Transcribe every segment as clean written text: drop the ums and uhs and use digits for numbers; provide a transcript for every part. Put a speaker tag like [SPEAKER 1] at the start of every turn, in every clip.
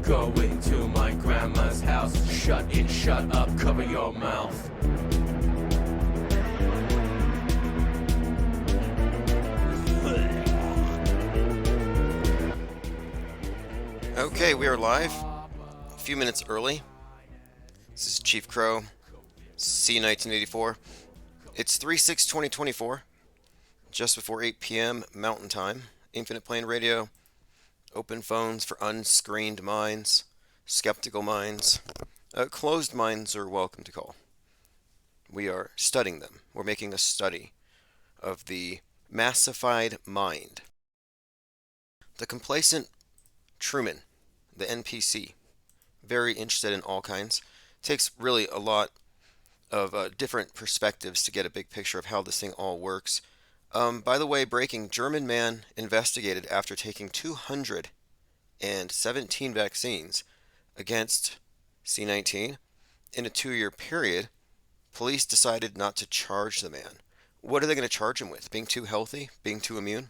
[SPEAKER 1] going to my grandma's house. Shut in, shut up, cover your mouth.
[SPEAKER 2] Okay, we are live. A few minutes early. This is Chief Crow, C1984. It's 3/6/2024, just before 8 p.m. Mountain Time. Infinite Plane Radio, open phones for unscreened minds, skeptical minds. Closed minds are welcome to call. We are studying them. We're making a study of the massified mind. The complacent Truman, the NPC, very interested in all kinds. Takes really a lot of different perspectives to get a big picture of how this thing all works. By the way, breaking, German man investigated after taking 217 vaccines against C19 in a 2-year period. Police decided not to charge the man. What are they going to charge him with? Being too healthy? Being too immune?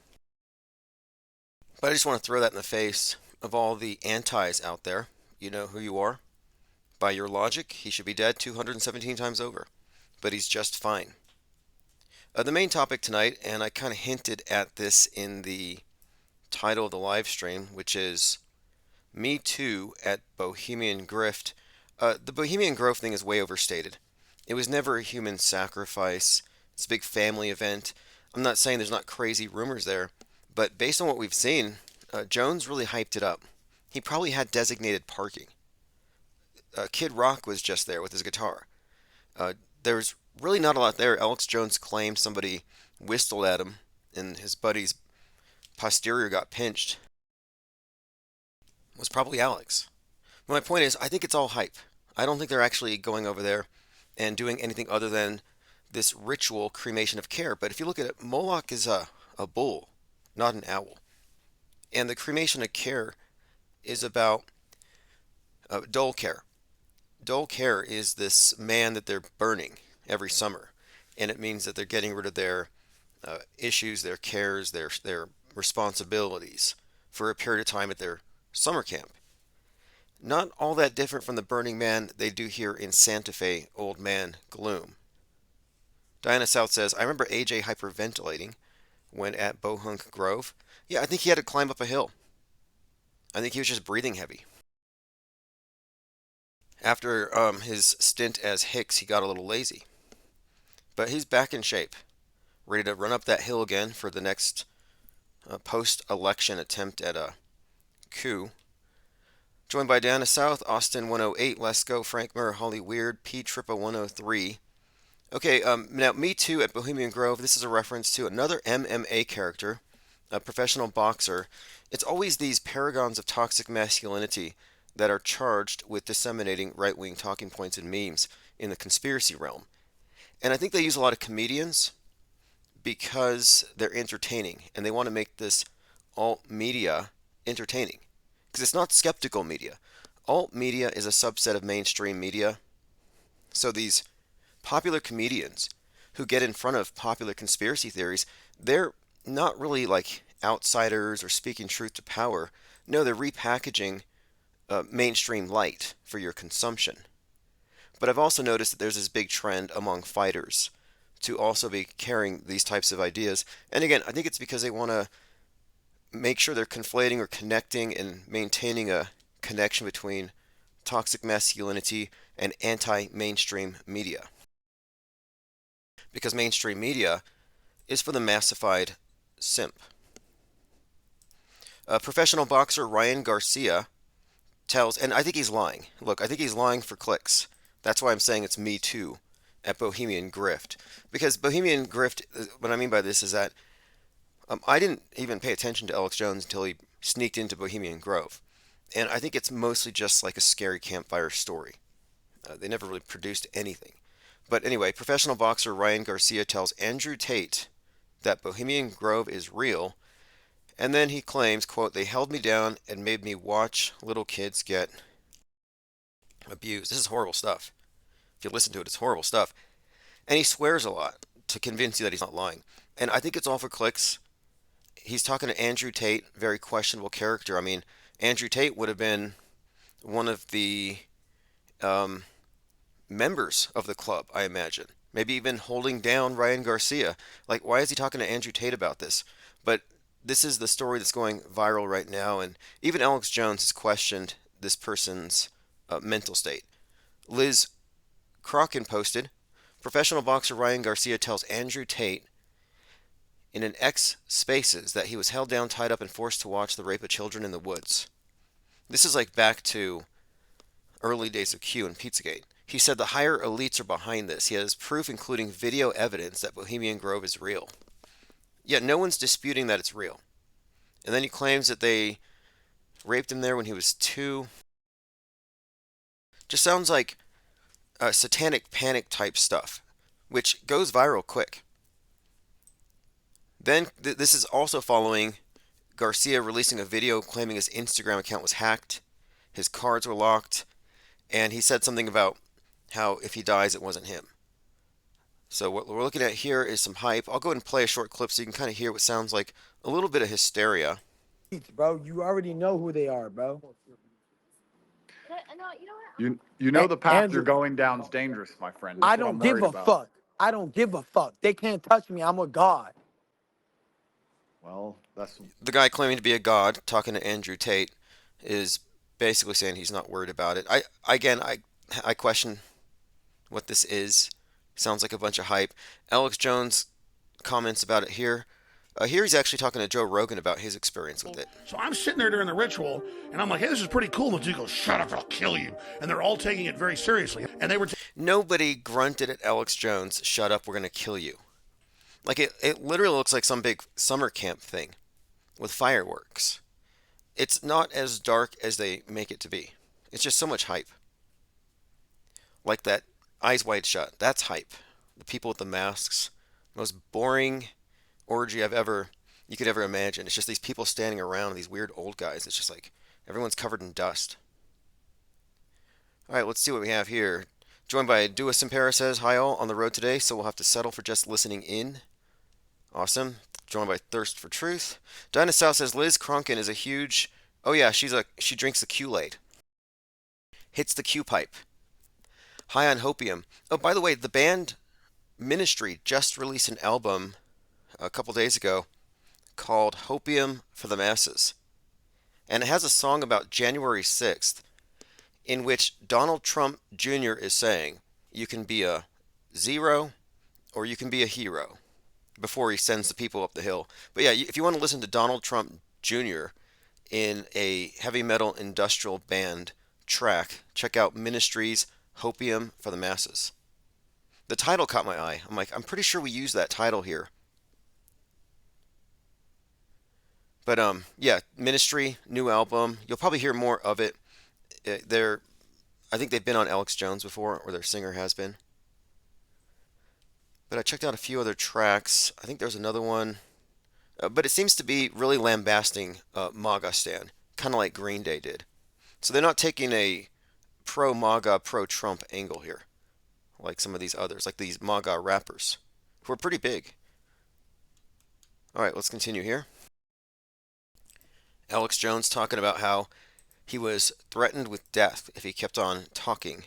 [SPEAKER 2] But I just want to throw that in the face of all the antis out there. You know who you are. By your logic, he should be dead 217 times over. But he's just fine. The main topic tonight, and I kind of hinted at this in the title of the live stream, which is Me Too at Bohemian Grift. The Bohemian Grove thing is way overstated. It was never a human sacrifice. It's a big family event. I'm not saying there's not crazy rumors there, but based on what we've seen, Jones really hyped it up. He probably had designated parking. Kid Rock was just there with his guitar. There's really not a lot there. Alex Jones claimed somebody whistled at him and his buddy's posterior got pinched. It was probably Alex. But my point is, I think it's all hype. I don't think they're actually going over there and doing anything other than this ritual cremation of care. But if you look at it, Moloch is a bull, not an owl. And the cremation of care is about dole care. Dole care is this man that they're burning every summer, and it means that they're getting rid of their issues, their cares, their responsibilities for a period of time at their summer camp. Not all that different from the Burning Man they do here in Santa Fe, Old Man Gloom. Diana South says, I remember AJ hyperventilating when at Bohemian Grove. Yeah, I think he had to climb up a hill. I think he was just breathing heavy. After his stint as Hicks, he got a little lazy. But he's back in shape, ready to run up that hill again for the next post-election attempt at a coup. Joined by Diana South, Austin 108, Let's Go, Frank Murr, Holly Weird, P Trippa 103. Okay, now Me Too at Bohemian Grove. This is a reference to another MMA character, a professional boxer. It's always these paragons of toxic masculinity that are charged with disseminating right-wing talking points and memes in the conspiracy realm. And I think they use a lot of comedians because they're entertaining, and they want to make this alt media entertaining. Because it's not skeptical media. Alt media is a subset of mainstream media. So these popular comedians who get in front of popular conspiracy theories, they're not really like outsiders or speaking truth to power. No, they're repackaging mainstream light for your consumption. But I've also noticed that there's this big trend among fighters to also be carrying these types of ideas. And again, I think it's because they want to make sure they're conflating or connecting and maintaining a connection between toxic masculinity and anti-mainstream media. Because mainstream media is for the massified simp. Professional boxer Ryan Garcia tells, and I think he's lying. Look, I think he's lying for clicks. That's why I'm saying it's Me Too at Bohemian Grift. Because Bohemian Grift, what I mean by this is that I didn't even pay attention to Alex Jones until he sneaked into Bohemian Grove. And I think it's mostly just like a scary campfire story. They never really produced anything. But anyway, professional boxer Ryan Garcia tells Andrew Tate that Bohemian Grove is real. And then he claims, quote, they held me down and made me watch little kids get abused. This is horrible stuff. If you listen to it, it's horrible stuff. And he swears a lot to convince you that he's not lying. And I think it's all for clicks. He's talking to Andrew Tate, very questionable character. I mean, Andrew Tate would have been one of the um, members of the club, I imagine. Maybe even holding down Ryan Garcia. Like, why is he talking to Andrew Tate about this? But this is the story that's going viral right now, and even Alex Jones has questioned this person's mental state. Liz Crocken posted, professional boxer Ryan Garcia tells Andrew Tate in an X Spaces that he was held down, tied up, and forced to watch the rape of children in the woods. This is like back to early days of Q and Pizzagate. He said the higher elites are behind this. He has proof, including video evidence, that Bohemian Grove is real. Yet no one's disputing that it's real. And then he claims that they raped him there when he was 2. Just sounds like satanic panic type stuff, which goes viral quick. Then this is also following Garcia releasing a video claiming his Instagram account was hacked, his cards were locked, and he said something about how if he dies, it wasn't him. So what we're looking at here is some hype. I'll go ahead and play a short clip so you can kind of hear what sounds like a little bit of hysteria.
[SPEAKER 3] Bro, you already know who they are, bro.
[SPEAKER 4] You know the path
[SPEAKER 3] Andrew,
[SPEAKER 4] you're going down is dangerous, my friend.
[SPEAKER 3] I don't give a fuck. I don't give a fuck. They can't touch me. I'm a god.
[SPEAKER 4] Well, that's
[SPEAKER 2] The guy claiming to be a god, talking to Andrew Tate, is basically saying he's not worried about it. I question what this is. Sounds like a bunch of hype. Alex Jones comments about it here. Here he's actually talking to Joe Rogan about his experience with it.
[SPEAKER 5] So I'm sitting there during the ritual, and I'm like, hey, this is pretty cool. And the dude goes, shut up, I'll kill you. And they're all taking it very seriously. And they were...
[SPEAKER 2] Nobody grunted at Alex Jones, shut up, we're going to kill you. Like, it literally looks like some big summer camp thing with fireworks. It's not as dark as they make it to be. It's just so much hype. Like that Eyes Wide Shut. That's hype. The people with the masks. Most boring orgy you could ever imagine. It's just these people standing around, these weird old guys. It's just like everyone's covered in dust. All right, let's see what we have here. Joined by Dua Simpera says, hi all, on the road today, so we'll have to settle for just listening in. Awesome. Joined by Thirst for Truth. Dinah South says, Liz Cronkin is a huge... Oh yeah, she drinks the Kool-Aid. Hits the Q-pipe. High on hopium. Oh, by the way, the band Ministry just released an album a couple days ago called Hopium for the Masses. And it has a song about January 6th in which Donald Trump Jr. is saying, you can be a zero or you can be a hero, before he sends the people up the hill. But yeah, if you want to listen to Donald Trump Jr. in a heavy metal industrial band track, check out Ministry's Hopium for the Masses. The title caught my eye. I'm like, I'm pretty sure we used that title here. But yeah, Ministry, new album. You'll probably hear more of it. I think they've been on Alex Jones before, or their singer has been. But I checked out a few other tracks. I think there's another one. But it seems to be really lambasting MAGA stand, kind of like Green Day did. So they're not taking a pro-MAGA, pro-Trump angle here, like some of these others, like these MAGA rappers, who are pretty big. All right, let's continue here. Alex Jones talking about how he was threatened with death if he kept on talking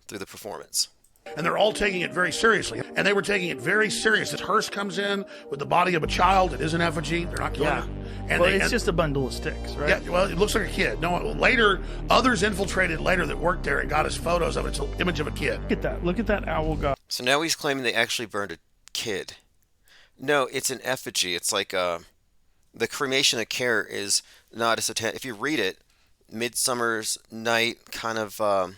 [SPEAKER 2] through the performance.
[SPEAKER 5] And they're all taking it very seriously. And they were taking it very serious. This hearse comes in with the body of a child. It is an effigy. They're not killing it. And
[SPEAKER 6] well, it's just a bundle of sticks, right?
[SPEAKER 5] Yeah, well, it looks like a kid. No, later, others infiltrated later that worked there and got us photos of it. It's an image of a kid.
[SPEAKER 6] Look at that. Look at that owl god.
[SPEAKER 2] So now he's claiming they actually burned a kid. No, it's an effigy. It's like the cremation of care is not a satanic. If you read it, Midsummer's Night, kind of, a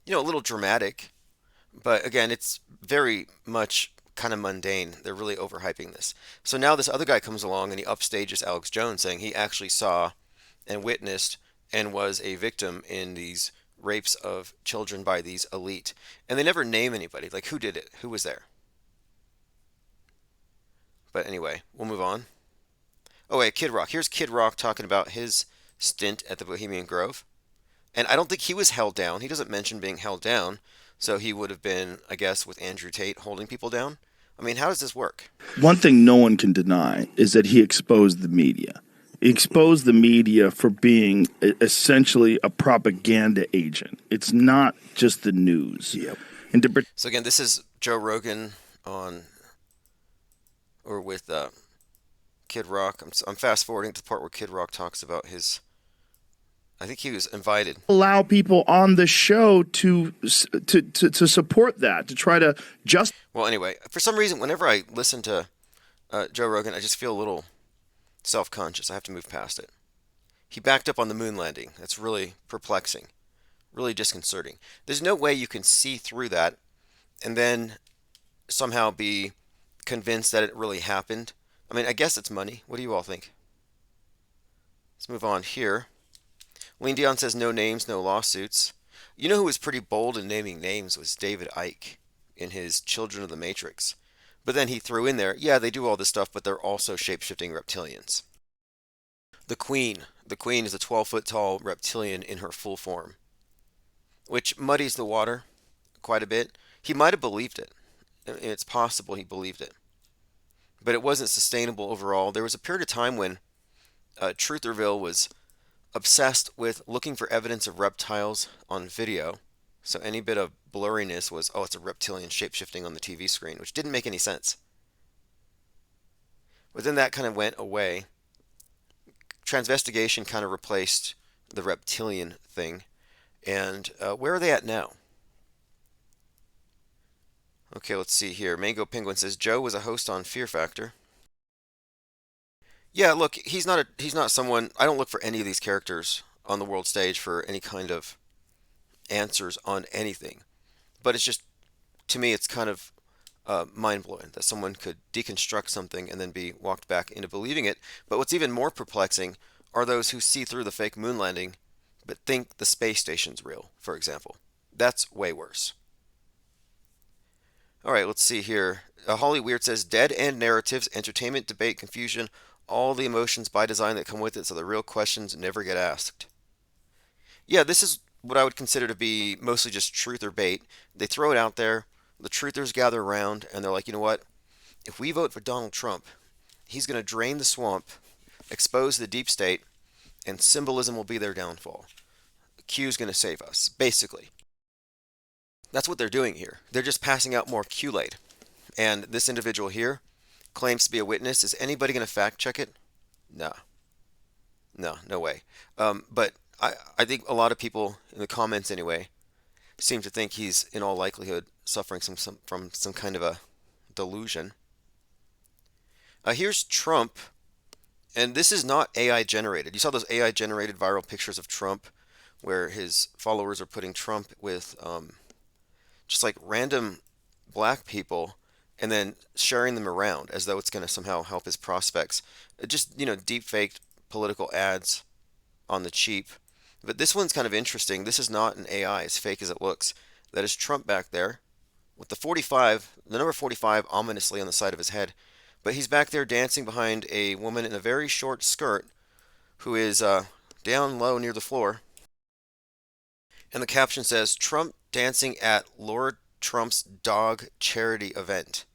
[SPEAKER 2] little dramatic. But again, it's very much kind of mundane. They're really overhyping this. So now this other guy comes along and he upstages Alex Jones, saying he actually saw and witnessed and was a victim in these rapes of children by these elite. And they never name anybody. Like, who did it? Who was there? But anyway, we'll move on. Oh, wait, Kid Rock. Here's Kid Rock talking about his stint at the Bohemian Grove. And I don't think he was held down. He doesn't mention being held down. So he would have been, I guess, with Andrew Tate holding people down. I mean, how does this work?
[SPEAKER 7] One thing no one can deny is that he exposed the media.
[SPEAKER 6] expose the media for being essentially a propaganda agent. It's not just the news.
[SPEAKER 7] Yep.
[SPEAKER 6] And to,
[SPEAKER 2] So again, this is Joe Rogan on, or with Kid Rock. I'm fast forwarding to the part where Kid Rock talks about his. I think he was invited.
[SPEAKER 6] allow people on the show to support that, to try to just.
[SPEAKER 2] Well, anyway, for some reason, whenever I listen to Joe Rogan, I just feel a little self-conscious. I have to move past it. He backed up on the moon landing. That's really perplexing, really disconcerting. There's no way you can see through that and then somehow be convinced that it really happened. I mean, I guess it's money. What do you all think? Let's move on here. Lean Dion says no names, no lawsuits. You know who was pretty bold in naming names was David Icke in his Children of the Matrix. But then he threw in there, yeah, they do all this stuff, but they're also shape-shifting reptilians. The Queen is a 12-foot tall reptilian in her full form, which muddies the water quite a bit. He might have believed it. It's possible he believed it. But it wasn't sustainable overall. There was a period of time when Trutherville was obsessed with looking for evidence of reptiles on video. So any bit of blurriness was, oh, it's a reptilian shape-shifting on the TV screen, which didn't make any sense. But then that kind of went away. Transvestigation kind of replaced the reptilian thing. And where are they at now? Okay, let's see here. Mango Penguin says Joe was a host on Fear Factor. Yeah, look, he's not someone. I don't look for any of these characters on the world stage for any kind of answers on anything. But it's just, to me, it's kind of mind-blowing that someone could deconstruct something and then be walked back into believing it. But what's even more perplexing are those who see through the fake moon landing but think the space station's real, for example. That's way worse. All right, let's see here. Holly Weird says, dead end narratives, entertainment, debate, confusion, all the emotions by design that come with it, so the real questions never get asked. Yeah, this is what I would consider to be mostly just truth or bait. They throw it out there, the truthers gather around, and they're like, you know what? If we vote for Donald Trump, he's going to drain the swamp, expose the deep state, and symbolism will be their downfall. Q's going to save us, basically. That's what they're doing here. They're just passing out more Kool-Aid. And this individual here claims to be a witness. Is anybody going to fact check it? No. No way. But I think a lot of people in the comments anyway seem to think he's in all likelihood suffering from some kind of a delusion. Here's Trump, and this is not AI generated. You saw those AI generated viral pictures of Trump where his followers are putting Trump with just like random black people and then sharing them around as though it's going to somehow help his prospects. Just, deep faked political ads on the cheap. But this one's kind of interesting. This is not an AI, as fake as it looks. That is Trump back there with the number 45 ominously on the side of his head. But he's back there dancing behind a woman in a very short skirt who is down low near the floor. And the caption says, Trump dancing at Laura Trump's dog charity event.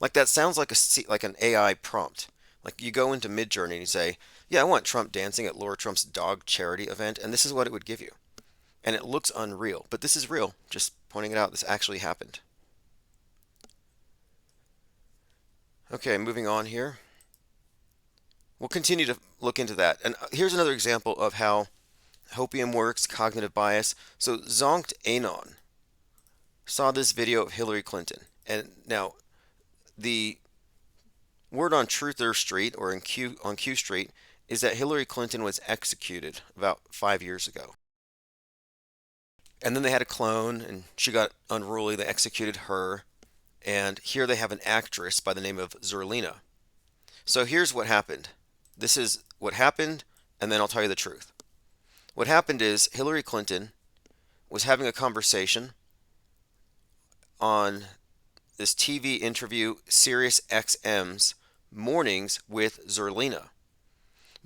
[SPEAKER 2] Like that sounds like an AI prompt. Like you go into Midjourney and you say, yeah, I want Trump dancing at Laura Trump's dog charity event, and this is what it would give you. And it looks unreal, but this is real. Just pointing it out, this actually happened. Okay, moving on here. We'll continue to look into that. And here's another example of how hopium works, cognitive bias. So Zonkt Anon saw this video of Hillary Clinton. And now, the word on Truther Street, or on Q Street, is that Hillary Clinton was executed about 5 years ago. And then they had a clone, and she got unruly. They executed her. And here they have an actress by the name of Zerlina. So here's what happened. This is what happened, and then I'll tell you the truth. What happened is Hillary Clinton was having a conversation on this TV interview, Sirius XM's Mornings with Zerlina.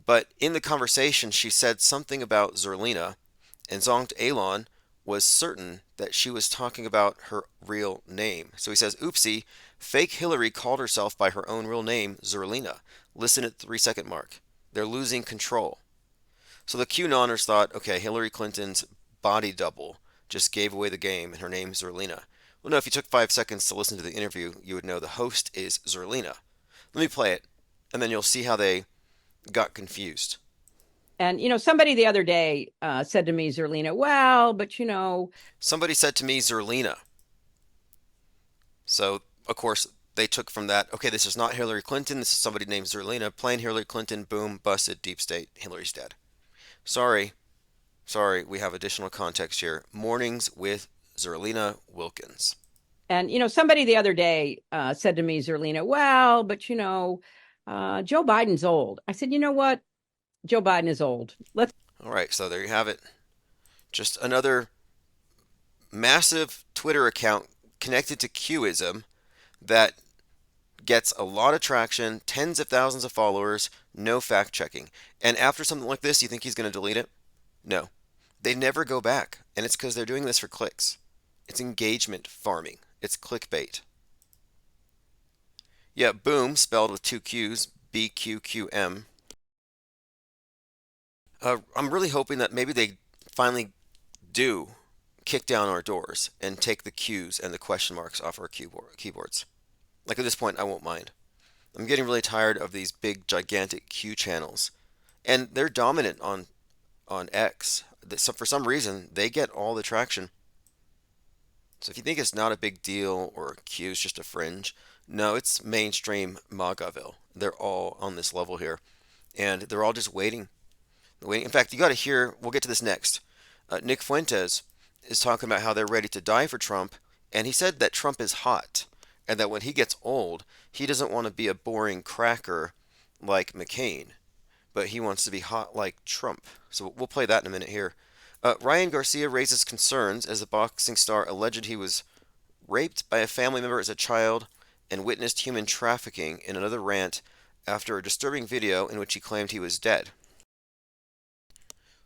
[SPEAKER 2] But in the conversation, she said something about Zerlina, and Zonkt Anon was certain that she was talking about her real name. So he says, oopsie, fake Hillary called herself by her own real name, Zerlina. Listen at the 3-second mark. They're losing control. So the QAnoners thought, okay, Hillary Clinton's body double just gave away the game, and her name is Zerlina. Well, no, if you took 5 seconds to listen to the interview, you would know the host is Zerlina. Let me play it, and then you'll see how they got confused.
[SPEAKER 7] And, somebody the other day said to me, Zerlina, well, but
[SPEAKER 2] Somebody said to me, Zerlina. So, of course, they took from that, okay, this is not Hillary Clinton, this is somebody named Zerlina. Plain Hillary Clinton, boom, busted, deep state, Hillary's dead. Sorry, we have additional context here. Mornings with Zerlina Wilkins.
[SPEAKER 7] And, somebody the other day said to me, Zerlina, well, but, Joe Biden's old. I said, you know what? Joe Biden is old.
[SPEAKER 2] All right, so there you have it. Just another massive Twitter account connected to Qism that gets a lot of traction, tens of thousands of followers, no fact checking. And after something like this, you think he's going to delete it? No. They never go back. And it's because they're doing this for clicks. It's engagement farming. It's clickbait. Yeah, boom, spelled with 2 Q's, BQQM. I'm really hoping that maybe they finally do kick down our doors and take the Q's and the question marks off our keyboards. Like at this point, I won't mind. I'm getting really tired of these big, gigantic Q channels. And they're dominant on X. So for some reason, they get all the traction. So if you think it's not a big deal or Q is just a fringe, no, it's mainstream MAGAville. They're all on this level here. And they're all just waiting. In fact, you got to hear, we'll get to this next. Nick Fuentes is talking about how they're ready to die for Trump. And he said that Trump is hot. And that when he gets old, he doesn't want to be a boring cracker like McCain. But he wants to be hot like Trump. So we'll play that in a minute here. Ryan Garcia raises concerns as the boxing star alleged he was raped by a family member as a child and witnessed human trafficking in another rant after a disturbing video in which he claimed he was dead.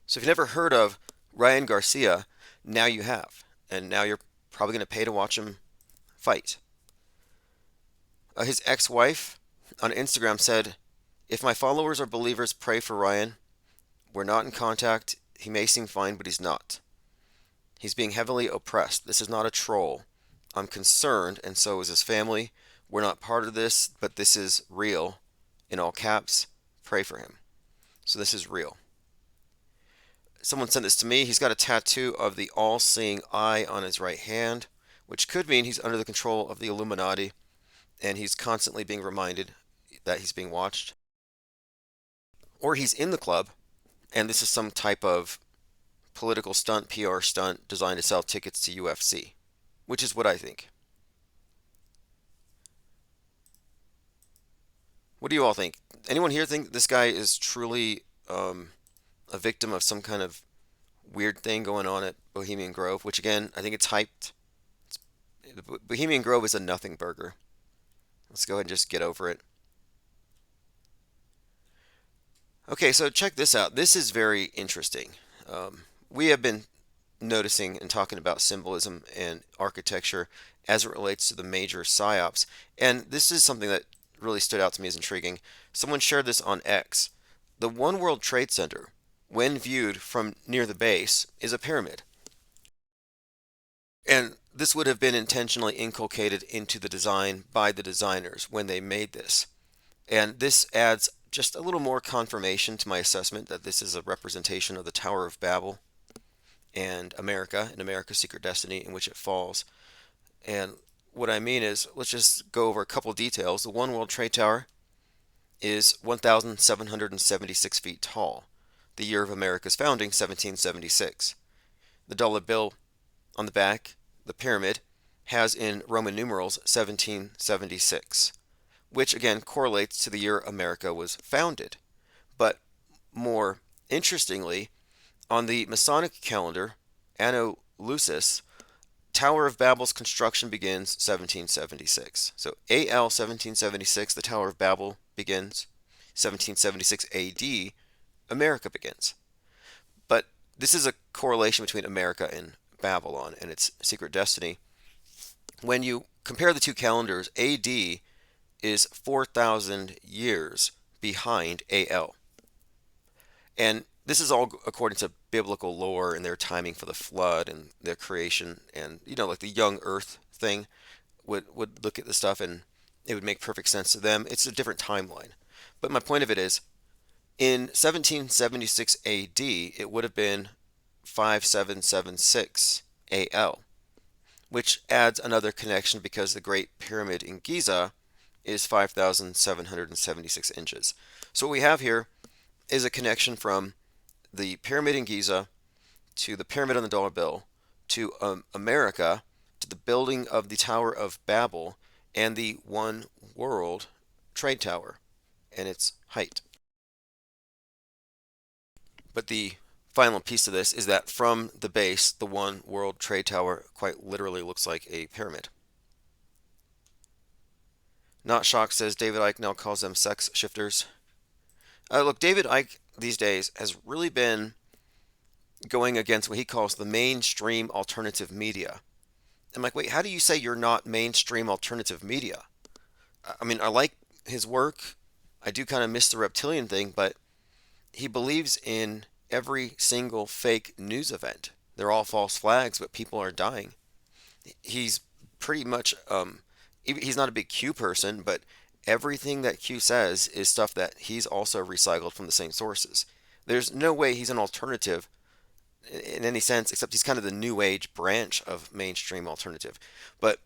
[SPEAKER 2] So if you've never heard of Ryan Garcia, now you have. And now you're probably going to pay to watch him fight. His ex-wife on Instagram said, "If my followers are believers, pray for Ryan. We're not in contact. He may seem fine, but he's not. He's being heavily oppressed. This is not a troll. I'm concerned, and so is his family. We're not part of this, but this is real." In all caps, pray for him. So this is real. Someone sent this to me. He's got a tattoo of the all-seeing eye on his right hand, which could mean he's under the control of the Illuminati, and he's constantly being reminded that he's being watched. Or he's in the club, and this is some type of political stunt, PR stunt, designed to sell tickets to UFC, which is what I think. What do you all think? Anyone here think this guy is truly a victim of some kind of weird thing going on at Bohemian Grove? Which again, I think it's hyped. Bohemian Grove is a nothing burger. Let's go ahead and just get over it. Okay, so check this out. This is very interesting. We have been noticing and talking about symbolism and architecture as it relates to the major psyops. And this is something that really stood out to me as intriguing. Someone shared this on X. The One World Trade Center, when viewed from near the base, is a pyramid. And this would have been intentionally inculcated into the design by the designers when they made this. And this adds just a little more confirmation to my assessment that this is a representation of the Tower of Babel and America, and America's secret destiny in which it falls. And what I mean is, let's just go over a couple details. The One World Trade Tower is 1,776 feet tall. The year of America's founding, 1776. The dollar bill on the back, the pyramid, has in Roman numerals 1776, which again correlates to the year America was founded. But more interestingly, on the Masonic calendar, Anno Lucis, Tower of Babel's construction begins 1776. So AL 1776, the Tower of Babel begins. 1776 AD, America begins. But this is a correlation between America and Babylon and its secret destiny. When you compare the two calendars, AD is 4,000 years behind AL. And this is all according to biblical lore and their timing for the flood and their creation. And, like the young earth thing would look at the stuff and it would make perfect sense to them. It's a different timeline. But my point of it is, in 1776 AD, it would have been 5776 AL, which adds another connection because the Great Pyramid in Giza is 5,776 inches. So what we have here is a connection from the pyramid in Giza to the pyramid on the dollar bill to America to the building of the Tower of Babel and the One World Trade Tower and its height. But the final piece of this is that from the base, the One World Trade Tower quite literally looks like a pyramid. Not Shocked says David Icke now calls them sex shifters. Look, David Icke these days has really been going against what he calls the mainstream alternative media. I'm like, wait, how do you say you're not mainstream alternative media? I mean, I like his work. I do kind of miss the reptilian thing, but he believes in every single fake news event. They're all false flags, but people are dying. He's pretty much, he's not a big Q person, but everything that Q says is stuff that he's also recycled from the same sources. There's no way he's an alternative in any sense, except he's kind of the new age branch of mainstream alternative. But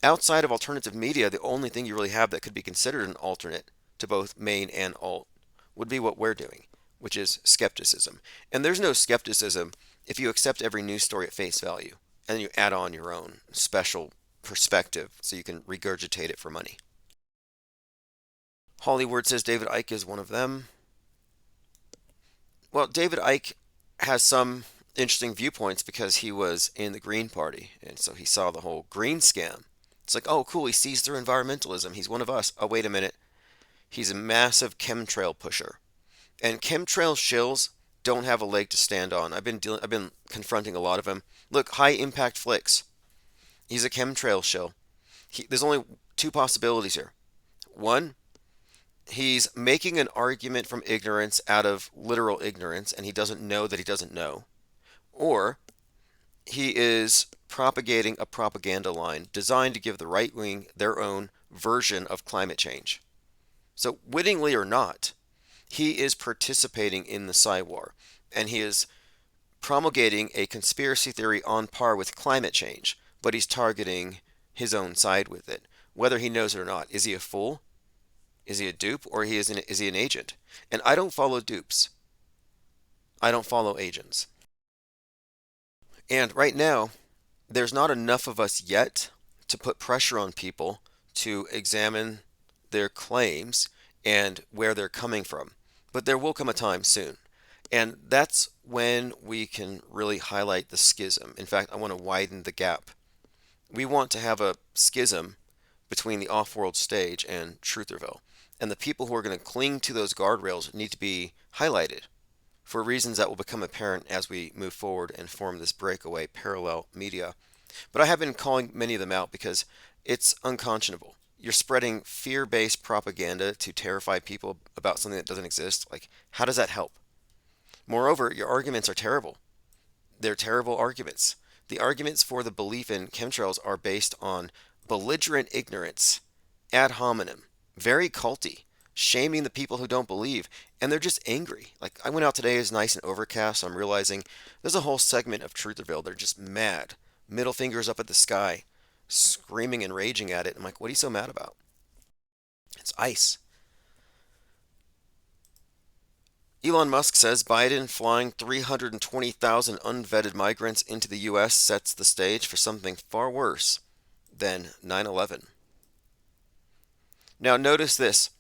[SPEAKER 2] outside of alternative media, the only thing you really have that could be considered an alternate to both main and alt would be what we're doing, which is skepticism. And there's no skepticism if you accept every news story at face value and then you add on your own special perspective so you can regurgitate it for money. Hollywood says David Icke is one of them. Well, David Icke has some interesting viewpoints because he was in the Green Party, and so he saw the whole green scam. It's like, oh, cool, he sees through environmentalism. He's one of us. Oh, wait a minute. He's a massive chemtrail pusher. And chemtrail shills don't have a leg to stand on. I've been confronting a lot of them. Look, High Impact Flicks. He's a chemtrail shill. There's only two possibilities here. One, he's making an argument from ignorance out of literal ignorance, and he doesn't know that he doesn't know. Or he is propagating a propaganda line designed to give the right wing their own version of climate change. So, wittingly or not, he is participating in the Psy-War, and he is promulgating a conspiracy theory on par with climate change, but he's targeting his own side with it, whether he knows it or not. Is he a fool? Is he a dupe, or is he an agent? And I don't follow dupes. I don't follow agents. And right now, there's not enough of us yet to put pressure on people to examine their claims and where they're coming from. But there will come a time soon. And that's when we can really highlight the schism. In fact, I want to widen the gap. We want to have a schism between the off-world stage and Trutherville. And the people who are going to cling to those guardrails need to be highlighted for reasons that will become apparent as we move forward and form this breakaway parallel media. But I have been calling many of them out because it's unconscionable. You're spreading fear-based propaganda to terrify people about something that doesn't exist. Like, how does that help? Moreover, your arguments are terrible. They're terrible arguments. The arguments for the belief in chemtrails are based on belligerent ignorance, ad hominem, very culty, shaming the people who don't believe, and they're just angry. Like, I went out today, it's nice and overcast, so I'm realizing there's a whole segment of Trutherville. They're just mad, middle fingers up at the sky, screaming and raging at it. I'm like, what are you so mad about? It's ice. Elon Musk says Biden flying 320,000 unvetted migrants into the U.S. sets the stage for something far worse than 9/11. Now notice this.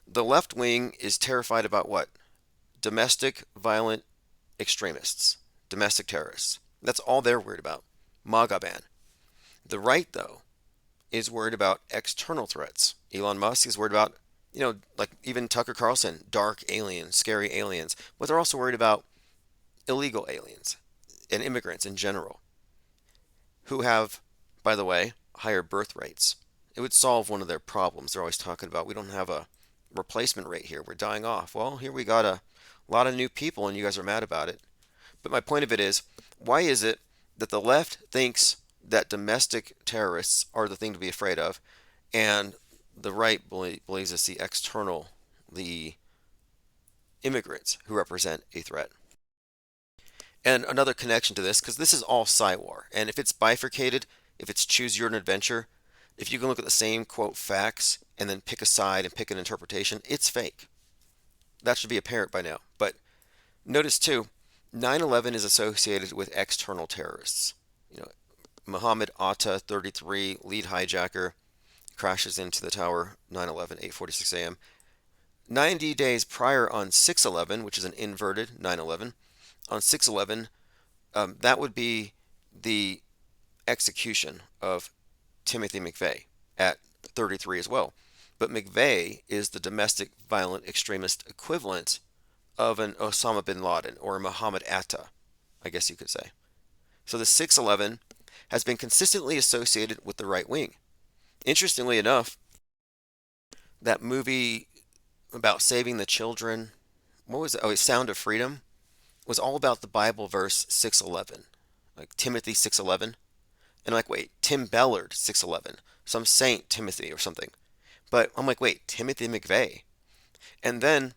[SPEAKER 2] The left wing is terrified about what? Domestic violent extremists, domestic terrorists. That's all they're worried about. MAGA ban. The right, though, is worried about external threats. Elon Musk is worried about, like even Tucker Carlson, dark aliens, scary aliens. But they're also worried about illegal aliens and immigrants in general, who have, by the way, higher birth rates. It would solve one of their problems. They're always talking about, we don't have a replacement rate here. We're dying off. Well, here we got a A lot of new people, and you guys are mad about it. But my point of it is, why is it that the left thinks that domestic terrorists are the thing to be afraid of, and the right believes it's the external, the immigrants who represent a threat? And another connection to this, because this is all Psy-War, and if it's bifurcated, if it's choose your own adventure, if you can look at the same quote facts and then pick a side and pick an interpretation, it's fake. That should be apparent by now. But notice too, 9/11 is associated with external terrorists. You know, Mohammed Atta, 33, lead hijacker, crashes into the tower 9/11, 8:46 a.m. 90 days prior on 6/11, which is an inverted 9/11, on 6/11, that would be the execution of Timothy McVeigh at 33 as well. But McVeigh is the domestic violent extremist equivalent of an Osama bin Laden or a Mohammed Atta, I guess you could say. So the 6/11 has been consistently associated with the right wing. Interestingly enough, that movie about saving the children, what was it? Oh, Sound of Freedom, was all about the Bible verse 6:11, like Timothy 6:11. And I'm like, wait, Tim Ballard 6:11, some Saint Timothy or something. But I'm like, wait, Timothy McVeigh. And then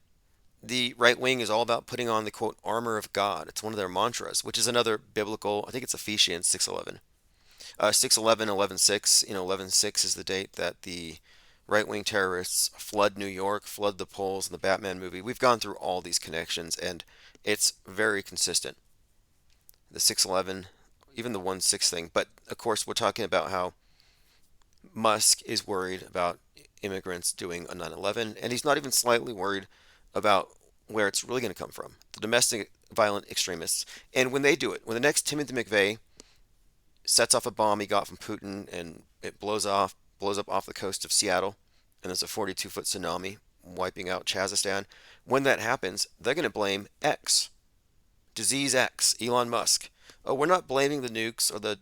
[SPEAKER 2] the right wing is all about putting on the quote armor of God. It's one of their mantras, which is another biblical, I think it's Ephesians 6:11. 6/11, 11/6, 11/6 is the date that the right-wing terrorists flood New York, flood the polls in the Batman movie. We've gone through all these connections, and it's very consistent. The 6/11, even the 1/6 thing. But of course, we're talking about how Musk is worried about immigrants doing a 9/11, and he's not even slightly worried about where it's really going to come from, the domestic violent extremists. And when they do it, when the next Timothy McVeigh sets off a bomb he got from Putin and it blows up off the coast of Seattle, and there's a 42-foot tsunami wiping out Kazakhstan, when that happens, they're going to blame X, disease X, Elon Musk. Oh, we're not blaming the nukes or the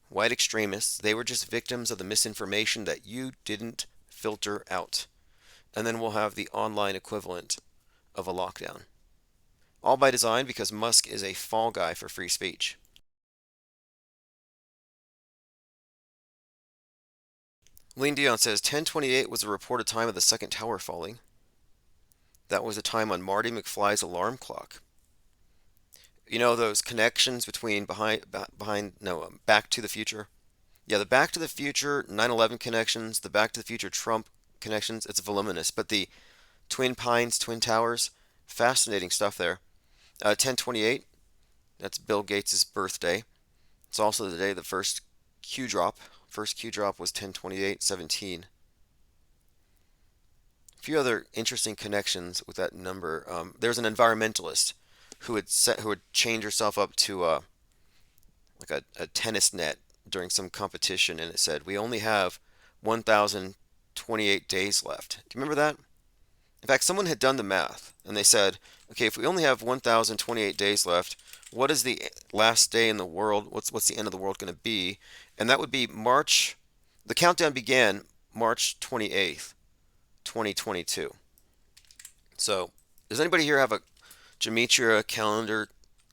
[SPEAKER 2] white extremists. They were just victims of the misinformation that you didn't filter out. And then we'll have the online equivalent of a lockdown. All by design, because Musk is a fall guy for free speech. Lean Dion says 10:28 was the reported time of the second tower falling. That was the time on Marty McFly's alarm clock. You know those connections between Back to the Future? Yeah, the Back to the Future 9/11 connections, the Back to the Future Trump connections, it's voluminous. But the Twin Pines, Twin Towers, fascinating stuff there. 10/28, that's Bill Gates' birthday. It's also the day of the first Q drop. First Q drop was 10/28/17. A few other interesting connections with that number. There's an environmentalist who would change herself up to like a tennis net during some competition, and it said we only have 1,028 days left. Do you remember that? In fact, someone had done the math, and they said, okay, if we only have 1,028 days left, what is the last day in the world? What's the end of the world going to be? And that would be March. The countdown began March 28th, 2022. So, does anybody here have a Gematria calendar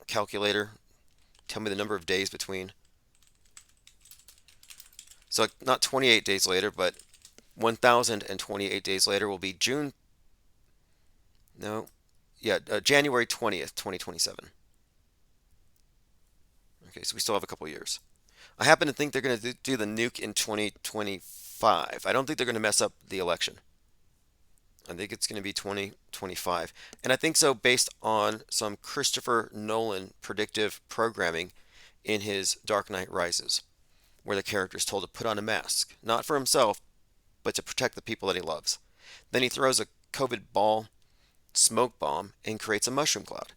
[SPEAKER 2] calculator? Tell me the number of days between. So, not 28 days later, but 1,028 days later will be June. No, yeah, January 20th, 2027. Okay, so we still have a couple years. I happen to think they're going to do the nuke in 2025. I don't think they're going to mess up the election. I think it's going to be 2025. And I think so based on some Christopher Nolan predictive programming in his Dark Knight Rises, where the character is told to put on a mask, not for himself, but to protect the people that he loves. Then he throws a COVID ball, smoke bomb, and creates a mushroom cloud.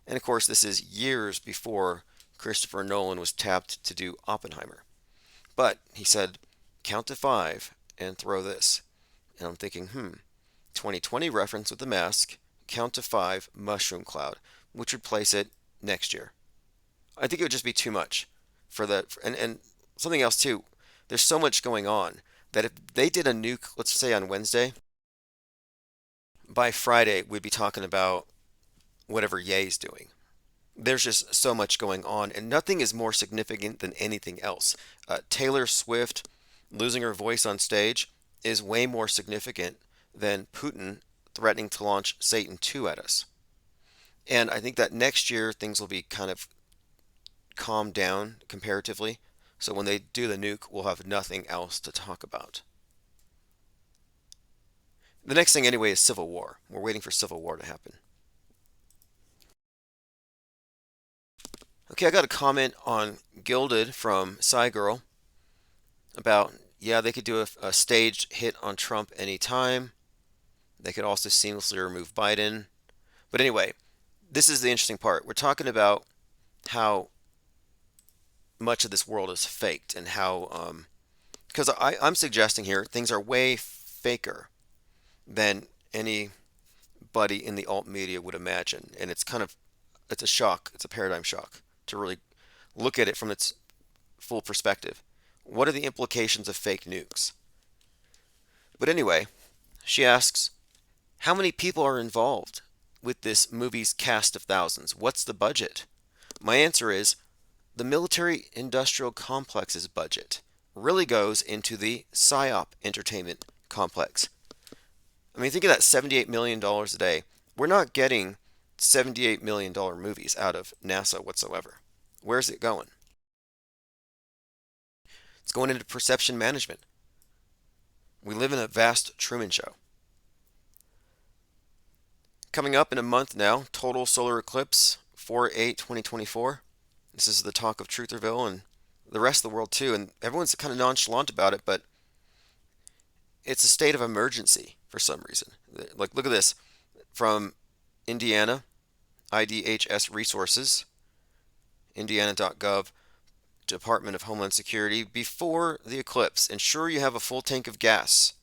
[SPEAKER 2] And of course, this is years before Christopher Nolan was tapped to do Oppenheimer. But he said, count to 5 and throw this. And I'm thinking, 2020 reference with the mask, count to 5, mushroom cloud, which would place it next year. I think it would just be too much for the, and something else too. There's so much going on that if they did a nuke, let's say on Wednesday, by Friday we'd be talking about whatever Ye's doing. There's just so much going on, and nothing is more significant than anything else. Taylor Swift losing her voice on stage is way more significant than Putin threatening to launch Satan 2 at us. And I think that next year things will be kind of calmed down comparatively. So when they do the nuke, we'll have nothing else to talk about. The next thing, anyway, is civil war. We're waiting for civil war to happen. Okay, I got a comment on Gilded from Cygirl about, yeah, they could do a staged hit on Trump anytime. They could also seamlessly remove Biden. But anyway, this is the interesting part. We're talking about how much of this world is faked and how, because I'm suggesting here things are way faker than anybody in the alt media would imagine. And it's a shock. It's a paradigm shock to really look at it from its full perspective. What are the implications of fake nukes? But anyway, she asks, how many people are involved with this movie's cast of thousands? What's the budget? My answer is the military industrial complex's budget really goes into the PSYOP entertainment complex. I mean, think of that $78 million a day. We're not getting $78 million movies out of NASA whatsoever. Where's it going? It's going into perception management. We live in a vast Truman Show. Coming up in a month now, total solar eclipse, 4/8/2024. This is the talk of Trutherville and the rest of the world too, and everyone's kind of nonchalant about it, but it's a state of emergency for some reason. Like, look at this. From Indiana, IDHS Resources, indiana.gov, Department of Homeland Security, before the eclipse, ensure you have a full tank of gas,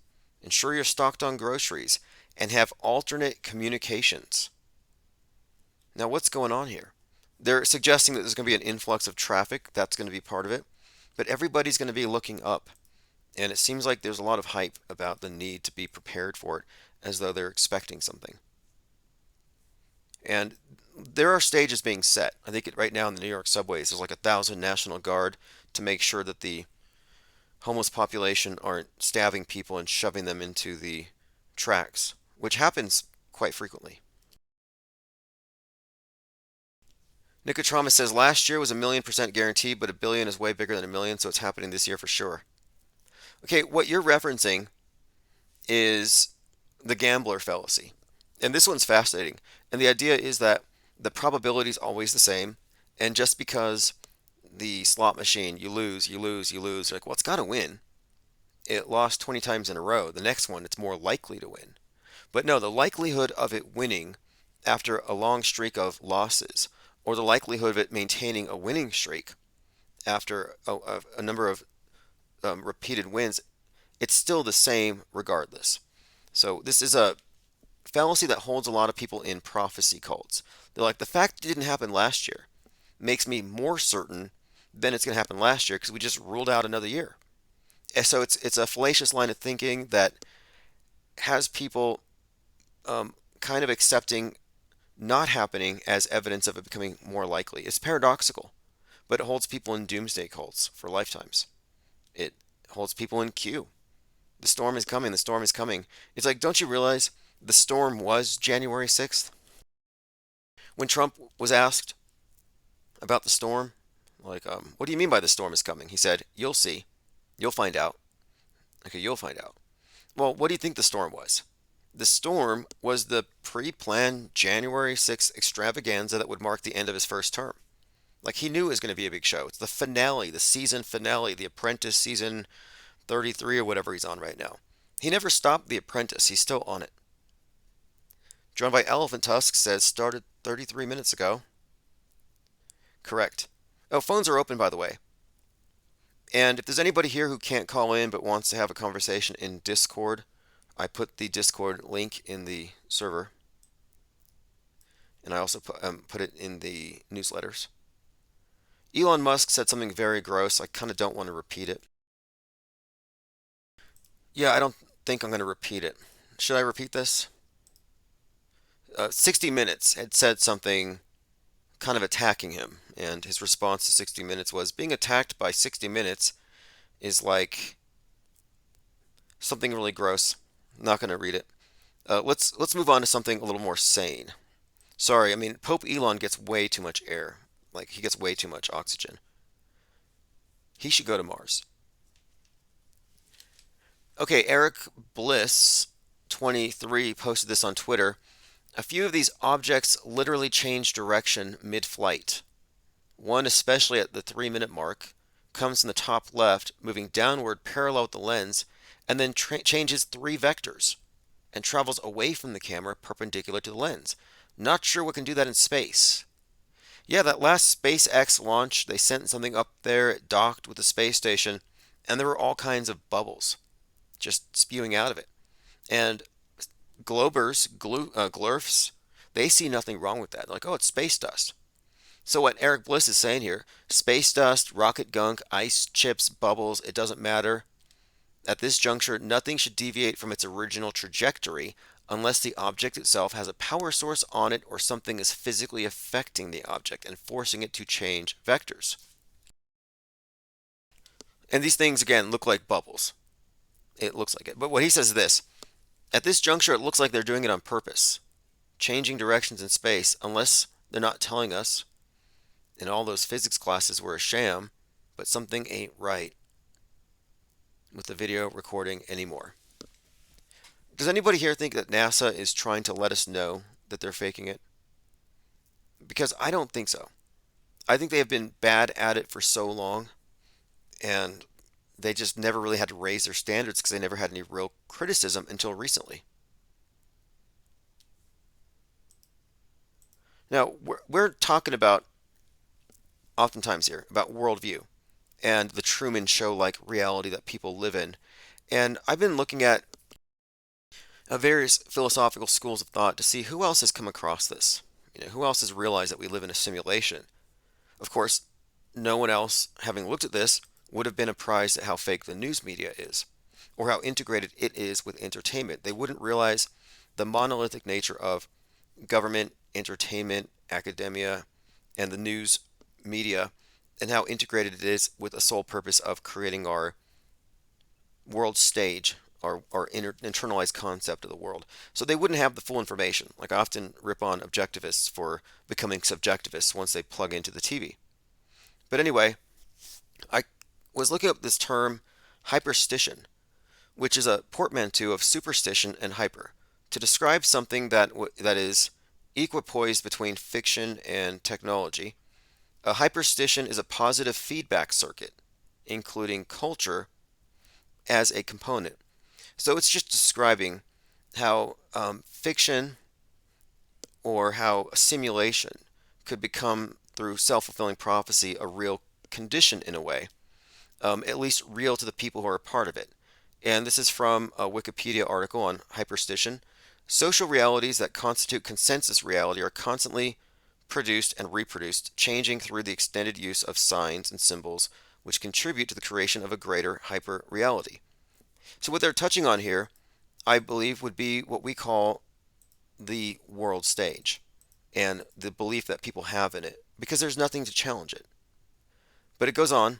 [SPEAKER 2] ensure you're stocked on groceries, and have alternate communications. Now, what's going on here? They're suggesting that there's going to be an influx of traffic. That's going to be part of it. But everybody's going to be looking up. And it seems like there's a lot of hype about the need to be prepared for it, as though they're expecting something. And there are stages being set. I think right now in the New York subways, there's like 1,000 National Guard to make sure that the homeless population aren't stabbing people and shoving them into the tracks, which happens quite frequently. Nicotrauma says last year was 1,000,000% guaranteed, but 1 billion is way bigger than 1,000,000, so it's happening this year for sure. Okay, what you're referencing is the gambler fallacy. And this one's fascinating. And the idea is that the probability is always the same. And just because the slot machine, you lose, you're like, well, it's got to win. It lost 20 times in a row. The next one, it's more likely to win. But no, the likelihood of it winning after a long streak of losses, or the likelihood of it maintaining a winning streak after a number of repeated wins, it's still the same regardless. So this is a fallacy that holds a lot of people in prophecy cults. They're like, the fact it didn't happen last year makes me more certain than it's going to happen last year because we just ruled out another year. And so it's a fallacious line of thinking that has people kind of accepting not happening as evidence of it becoming more likely. It's paradoxical, but it holds people in doomsday cults for lifetimes. It holds people in queue. The storm is coming, the storm is coming. It's like, don't you realize the storm was January 6th? When Trump was asked about the storm, like, what do you mean by the storm is coming? He said, you'll see. You'll find out. Okay, you'll find out. Well, what do you think the storm was? The storm was the pre-planned January 6th extravaganza that would mark the end of his first term. Like, he knew it was going to be a big show. It's the finale, the season finale, The Apprentice season 33 or whatever he's on right now. He never stopped The Apprentice. He's still on it. Drawn by Elephant Tusk says started 33 minutes ago. Correct. Oh, phones are open, by the way. And if there's anybody here who can't call in but wants to have a conversation in Discord, I put the Discord link in the server. And I also put it in the newsletters. Elon Musk said something very gross. I kind of don't want to repeat it. Yeah, I don't think I'm going to repeat it. Should I repeat this? 60 Minutes had said something kind of attacking him, and his response to 60 Minutes was, being attacked by 60 Minutes is like something really gross. Not going to read it. Let's move on to something a little more sane. Sorry, I mean, Pope Elon gets way too much air. Like, he gets way too much oxygen. He should go to Mars. Okay, Eric Bliss 23 posted this on Twitter. A few of these objects literally change direction mid-flight. One, especially at the 3-minute mark, comes in the top left, moving downward parallel with the lens, and then changes 3 vectors and travels away from the camera perpendicular to the lens. Not sure what can do that in space. Yeah, that last SpaceX launch, they sent something up there, it docked with the space station, and there were all kinds of bubbles just spewing out of it. And glurfs, they see nothing wrong with that. They're like, oh, it's space dust. So what Eric Bliss is saying here, space dust, rocket gunk, ice chips, bubbles, it doesn't matter. At this juncture, nothing should deviate from its original trajectory unless the object itself has a power source on it or something is physically affecting the object and forcing it to change vectors. And these things, again, look like bubbles. It looks like it. But what he says is this. At this juncture, it looks like they're doing it on purpose, changing directions in space, unless they're not telling us, and all those physics classes were a sham, but something ain't right with the video recording anymore. Does anybody here think that NASA is trying to let us know that they're faking it? Because I don't think so. I think they have been bad at it for so long, and they just never really had to raise their standards because they never had any real criticism until recently. Now, we're talking about, oftentimes here, about worldview and the Truman Show-like reality that people live in. And I've been looking at various philosophical schools of thought to see who else has come across this. Who else has realized that we live in a simulation? Of course, no one else, having looked at this, would have been apprised at how fake the news media is, or how integrated it is with entertainment. They wouldn't realize the monolithic nature of government, entertainment, academia, and the news media, and how integrated it is with the sole purpose of creating our world stage, our internalized concept of the world. So they wouldn't have the full information. Like, I often rip on objectivists for becoming subjectivists once they plug into the TV. But anyway, I was looking up this term hyperstition, which is a portmanteau of superstition and hyper, to describe something that is equipoised between fiction and technology. A hyperstition is a positive feedback circuit, including culture as a component. So it's just describing how fiction or how a simulation could become, through self-fulfilling prophecy, a real condition in a way, at least real to the people who are a part of it. And this is from a Wikipedia article on hyperstition. Social realities that constitute consensus reality are constantly produced and reproduced, changing through the extended use of signs and symbols, which contribute to the creation of a greater hyper reality. So what they're touching on here, I believe, would be what we call the world stage and the belief that people have in it, because there's nothing to challenge it. But it goes on.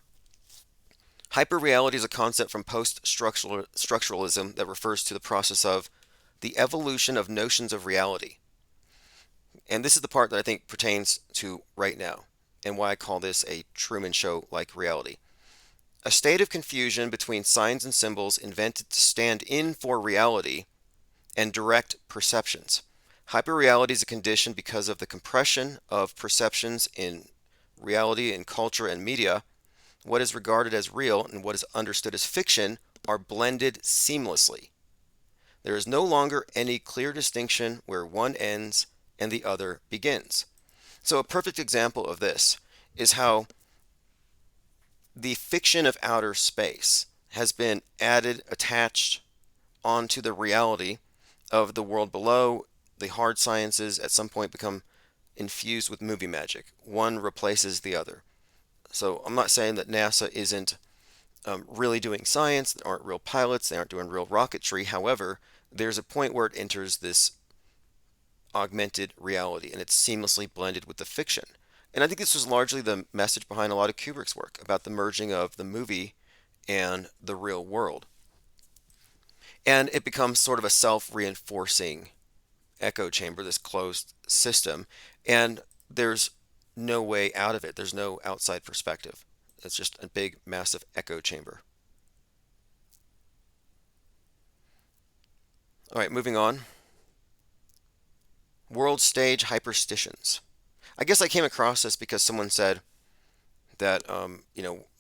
[SPEAKER 2] Hyperreality is a concept from post-structuralism that refers to the process of the evolution of notions of reality. And this is the part that I think pertains to right now, and why I call this a Truman Show-like reality. A state of confusion between signs and symbols invented to stand in for reality and direct perceptions. Hyperreality is a condition because of the compression of perceptions in reality and culture and media. What is regarded as real and what is understood as fiction are blended seamlessly. There is no longer any clear distinction where one ends and the other begins. So a perfect example of this is how the fiction of outer space has been added, attached onto the reality of the world below. The hard sciences at some point become infused with movie magic. One replaces the other. So I'm not saying that NASA isn't really doing science, they aren't real pilots, they aren't doing real rocketry. However, there's a point where it enters this augmented reality, and it's seamlessly blended with the fiction. And I think this was largely the message behind a lot of Kubrick's work about the merging of the movie and the real world. And it becomes sort of a self-reinforcing echo chamber, this closed system, and there's no way out of it. There's no outside perspective. It's just a big, massive echo chamber. All right, moving on. World stage hyperstitions. I guess I came across this because someone said that,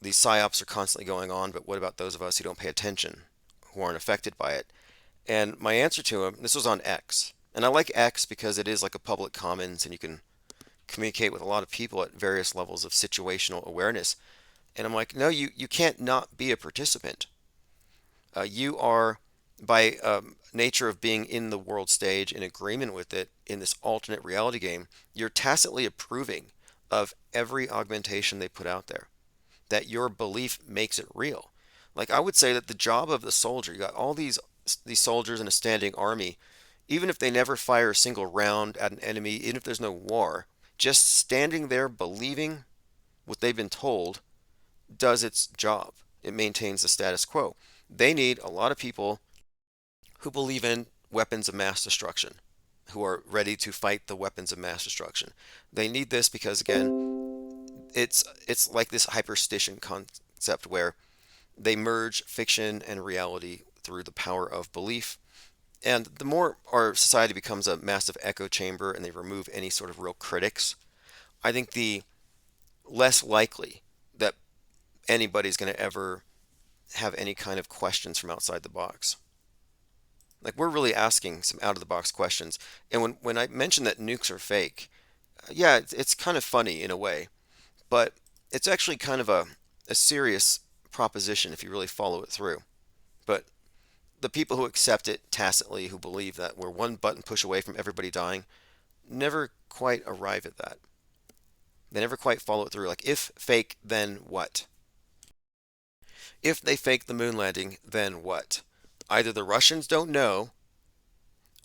[SPEAKER 2] these psyops are constantly going on, but what about those of us who don't pay attention, who aren't affected by it? And my answer to him, this was on X. And I like X because it is like a public commons and you can communicate with a lot of people at various levels of situational awareness. And I'm like, no, you can't not be a participant. You are, by nature of being in the world stage, in agreement with it, in this alternate reality game, you're tacitly approving of every augmentation they put out there. That your belief makes it real. Like I would say that the job of the soldier, you got all these soldiers in a standing army, even if they never fire a single round at an enemy, even if there's no war, just standing there believing what they've been told does its job. It maintains the status quo. They need a lot of people who believe in weapons of mass destruction, who are ready to fight the weapons of mass destruction. They need this because, again, it's like this hyperstition concept where they merge fiction and reality through the power of belief. And the more our society becomes a massive echo chamber and they remove any sort of real critics, I think the less likely that anybody's going to ever have any kind of questions from outside the box. Like we're really asking some out of the box questions. And when I mentioned that nukes are fake, yeah, it's kind of funny in a way, but it's actually kind of a serious proposition if you really follow it through. But the people who accept it tacitly, who believe that we're one button push away from everybody dying, never quite arrive at that. They never quite follow it through. Like, if fake, then what? If they fake the moon landing, then what? Either the Russians don't know,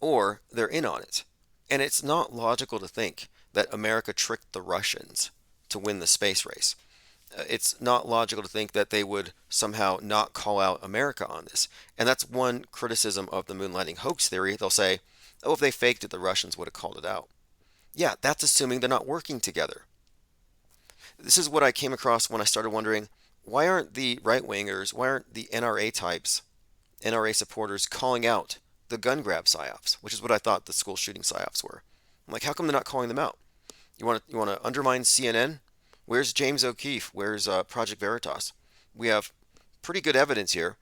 [SPEAKER 2] or they're in on it. And it's not logical to think that America tricked the Russians to win the space race. It's not logical to think that they would somehow not call out America on this. And that's one criticism of the moon landing hoax theory. They'll say, oh, if they faked it, the Russians would have called it out. Yeah, that's assuming they're not working together. This is what I came across when I started wondering, why aren't the right-wingers, why aren't the NRA types, NRA supporters calling out the gun grab psyops, which is what I thought the school shooting psyops were. I'm like, how come they're not calling them out? You want to undermine CNN? Where's James O'Keefe? Where's Project Veritas? We have pretty good evidence here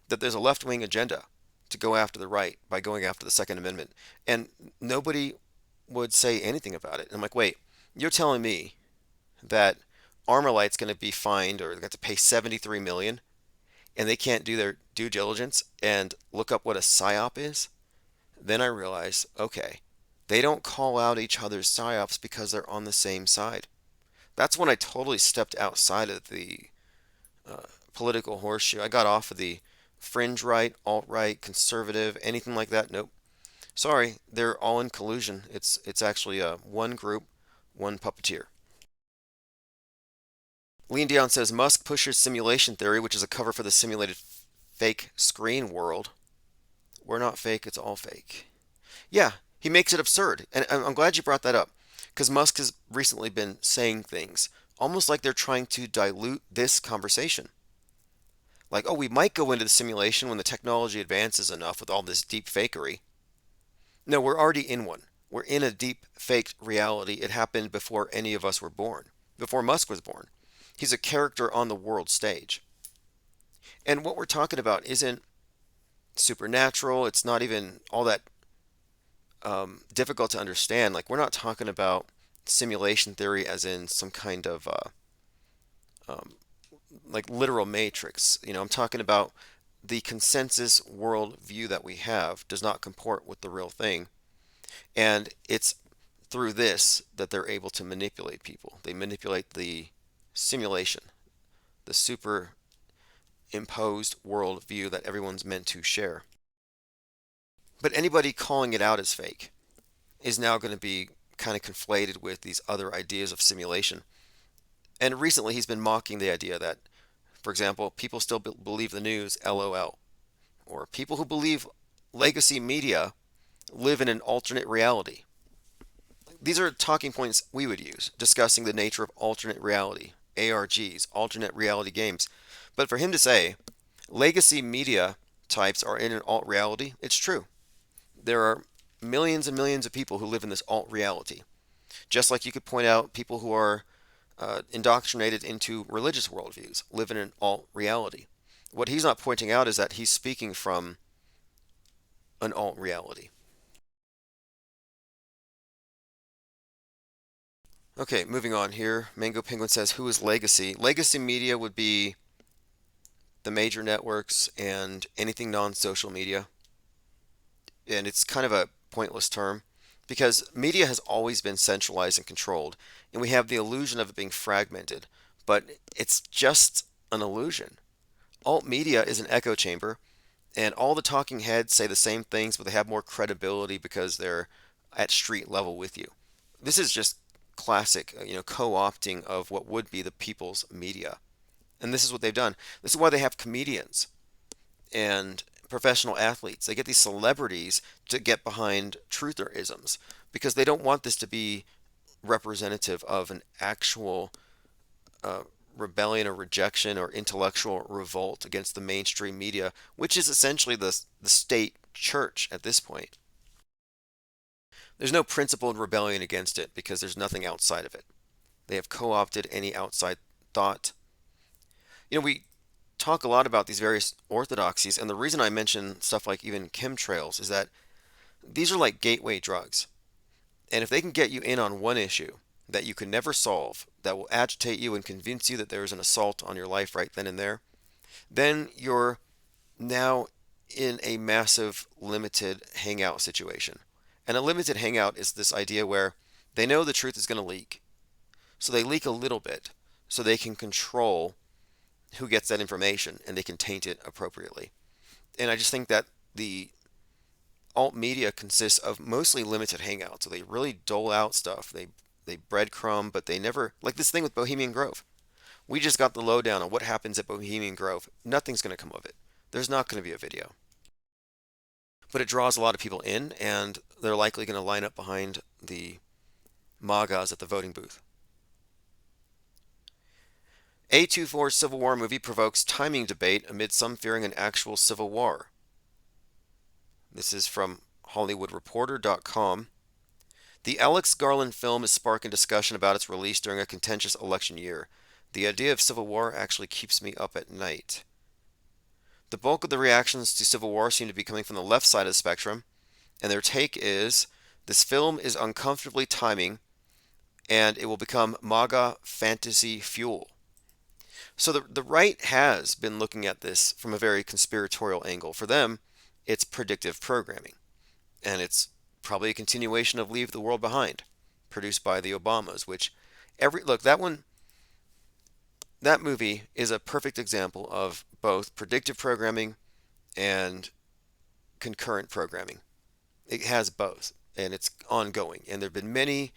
[SPEAKER 2] that there's a left-wing agenda to go after the right by going after the Second Amendment. And nobody would say anything about it. And I'm like, wait, you're telling me that Armalite's going to be fined or they got to pay $73 million and they can't do their due diligence and look up what a psyop is? Then I realize, okay, they don't call out each other's psyops because they're on the same side. That's when I totally stepped outside of the political horseshoe. I got off of the fringe right, alt-right, conservative, anything like that. Nope. Sorry, they're all in collusion. It's actually one group, one puppeteer. Lean Dion says Musk pushes simulation theory, which is a cover for the simulated fake screen world. We're not fake, it's all fake. Yeah, he makes it absurd. And I'm glad you brought that up, because Musk has recently been saying things almost like they're trying to dilute this conversation. Like, oh, we might go into the simulation when the technology advances enough with all this deep fakery. No, we're already in one. We're in a deep faked reality. It happened before any of us were born, before Musk was born. He's a character on the world stage. And what we're talking about isn't supernatural. It's not even all that difficult to understand. Like, we're not talking about simulation theory as in some kind of like literal matrix. I'm talking about the consensus worldview that we have does not comport with the real thing. And it's through this that they're able to manipulate people. They manipulate the simulation, the superimposed worldview that everyone's meant to share. But anybody calling it out as fake, is now going to be kind of conflated with these other ideas of simulation. And recently he's been mocking the idea that, for example, people still believe the news, LOL, or people who believe legacy media live in an alternate reality. These are talking points we would use, discussing the nature of alternate reality, ARGs, alternate reality games. But for him to say, legacy media types are in an alt reality, it's true. There are millions and millions of people who live in this alt reality. Just like you could point out people who are indoctrinated into religious worldviews live in an alt reality. What he's not pointing out is that he's speaking from an alt reality. Okay, moving on here. Mango Penguin says, who is legacy? Legacy media would be the major networks and anything non-social media. And it's kind of a pointless term because media has always been centralized and controlled, and we have the illusion of it being fragmented, but it's just an illusion. Alt media is an echo chamber, and all the talking heads say the same things, but they have more credibility because they're at street level with you. This is just classic, co-opting of what would be the people's media. And this is what they've done. This is why they have comedians and professional athletes. They get these celebrities to get behind trutherisms because they don't want this to be representative of an actual rebellion or rejection or intellectual revolt against the mainstream media, which is essentially the state church at this point. There's no principled rebellion against it because there's nothing outside of it. They have co-opted any outside thought. We talk a lot about these various orthodoxies, and the reason I mention stuff like even chemtrails is that these are like gateway drugs. And if they can get you in on one issue that you can never solve, that will agitate you and convince you that there is an assault on your life right then and there, then you're now in a massive limited hangout situation. And a limited hangout is this idea where they know the truth is going to leak. So they leak a little bit so they can control who gets that information and they can taint it appropriately. And I just think that the alt media consists of mostly limited hangouts. So they really dole out stuff. They breadcrumb, but they never, like this thing with Bohemian Grove. We just got the lowdown on what happens at Bohemian Grove. Nothing's going to come of it. There's not going to be a video. But it draws a lot of people in, and they're likely going to line up behind the MAGAs at the voting booth. A24 Civil War movie provokes timing debate amid some fearing an actual civil war. This is from HollywoodReporter.com. The Alex Garland film is sparking discussion about its release during a contentious election year. The idea of civil war actually keeps me up at night. The bulk of the reactions to Civil War seem to be coming from the left side of the spectrum, and their take is, this film is uncomfortably timing, and it will become MAGA fantasy fuel. So the right has been looking at this from a very conspiratorial angle. For them, it's predictive programming, and it's probably a continuation of Leave the World Behind, produced by the Obamas, which that movie is a perfect example of both predictive programming and concurrent programming. It has both, and it's ongoing. And there have been many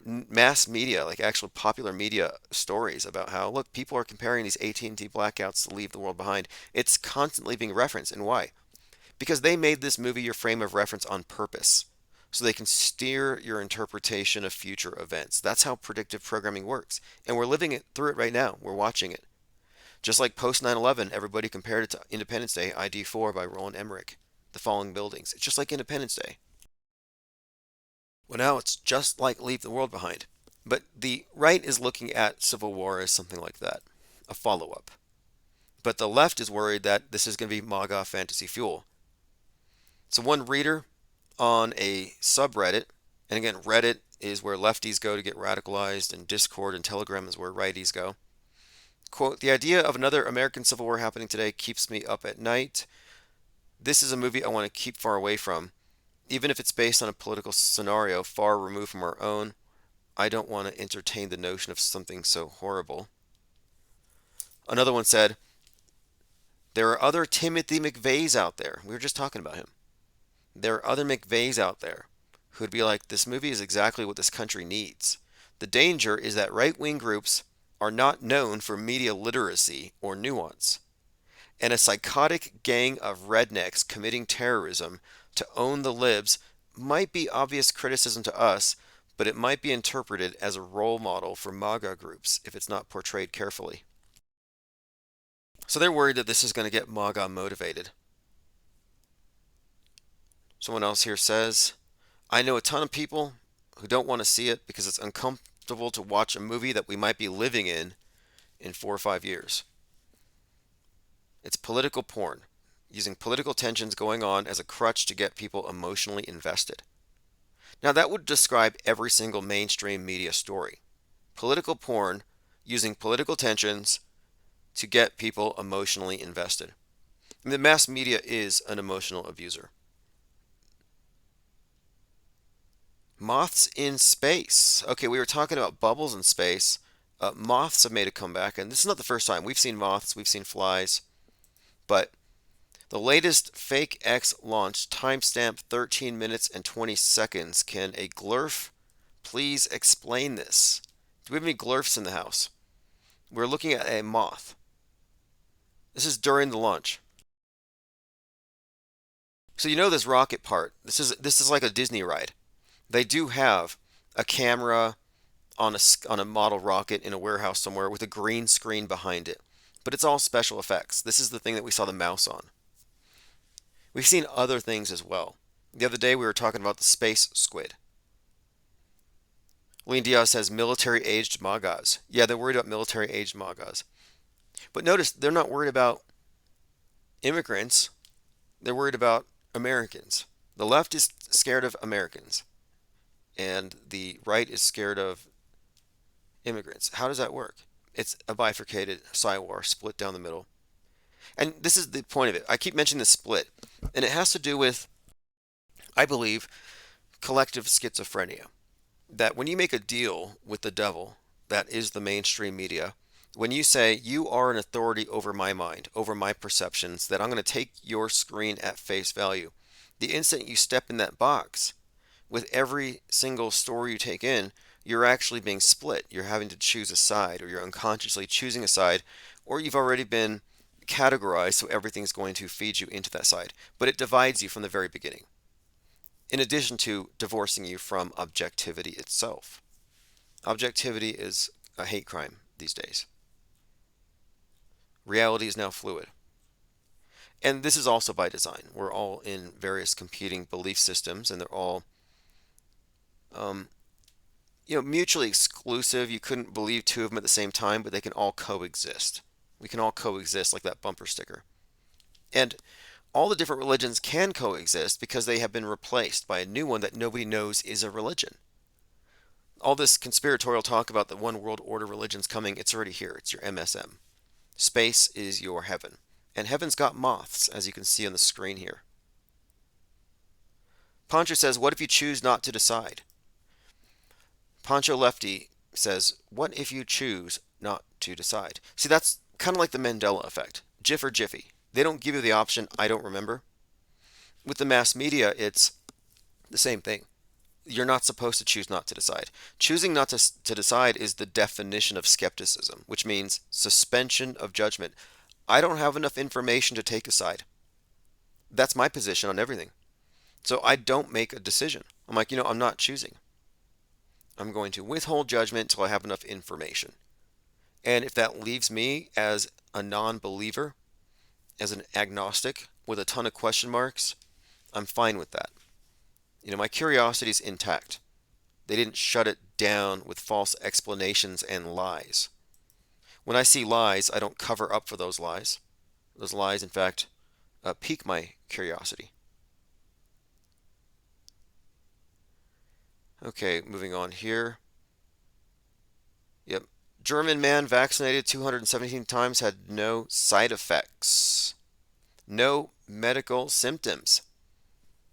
[SPEAKER 2] mass media, like actual popular media stories about how, look, people are comparing these AT&T blackouts to Leave the World Behind. It's constantly being referenced. And why? Because they made this movie your frame of reference on purpose, so they can steer your interpretation of future events. That's how predictive programming works. And we're living through it right now. We're watching it. Just like post 9/11, everybody compared it to Independence Day, ID4 by Roland Emmerich, The Falling Buildings. It's just like Independence Day. Well, now it's just like Leave the World Behind. But the right is looking at Civil War as something like that, a follow-up. But the left is worried that this is going to be MAGA fantasy fuel. So one reader on a subreddit, and again, Reddit is where lefties go to get radicalized, and Discord and Telegram is where righties go. Quote, the idea of another American Civil War happening today keeps me up at night. This is a movie I want to keep far away from. Even if it's based on a political scenario far removed from our own, I don't want to entertain the notion of something so horrible. Another one said, there are other Timothy McVeighs out there. We were just talking about him. There are other McVeighs out there who'd be like, this movie is exactly what this country needs. The danger is that right-wing groups are not known for media literacy or nuance. And a psychotic gang of rednecks committing terrorism to own the libs might be obvious criticism to us, but it might be interpreted as a role model for MAGA groups if it's not portrayed carefully. So they're worried that this is going to get MAGA motivated. Someone else here says, I know a ton of people who don't want to see it because it's uncomfortable to watch a movie that we might be living in 4 or 5 years. It's political porn, using political tensions going on as a crutch to get people emotionally invested. Now that would describe every single mainstream media story. Political porn using political tensions to get people emotionally invested. And the mass media is an emotional abuser. Moths in space. Okay, we were talking about bubbles in space. Moths have made a comeback, and this is not the first time. We've seen moths, we've seen flies, but the latest fake X launch, timestamp 13 minutes and 20 seconds. Can a glurf please explain this? Do we have any glurfs in the house? We're looking at a moth. This is during the launch. So you know this rocket part. This is like a Disney ride. They do have a camera on a model rocket in a warehouse somewhere with a green screen behind it. But it's all special effects. This is the thing that we saw the mouse on. We've seen other things as well. The other day we were talking about the space squid. Lean Diaz says military-aged MAGAs. Yeah, they're worried about military-aged MAGAs. But notice they're not worried about immigrants. They're worried about Americans. The left is scared of Americans. And the right is scared of immigrants. How does that work? It's a bifurcated sidewar split down the middle. And this is the point of it. I keep mentioning the split. And it has to do with, I believe, collective schizophrenia. That when you make a deal with the devil, that is the mainstream media, when you say you are an authority over my mind, over my perceptions, that I'm going to take your screen at face value, the instant you step in that box, with every single story you take in, you're actually being split. You're having to choose a side, or you're unconsciously choosing a side, or you've already been categorized so everything's going to feed you into that side. But it divides you from the very beginning, in addition to divorcing you from objectivity itself. Objectivity is a hate crime these days. Reality is now fluid. And this is also by design. We're all in various competing belief systems, and they're all mutually exclusive. You couldn't believe two of them at the same time, but they can all coexist. We can all coexist like that bumper sticker. And all the different religions can coexist because they have been replaced by a new one that nobody knows is a religion. All this conspiratorial talk about the one world order religion's coming, it's already here. It's your MSM. Space is your heaven. And heaven's got moths, as you can see on the screen here. Pancho says, what if you choose not to decide? Pancho Lefty says, what if you choose not to decide? See, that's kind of like the Mandela effect. Jiff or Jiffy. They don't give you the option, I don't remember. With the mass media, it's the same thing. You're not supposed to choose not to decide. Choosing not to decide is the definition of skepticism, which means suspension of judgment. I don't have enough information to take a side. That's my position on everything. So I don't make a decision. I'm like, I'm not choosing. I'm going to withhold judgment until I have enough information. And if that leaves me as a non-believer, as an agnostic with a ton of question marks, I'm fine with that. My curiosity is intact. They didn't shut it down with false explanations and lies. When I see lies, I don't cover up for those lies. Those lies, in fact, pique my curiosity. Okay, moving on here. Yep. German man vaccinated 217 times had no side effects. No medical symptoms.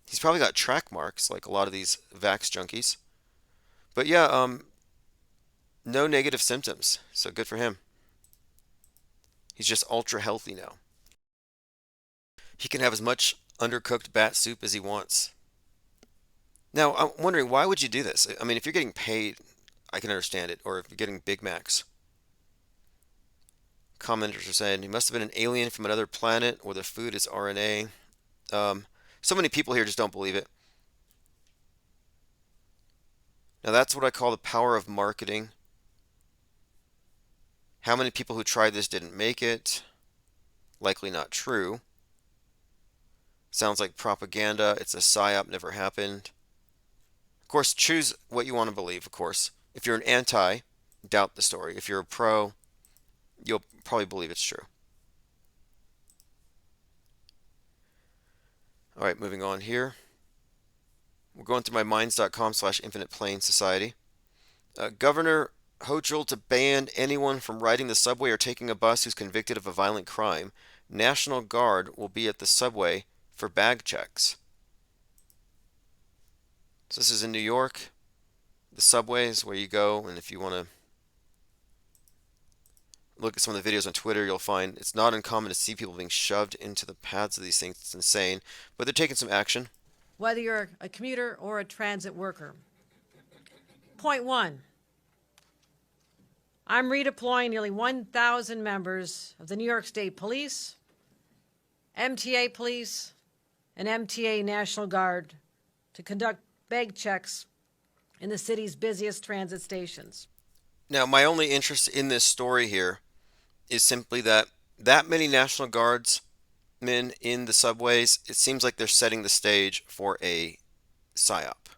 [SPEAKER 2] He's probably got track marks like a lot of these vax junkies. But yeah, no negative symptoms. So good for him. He's just ultra healthy now. He can have as much undercooked bat soup as he wants. Now, I'm wondering, why would you do this? I mean, if you're getting paid, I can understand it, or if you're getting Big Macs. Commenters are saying he must have been an alien from another planet, or the food is RNA. So many people here just don't believe it. Now, that's what I call the power of marketing. How many people who tried this didn't make it? Likely not true. Sounds like propaganda. It's a psyop, never happened. Of course, choose what you want to believe, of course. If you're an anti, doubt the story. If you're a pro, you'll probably believe it's true. All right, moving on here. We're going through my minds.com/infinite plane society. Governor Hochul to ban anyone from riding the subway or taking a bus who's convicted of a violent crime. National Guard will be at the subway for bag checks. So this is in New York. The subway is where you go, and if you want to look at some of the videos on Twitter, you'll find it's not uncommon to see people being shoved into the paths of these things. It's insane, but they're taking some action.
[SPEAKER 8] Whether you're a commuter or a transit worker. Point one, I'm redeploying nearly 1,000 members of the New York State Police, MTA Police, and MTA National Guard to conduct bag checks in the city's busiest transit stations.
[SPEAKER 2] Now, my only interest in this story here is simply that many National Guardsmen in the subways, it seems like they're setting the stage for a psyop.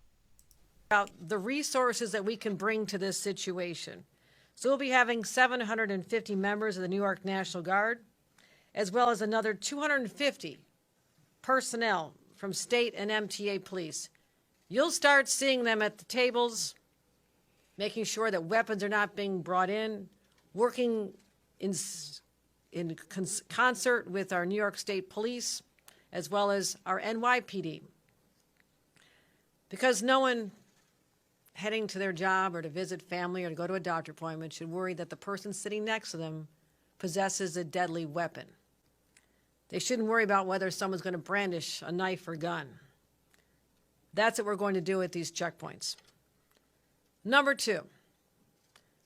[SPEAKER 8] About the resources that we can bring to this situation. So we'll be having 750 members of the New York National Guard, as well as another 250 personnel from state and MTA police. You'll start seeing them at the tables, making sure that weapons are not being brought in, working in concert with our New York State Police, as well as our NYPD. Because no one heading to their job or to visit family or to go to a doctor appointment should worry that the person sitting next to them possesses a deadly weapon. They shouldn't worry about whether someone's going to brandish a knife or gun. That's what we're going to do at these checkpoints. Number two,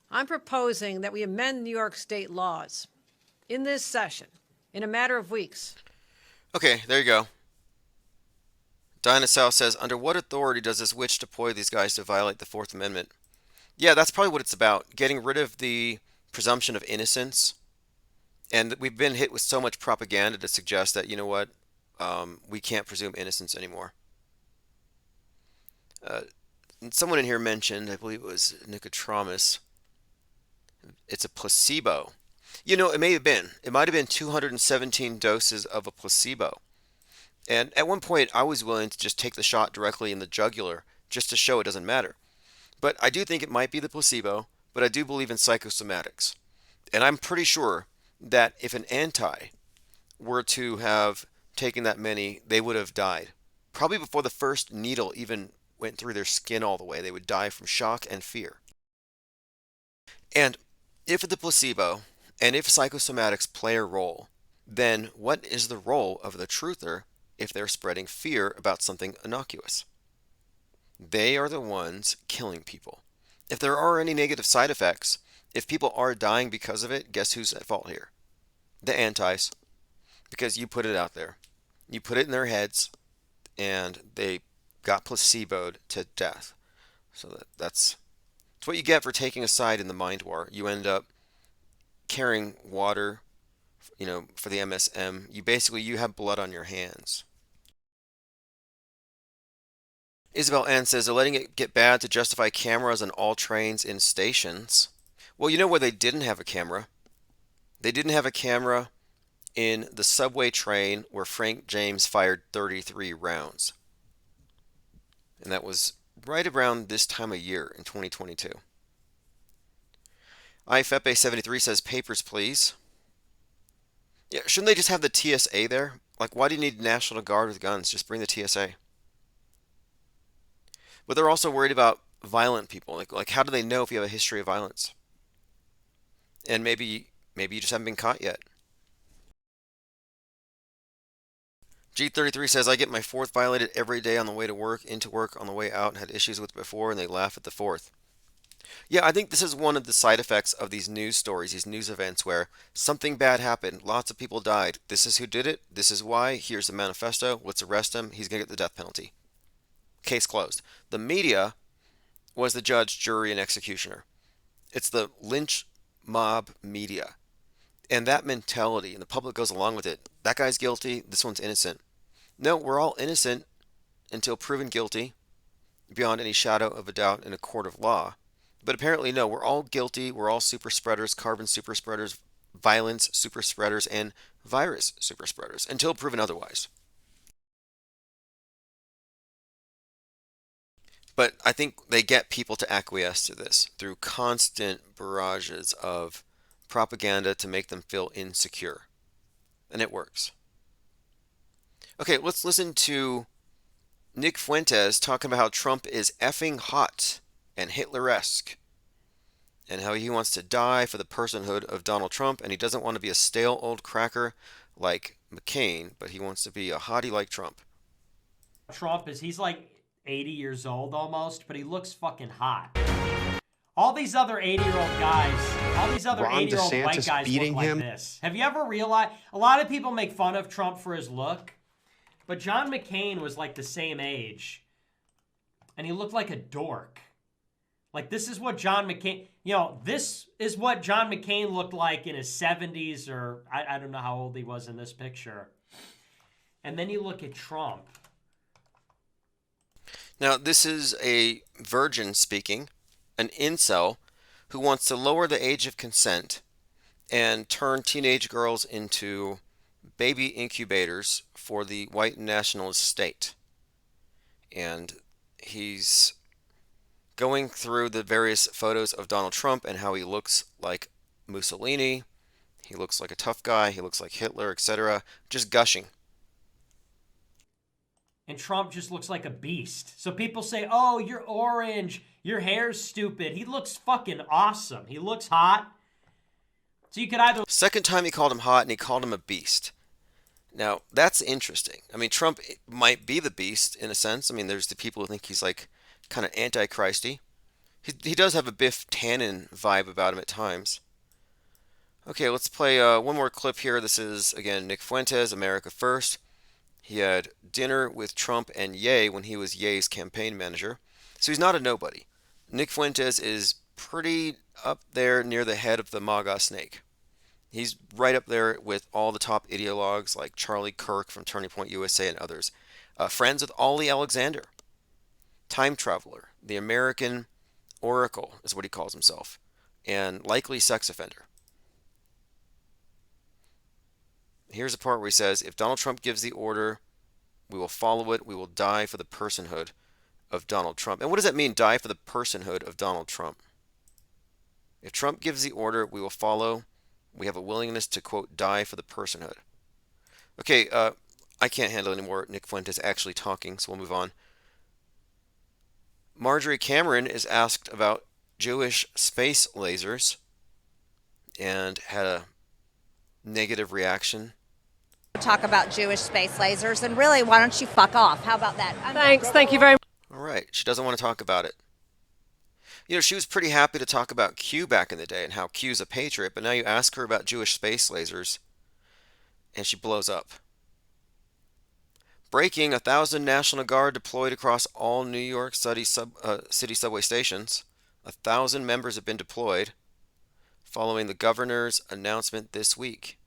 [SPEAKER 8] I'm proposing that we amend New York State laws in this session in a matter of weeks.
[SPEAKER 2] Okay, there you go. Dinah South says, under what authority does this witch deploy these guys to violate the Fourth Amendment? Yeah, that's probably what it's about. Getting rid of the presumption of innocence. And we've been hit with so much propaganda to suggest that, you know what, we can't presume innocence anymore. Someone in here mentioned, I believe it was Nicotramus, it's a placebo. You know, it might have been 217 doses of a placebo. And at one point, I was willing to just take the shot directly in the jugular just to show it doesn't matter. But I do think it might be the placebo, but I do believe in psychosomatics. And I'm pretty sure that if an anti were to have taken that many, they would have died. Probably before the first needle even went through their skin all the way. They would die from shock and fear. And if the placebo and if psychosomatics play a role, then what is the role of the truther if they're spreading fear about something innocuous? They are the ones killing people. If there are any negative side effects, if people are dying because of it, guess who's at fault here? The antis. Because you put it out there. You put it in their heads, and they got placeboed to death. So that's what you get for taking a side in the mind war. You end up carrying water, for the MSM. You have blood on your hands. Isabel Ann says they're letting it get bad to justify cameras on all trains in stations. Well, you know where they didn't have a camera? They didn't have a camera in the subway train where Frank James fired 33 rounds. And that was right around this time of year in 2022. IFEPA73 says papers, please. Yeah, shouldn't they just have the TSA there? Like, why do you need National Guard with guns? Just bring the TSA. But they're also worried about violent people. Like how do they know if you have a history of violence? And maybe you just haven't been caught yet. G33 says, I get my fourth violated every day on the way to work, into work, on the way out, had issues with it before, and they laugh at the fourth. Yeah, I think this is one of the side effects of these news stories, these news events where something bad happened, lots of people died. This is who did it, this is why, here's the manifesto, let's arrest him, he's going to get the death penalty. Case closed. The media was the judge, jury, and executioner. It's the lynch mob media. And that mentality, and the public goes along with it. That guy's guilty, this one's innocent. No, we're all innocent until proven guilty, beyond any shadow of a doubt in a court of law. But apparently, no, we're all guilty, we're all super spreaders, carbon super spreaders, violence super spreaders, and virus super spreaders, until proven otherwise. But I think they get people to acquiesce to this through constant barrages of propaganda to make them feel insecure. And it works. Okay, let's listen to Nick Fuentes talking about how Trump is effing hot and Hitler-esque, and how he wants to die for the personhood of Donald Trump, and he doesn't want to be a stale old cracker like McCain, but he wants to be a hottie like Trump.
[SPEAKER 9] Trump is, he's like 80 years old almost, but he looks fucking hot. All these other 80-year-old guys, all these other 80-year-old white guys look like this. Have you ever realized, a lot of people make fun of Trump for his look, but John McCain was like the same age, and he looked like a dork. Like, this is what John McCain, you know, this is what John McCain looked like in his 70s, or I don't know how old he was in this picture. And then you look at Trump.
[SPEAKER 2] Now, this is a virgin speaking, an incel, who wants to lower the age of consent and turn teenage girls into baby incubators for the white nationalist state. And he's going through the various photos of Donald Trump and how he looks like Mussolini, he looks like a tough guy, he looks like Hitler, etc., just gushing.
[SPEAKER 9] And Trump just looks like a beast. So people say, oh, you're orange, your hair's stupid. He looks fucking awesome. He looks hot. So you could either...
[SPEAKER 2] Second time he called him hot and he called him a beast. Now, that's interesting. I mean, Trump might be the beast in a sense. I mean, there's the people who think he's like kind of anti-Christy. He does have a Biff Tannen vibe about him at times. Okay, let's play one more clip here. This is, again, Nick Fuentes, America First. He had dinner with Trump and Ye when he was Ye's campaign manager. So he's not a nobody. Nick Fuentes is pretty up there near the head of the MAGA snake. He's right up there with all the top ideologues like Charlie Kirk from Turning Point USA and others. Friends with Ollie Alexander. Time traveler. The American Oracle is what he calls himself. And likely sex offender. Here's the part where he says, if Donald Trump gives the order, we will follow it. We will die for the personhood of Donald Trump. And what does that mean, die for the personhood of Donald Trump? If Trump gives the order, we will follow. We have a willingness to, quote, die for the personhood. Okay, I can't handle anymore Nick Fuentes actually talking, so we'll move on. Marjorie Cameron is asked about Jewish space lasers and had a negative reaction.
[SPEAKER 10] Talk about Jewish space lasers, and really, why don't you fuck off? How about that?
[SPEAKER 8] Thanks. Thank you very much.
[SPEAKER 2] All right. She doesn't want to talk about it. You know, she was pretty happy to talk about Q back in the day and how Q's a patriot, but now you ask her about Jewish space lasers, and she blows up. Breaking, 1,000 National Guard deployed across all New York City subway stations. 1,000 members have been deployed following the governor's announcement this week.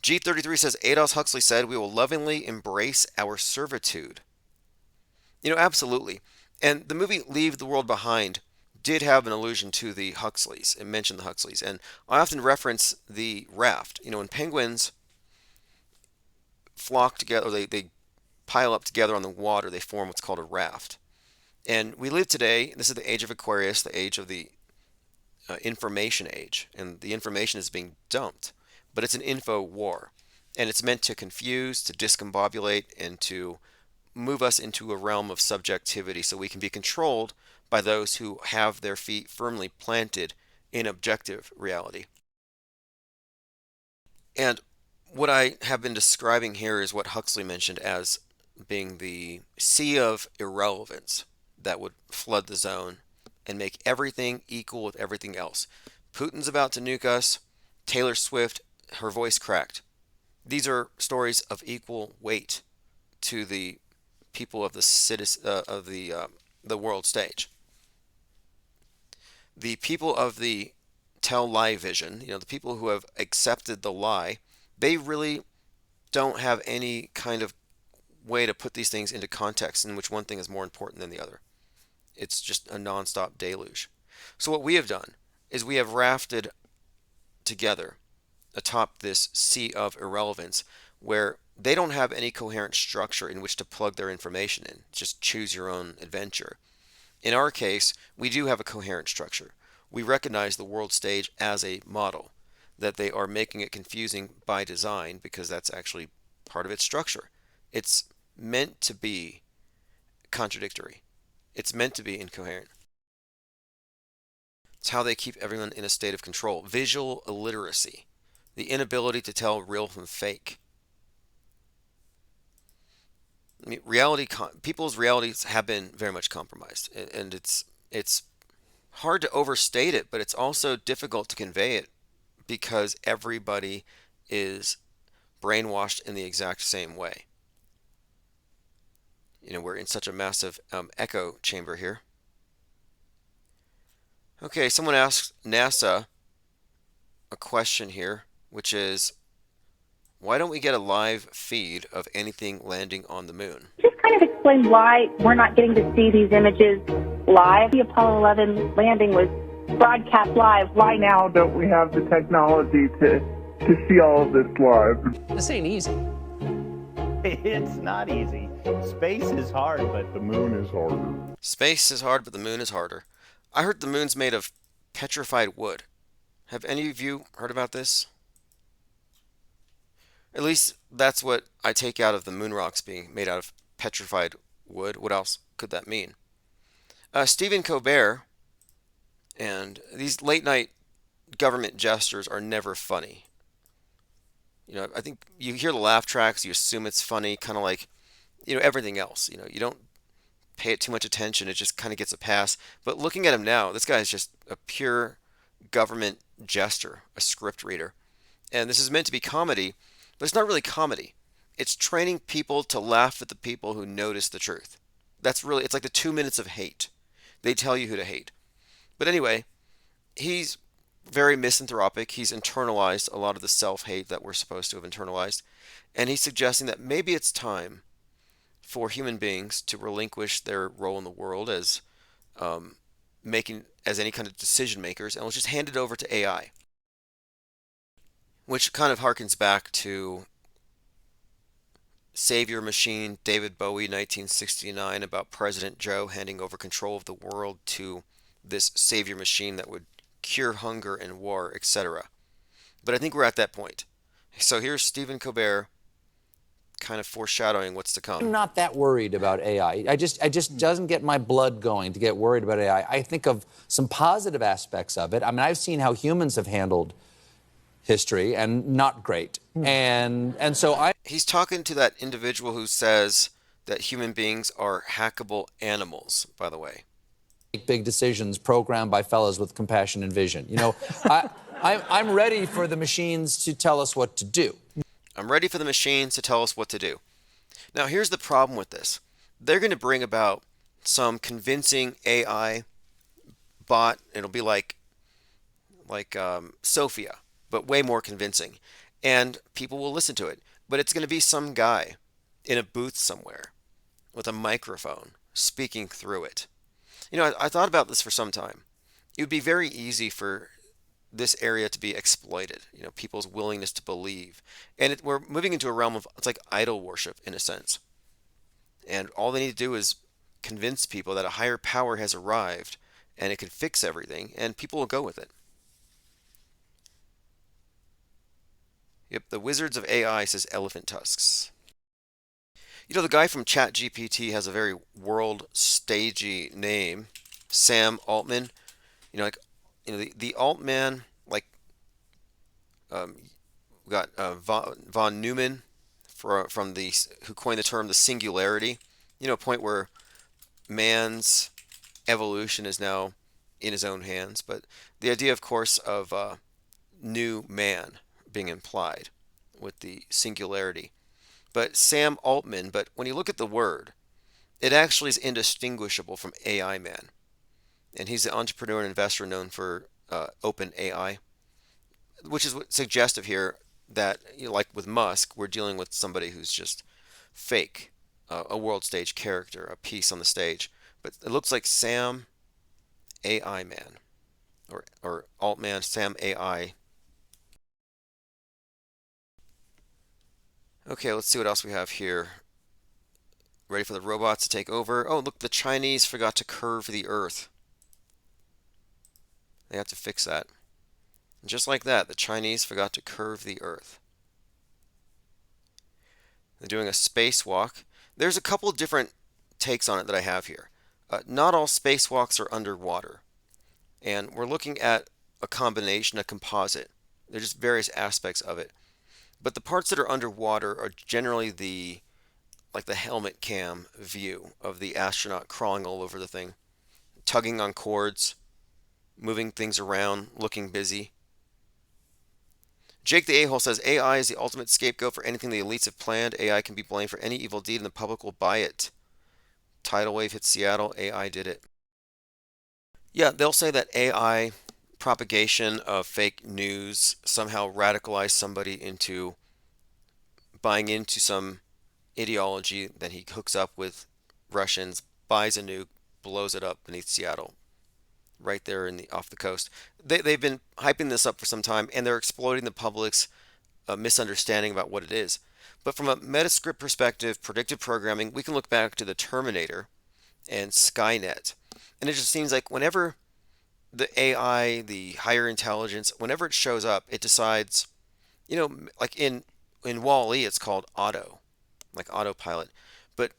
[SPEAKER 2] G33 says, Aldous Huxley said, we will lovingly embrace our servitude. You know, absolutely. And the movie Leave the World Behind did have an allusion to the Huxleys. It mentioned the Huxleys. And I often reference the raft. You know, when penguins flock together, or they pile up together on the water, they form what's called a raft. And we live today, this is the age of Aquarius, the age of the information age. And the information is being dumped. But it's an info war. And it's meant to confuse, to discombobulate, and to move us into a realm of subjectivity so we can be controlled by those who have their feet firmly planted in objective reality. And What I have been describing here is what Huxley mentioned as being the sea of irrelevance that would flood the zone and make everything equal with everything else. Putin's about to nuke us. Taylor Swift, her voice cracked. These are stories of equal weight to the people of the world stage. The people of the tell lie vision, the people who have accepted the lie, they really don't have any kind of way to put these things into context in which one thing is more important than the other. It's just a nonstop deluge. So what we have done is we have rafted together atop this sea of irrelevance where they don't have any coherent structure in which to plug their information in. Just choose your own adventure. In our case, we do have a coherent structure. We recognize the world stage as a model, that they are making it confusing by design because that's actually part of its structure. It's meant to be contradictory. It's meant to be incoherent. It's how they keep everyone in a state of control. Visual illiteracy, the inability to tell real from fake. I mean, people's realities have been very much compromised, and it's hard to overstate it, but it's also difficult to convey it because everybody is brainwashed in the exact same way. We're in such a massive echo chamber here. Okay, someone asked NASA a question here, which is, why don't we get a live feed of anything landing on the moon?
[SPEAKER 11] Just kind of explain why we're not getting to see these images live. The Apollo 11 landing was broadcast live. Why now don't we have the technology to see all of this live?
[SPEAKER 12] This ain't easy.
[SPEAKER 13] It's not easy. Space is hard, but the moon is harder.
[SPEAKER 2] Space is hard, but the moon is harder. I heard the moon's made of petrified wood. Have any of you heard about this? At least that's what I take out of the moon rocks being made out of petrified wood. What else could that mean? Stephen Colbert, and these late night government gestures are never funny. I think you hear the laugh tracks, you assume it's funny, kind of like, everything else. You don't pay it too much attention, it just kind of gets a pass. But looking at him now, this guy is just a pure government jester, a script reader. And this is meant to be comedy, but it's not really comedy. It's training people to laugh at the people who notice the truth. It's like the 2 minutes of hate. They tell you who to hate. But anyway, he's very misanthropic. He's internalized a lot of the self-hate that we're supposed to have internalized. And he's suggesting that maybe it's time for human beings to relinquish their role in the world as any kind of decision makers, and let's just hand it over to AI. Which kind of harkens back to Savior Machine, David Bowie, 1969, about President Joe handing over control of the world to this Savior Machine that would cure hunger and war, etc. But I think we're at that point. So here's Stephen Colbert kind of foreshadowing what's to come.
[SPEAKER 12] I'm not that worried about AI. I just doesn't get my blood going to get worried about AI. I think of some positive aspects of it. I mean, I've seen how humans have handled history, and not great. And so
[SPEAKER 2] he's talking to that individual who says that human beings are hackable animals, by the way.
[SPEAKER 12] Make big decisions programmed by fellas with compassion and vision. I'm ready for the machines to tell us what to do.
[SPEAKER 2] I'm ready for the machines to tell us what to do. Now, here's the problem with this. They're going to bring about some convincing AI bot. It'll be like Sophia, but way more convincing. And people will listen to it. But it's going to be some guy in a booth somewhere with a microphone speaking through it. I thought about this for some time. It would be very easy for this area to be exploited, people's willingness to believe. And we're moving into a realm of, it's like idol worship in a sense. And all they need to do is convince people that a higher power has arrived and it can fix everything, and people will go with it. Yep, the Wizards of AI says elephant tusks. The guy from ChatGPT has a very world stagey name, Sam Altman. The Altman, We got von Neumann from the who coined the term the singularity. You know, a point where man's evolution is now in his own hands. But the idea, of course, of new man being implied with the singularity. But Sam Altman, but when you look at the word, it actually is indistinguishable from AI man. And he's the entrepreneur and investor known for open AI, which is suggestive here that, you know, like with Musk, we're dealing with somebody who's just fake, a world stage character, a piece on the stage. But it looks like Sam AI man, or Altman, Sam AI. Okay, let's see what else we have here. Ready for the robots to take over. Oh, look, the Chinese forgot to curve the Earth. They have to fix that. And just like that, the Chinese forgot to curve the Earth. They're doing a spacewalk. There's a couple different takes on it that I have here. Not all spacewalks are underwater. And we're looking at a combination, a composite. There's just various aspects of it. But the parts that are underwater are generally like the helmet cam view of the astronaut crawling all over the thing, tugging on cords, moving things around, looking busy. Jake the A-hole says, AI is the ultimate scapegoat for anything the elites have planned. AI can be blamed for any evil deed and the public will buy it. Tidal wave hit Seattle, AI did it. Yeah, they'll say that AI propagation of fake news somehow radicalized somebody into buying into some ideology. Then he hooks up with Russians, buys a nuke, blows it up beneath Seattle, right there off the coast. They've been hyping this up for some time, and they're exploiting the public's misunderstanding about what it is. But from a Metascript perspective, predictive programming, we can look back to the Terminator and Skynet. And it just seems like whenever the AI, the higher intelligence, whenever it shows up, it decides, you know, like in Wall-E, it's called auto, like autopilot. But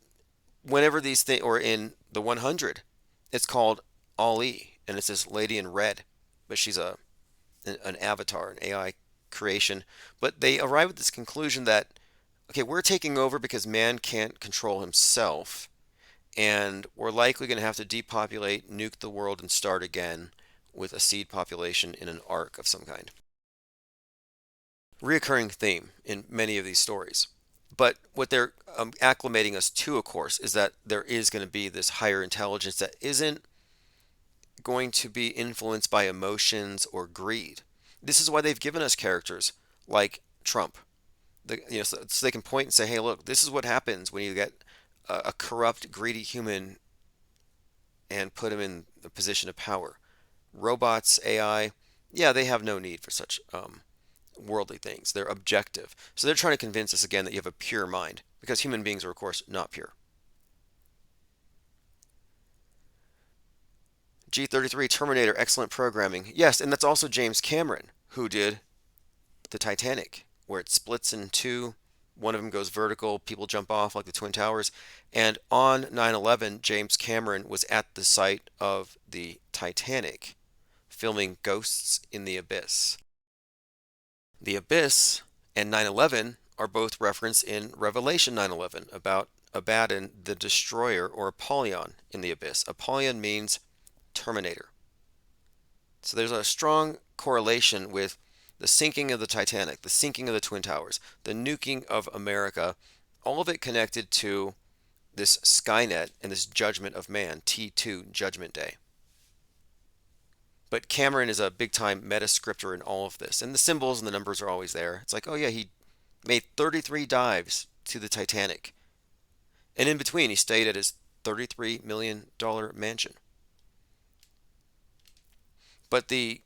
[SPEAKER 2] whenever these things, or in the 100, it's called All-E, and it's this lady in red, but she's an avatar, an AI creation. But they arrive at this conclusion that, okay, we're taking over because man can't control himself, and we're likely going to have to depopulate, nuke the world, and start again with a seed population in an ark of some kind. Reoccurring theme in many of these stories. But what they're acclimating us to, of course, is that there is going to be this higher intelligence that isn't going to be influenced by emotions or greed. This is why they've given us characters like Trump. So they can point and say, hey, look, this is what happens when you get a corrupt, greedy human and put him in the position of power. Robots, AI, yeah, they have no need for such worldly things. They're objective. So they're trying to convince us again that you have a pure mind, because human beings are, of course, not pure. G33, Terminator, excellent programming. Yes, and that's also James Cameron, who did the Titanic, where it splits in two. One of them goes vertical, people jump off like the Twin Towers. And on 9/11, James Cameron was at the site of the Titanic, filming Ghosts in the Abyss. The Abyss and 9/11 are both referenced in Revelation 9/11 about Abaddon, the destroyer, or Apollyon in the Abyss. Apollyon means Terminator. So there's a strong correlation with the sinking of the Titanic, the sinking of the Twin Towers, the nuking of America, all of it connected to this Skynet and this judgment of man, T2, Judgment Day. But Cameron is a big-time metascriptor in all of this. And the symbols and the numbers are always there. It's like, oh yeah, he made 33 dives to the Titanic. And in between, he stayed at his $33 million mansion. But the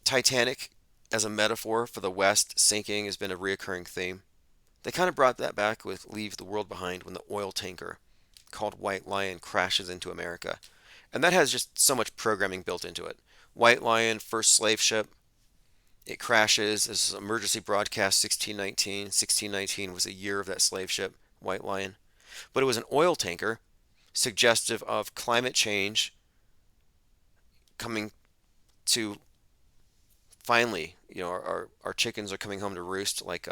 [SPEAKER 2] Titanic as a metaphor for the West sinking has been a reoccurring theme. They kind of brought that back with Leave the World Behind when the oil tanker called White Lion crashes into America. And that has just so much programming built into it. White Lion, first slave ship, it crashes. This is emergency broadcast 1619. 1619 was the year of that slave ship, White Lion. But it was an oil tanker, suggestive of climate change coming to finally, our chickens are coming home to roost, like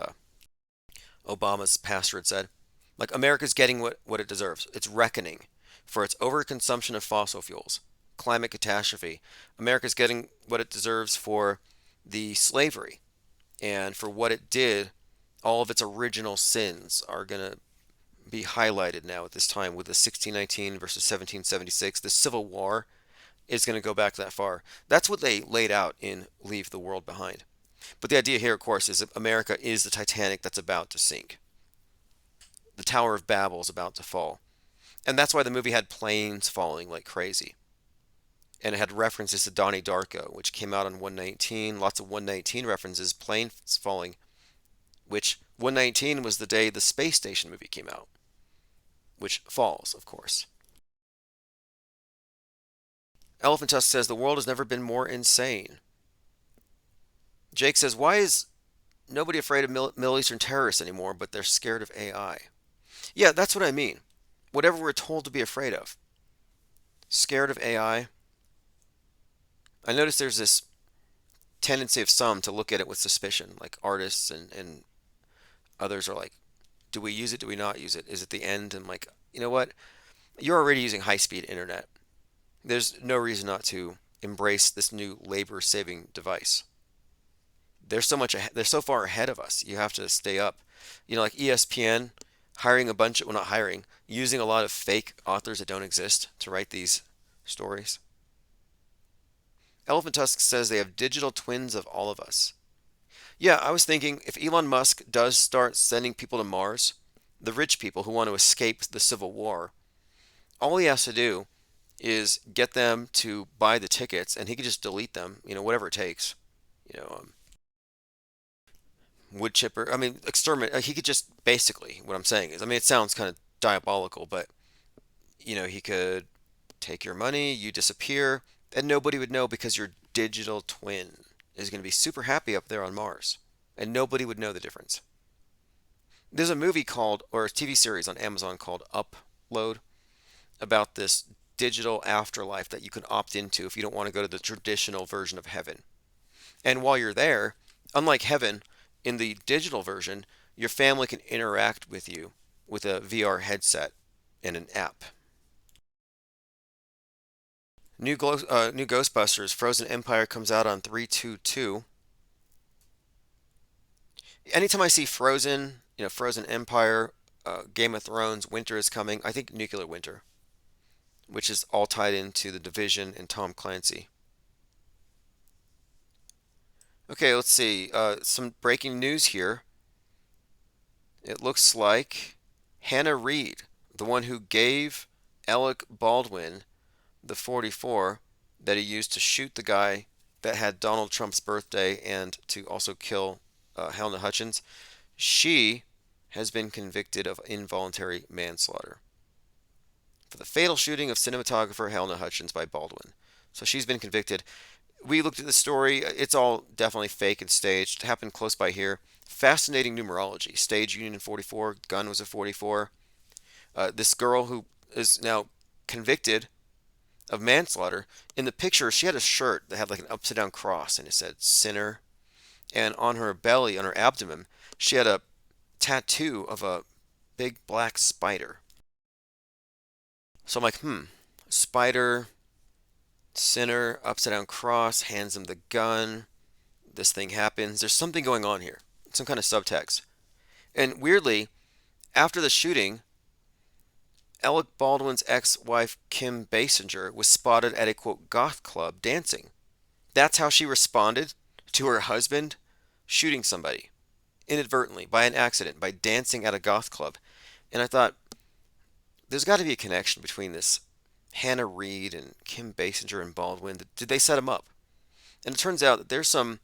[SPEAKER 2] Obama's pastor had said. Like, America's getting what it deserves. It's reckoning for its overconsumption of fossil fuels, climate catastrophe. America's getting what it deserves for the slavery and for what it did. All of its original sins are going to be highlighted now at this time with the 1619 versus 1776. The Civil War is going to go back that far. That's what they laid out in Leave the World Behind. But the idea here, of course, is that America is the Titanic that's about to sink. The Tower of Babel is about to fall. And that's why the movie had planes falling like crazy. And it had references to Donnie Darko, which came out on 119. Lots of 119 references, planes falling, which 119 was the day the Space Station movie came out, which falls, of course. Elephant Tusk says, the world has never been more insane. Jake says, why is nobody afraid of Middle Eastern terrorists anymore, but they're scared of AI? Yeah, that's what I mean. Whatever we're told to be afraid of. Scared of AI. I notice there's this tendency of some to look at it with suspicion, like artists and others are like, do we use it? Do we not use it? Is it the end? And like, you know what? You're already using high-speed internet. There's no reason not to embrace this new labor-saving device. They're so far ahead of us. You have to stay up. Like ESPN hiring a bunch of, well, not hiring, using a lot of fake authors that don't exist to write these stories. Elephant Tusk says they have digital twins of all of us. Yeah, I was thinking if Elon Musk does start sending people to Mars, the rich people who want to escape the Civil War, all he has to do is get them to buy the tickets, and he could just delete them, whatever it takes. Wood chipper, exterminate. He could just, basically, what I'm saying is, it sounds kind of diabolical, but, he could take your money, you disappear, and nobody would know because your digital twin is going to be super happy up there on Mars, and nobody would know the difference. There's a movie or a TV series on Amazon called Upload about this digital afterlife that you can opt into if you don't want to go to the traditional version of heaven. And while you're there, unlike heaven, in the digital version, your family can interact with you with a VR headset and an app. New Ghostbusters Frozen Empire comes out on 3/22. Anytime I see Frozen, Frozen Empire, Game of Thrones, Winter is Coming, I think Nuclear Winter, which is all tied into The Division and Tom Clancy. Okay, let's see. Some breaking news here. It looks like Hannah Reid, the one who gave Alec Baldwin the .44 that he used to shoot the guy that had Donald Trump's birthday and to also kill Helena Hutchins, she has been convicted of involuntary manslaughter for the fatal shooting of cinematographer Helena Hutchins by Baldwin. So she's been convicted. We looked at the story. It's all definitely fake and staged. It happened close by here. Fascinating numerology. Stage Union 44. Gun was a 44. This girl who is now convicted of manslaughter. In the picture, she had a shirt that had like an upside down cross and it said sinner. And on her belly, on her abdomen, she had a tattoo of a big black spider. So I'm like, spider, sinner, upside down cross, hands him the gun. This thing happens. There's something going on here. Some kind of subtext. And weirdly, after the shooting, Alec Baldwin's ex-wife Kim Basinger was spotted at a quote goth club dancing. That's how she responded to her husband shooting somebody inadvertently by an accident, by dancing at a goth club. And I thought, there's got to be a connection between this Hannah Reid and Kim Basinger and Baldwin. Did they set him up? And it turns out that there's some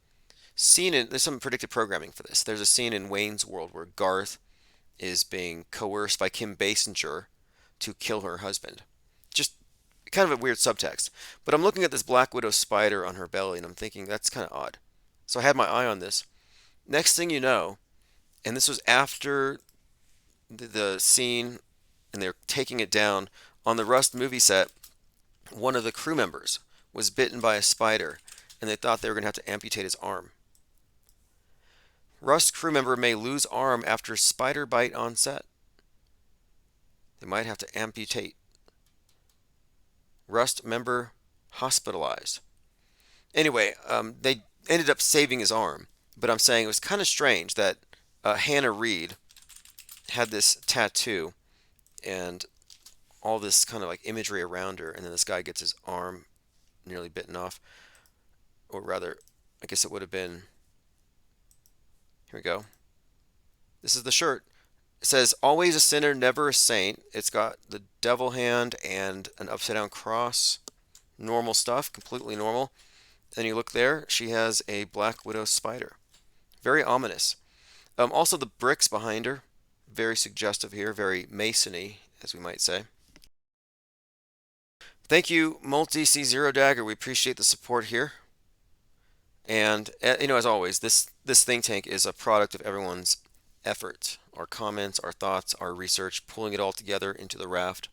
[SPEAKER 2] predictive programming for this. There's a scene in Wayne's World where Garth is being coerced by Kim Basinger to kill her husband. Just kind of a weird subtext. But I'm looking at this Black Widow spider on her belly and I'm thinking that's kind of odd. So I had my eye on this. Next thing you know, and this was after the scene and they're taking it down, on the Rust movie set, one of the crew members was bitten by a spider and they thought they were going to have to amputate his arm. Rust crew member may lose arm after spider bite on set. They might have to amputate. Rust member hospitalized. Anyway, they ended up saving his arm, but I'm saying it was kind of strange that Hannah Reed had this tattoo and all this kind of like imagery around her, and then this guy gets his arm nearly bitten off. Or rather, I guess it would have been... Here we go. This is the shirt. It says, always a sinner, never a saint. It's got the devil hand and an upside down cross. Normal stuff, completely normal. And you look there, she has a black widow spider. Very ominous. Also the bricks behind her, very suggestive here, very Mason-y, as we might say. Thank you, Multi C0 Dagger. We appreciate the support here. And, as always, this think tank is a product of everyone's effort. Our comments, our thoughts, our research, pulling it all together into the raft.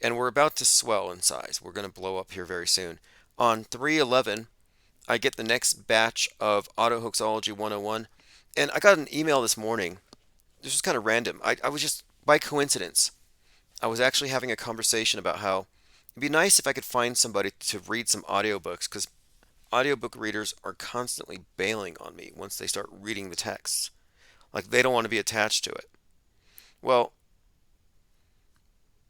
[SPEAKER 2] And we're about to swell in size. We're going to blow up here very soon. On 3/11, I get the next batch of Autohoaxology 101. And I got an email this morning. This was kind of random. I was just, by coincidence, I was actually having a conversation about how it'd be nice if I could find somebody to read some audiobooks, because audiobook readers are constantly bailing on me once they start reading the texts. Like, they don't want to be attached to it. Well,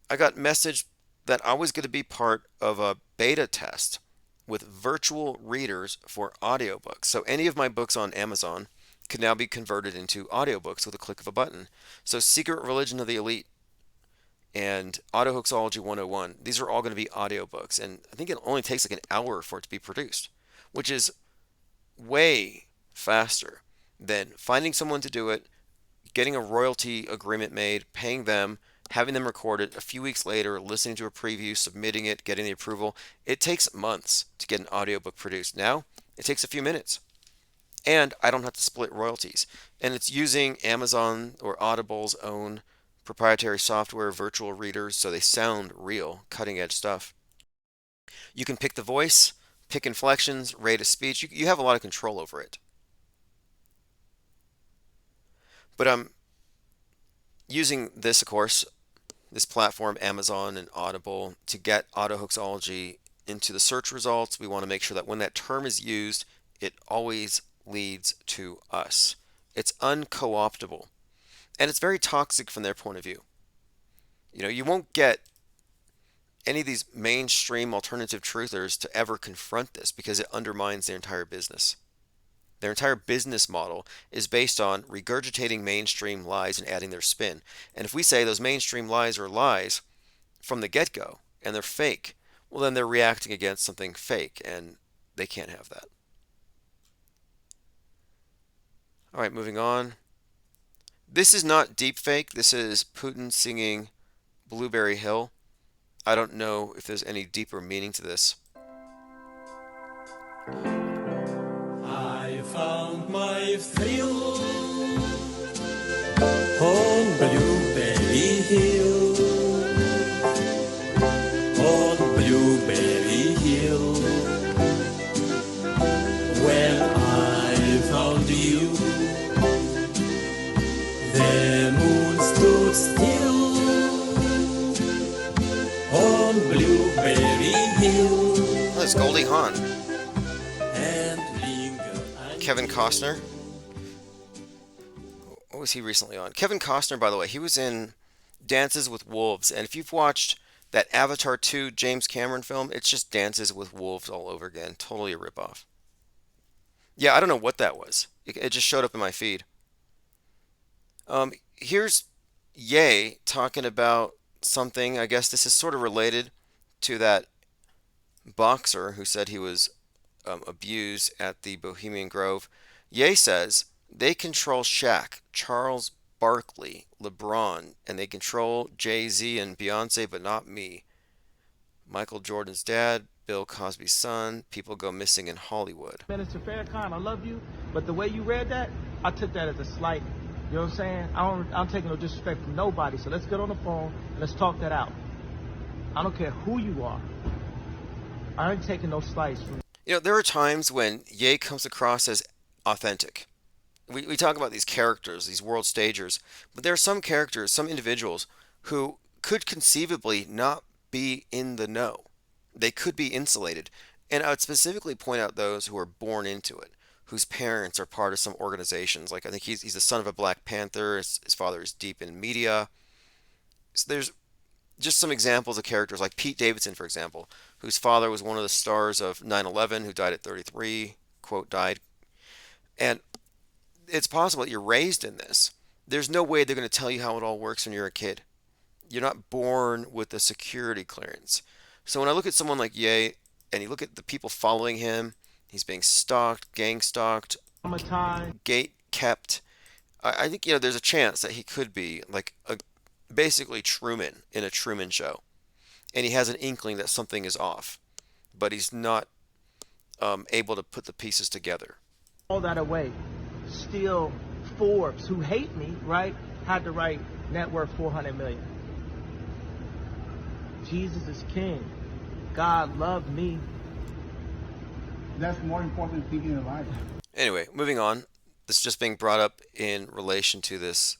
[SPEAKER 2] I got messaged that I was going to be part of a beta test with virtual readers for audiobooks. So any of my books on Amazon can now be converted into audiobooks with a click of a button. So Secret Religion of the Elite and Autohoaxology 101, these are all going to be audiobooks. And I think it only takes like an hour for it to be produced, which is way faster than finding someone to do it, getting a royalty agreement made, paying them, having them record it, a few weeks later, listening to a preview, submitting it, getting the approval. It takes months to get an audiobook produced. Now, it takes a few minutes. And I don't have to split royalties. And it's using Amazon or Audible's own proprietary software, virtual readers, so they sound real, cutting edge stuff. You can pick the voice, pick inflections, rate of speech. You have a lot of control over it. But I'm using this, of course, this platform, Amazon and Audible, to get Autohoaxology into the search results. We want to make sure that when that term is used, it always leads to us. It's unco-optable. And it's very toxic from their point of view. You won't get any of these mainstream alternative truthers to ever confront this because it undermines their entire business. Their entire business model is based on regurgitating mainstream lies and adding their spin. And if we say those mainstream lies are lies from the get-go and they're fake, well, then they're reacting against something fake, and they can't have that. All right, moving on. This is not deepfake. This is Putin singing Blueberry Hill. I don't know if there's any deeper meaning to this.
[SPEAKER 1] I found my thrill on Blueberry Hill. On Blueberry Hill, when I found you, the moon stood still on Blueberry Hill.
[SPEAKER 2] That's Goldie Hawn. Kevin Costner. What was he recently on? Kevin Costner, by the way, he was in Dances with Wolves. And if you've watched that Avatar 2 James Cameron film, it's just Dances with Wolves all over again. Totally a ripoff. Yeah, I don't know what that was. It just showed up in my feed. Here's Ye talking about something. I guess this is sort of related to that boxer who said he was abused at the Bohemian Grove. Ye says they control Shaq, Charles Barkley, LeBron, and they control Jay-Z and Beyonce, but not me. Michael Jordan's dad, Bill Cosby's son, people go missing in Hollywood.
[SPEAKER 14] Minister Farrakhan, I love you, but the way you read that, I took that as a slight. You know what I'm saying? I'm taking no disrespect from nobody, so let's get on the phone and let's talk that out. I don't care who you are. I ain't taking no slice from...
[SPEAKER 2] There are times when Ye comes across as authentic. We talk about these characters, these world stagers, but there are some characters, some individuals who could conceivably not be in the know. They could be insulated. And I would specifically point out those who are born into it, whose parents are part of some organizations. Like I think he's the son of a Black Panther. His father is deep in media. So there's just some examples of characters like Pete Davidson, for example, whose father was one of the stars of 9/11, who died at 33, quote, died. And it's possible that you're raised in this. There's no way they're going to tell you how it all works when you're a kid. You're not born with a security clearance. So when I look at someone like Ye, and you look at the people following him, he's being stalked, gang stalked, gate kept. I think there's a chance that he could be like basically Truman in a Truman Show, and he has an inkling that something is off, but he's not able to put the pieces together.
[SPEAKER 14] All that away. Still, Forbes, who hate me, right, had to write net worth 400 million. Jesus is king. God loved me.
[SPEAKER 15] That's more important than thinking alive.
[SPEAKER 2] Anyway, moving on. This is just being brought up in relation to this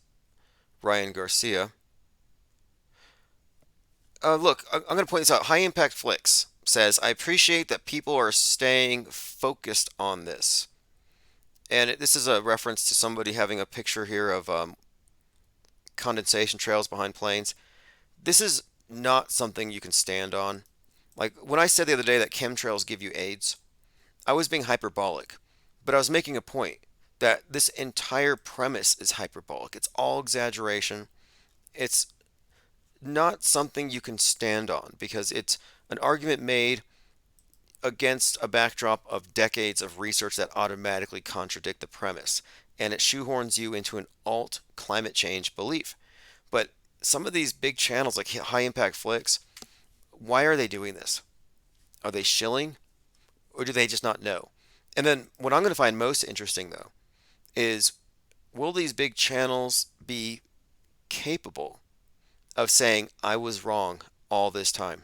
[SPEAKER 2] Ryan Garcia. Look, I'm going to point this out. High Impact Flicks says, I appreciate that people are staying focused on this. And this is a reference to somebody having a picture here of condensation trails behind planes. This is not something you can stand on. Like when I said the other day that chemtrails give you AIDS, I was being hyperbolic, but I was making a point that this entire premise is hyperbolic. It's all exaggeration. It's not something you can stand on because it's an argument made against a backdrop of decades of research that automatically contradict the premise, and it shoehorns you into an alt climate change belief. But some of these big channels like High Impact Flicks, why are they doing this? Are they shilling, or do they just not know? And then what I'm going to find most interesting though is, will these big channels be capable of saying I was wrong all this time?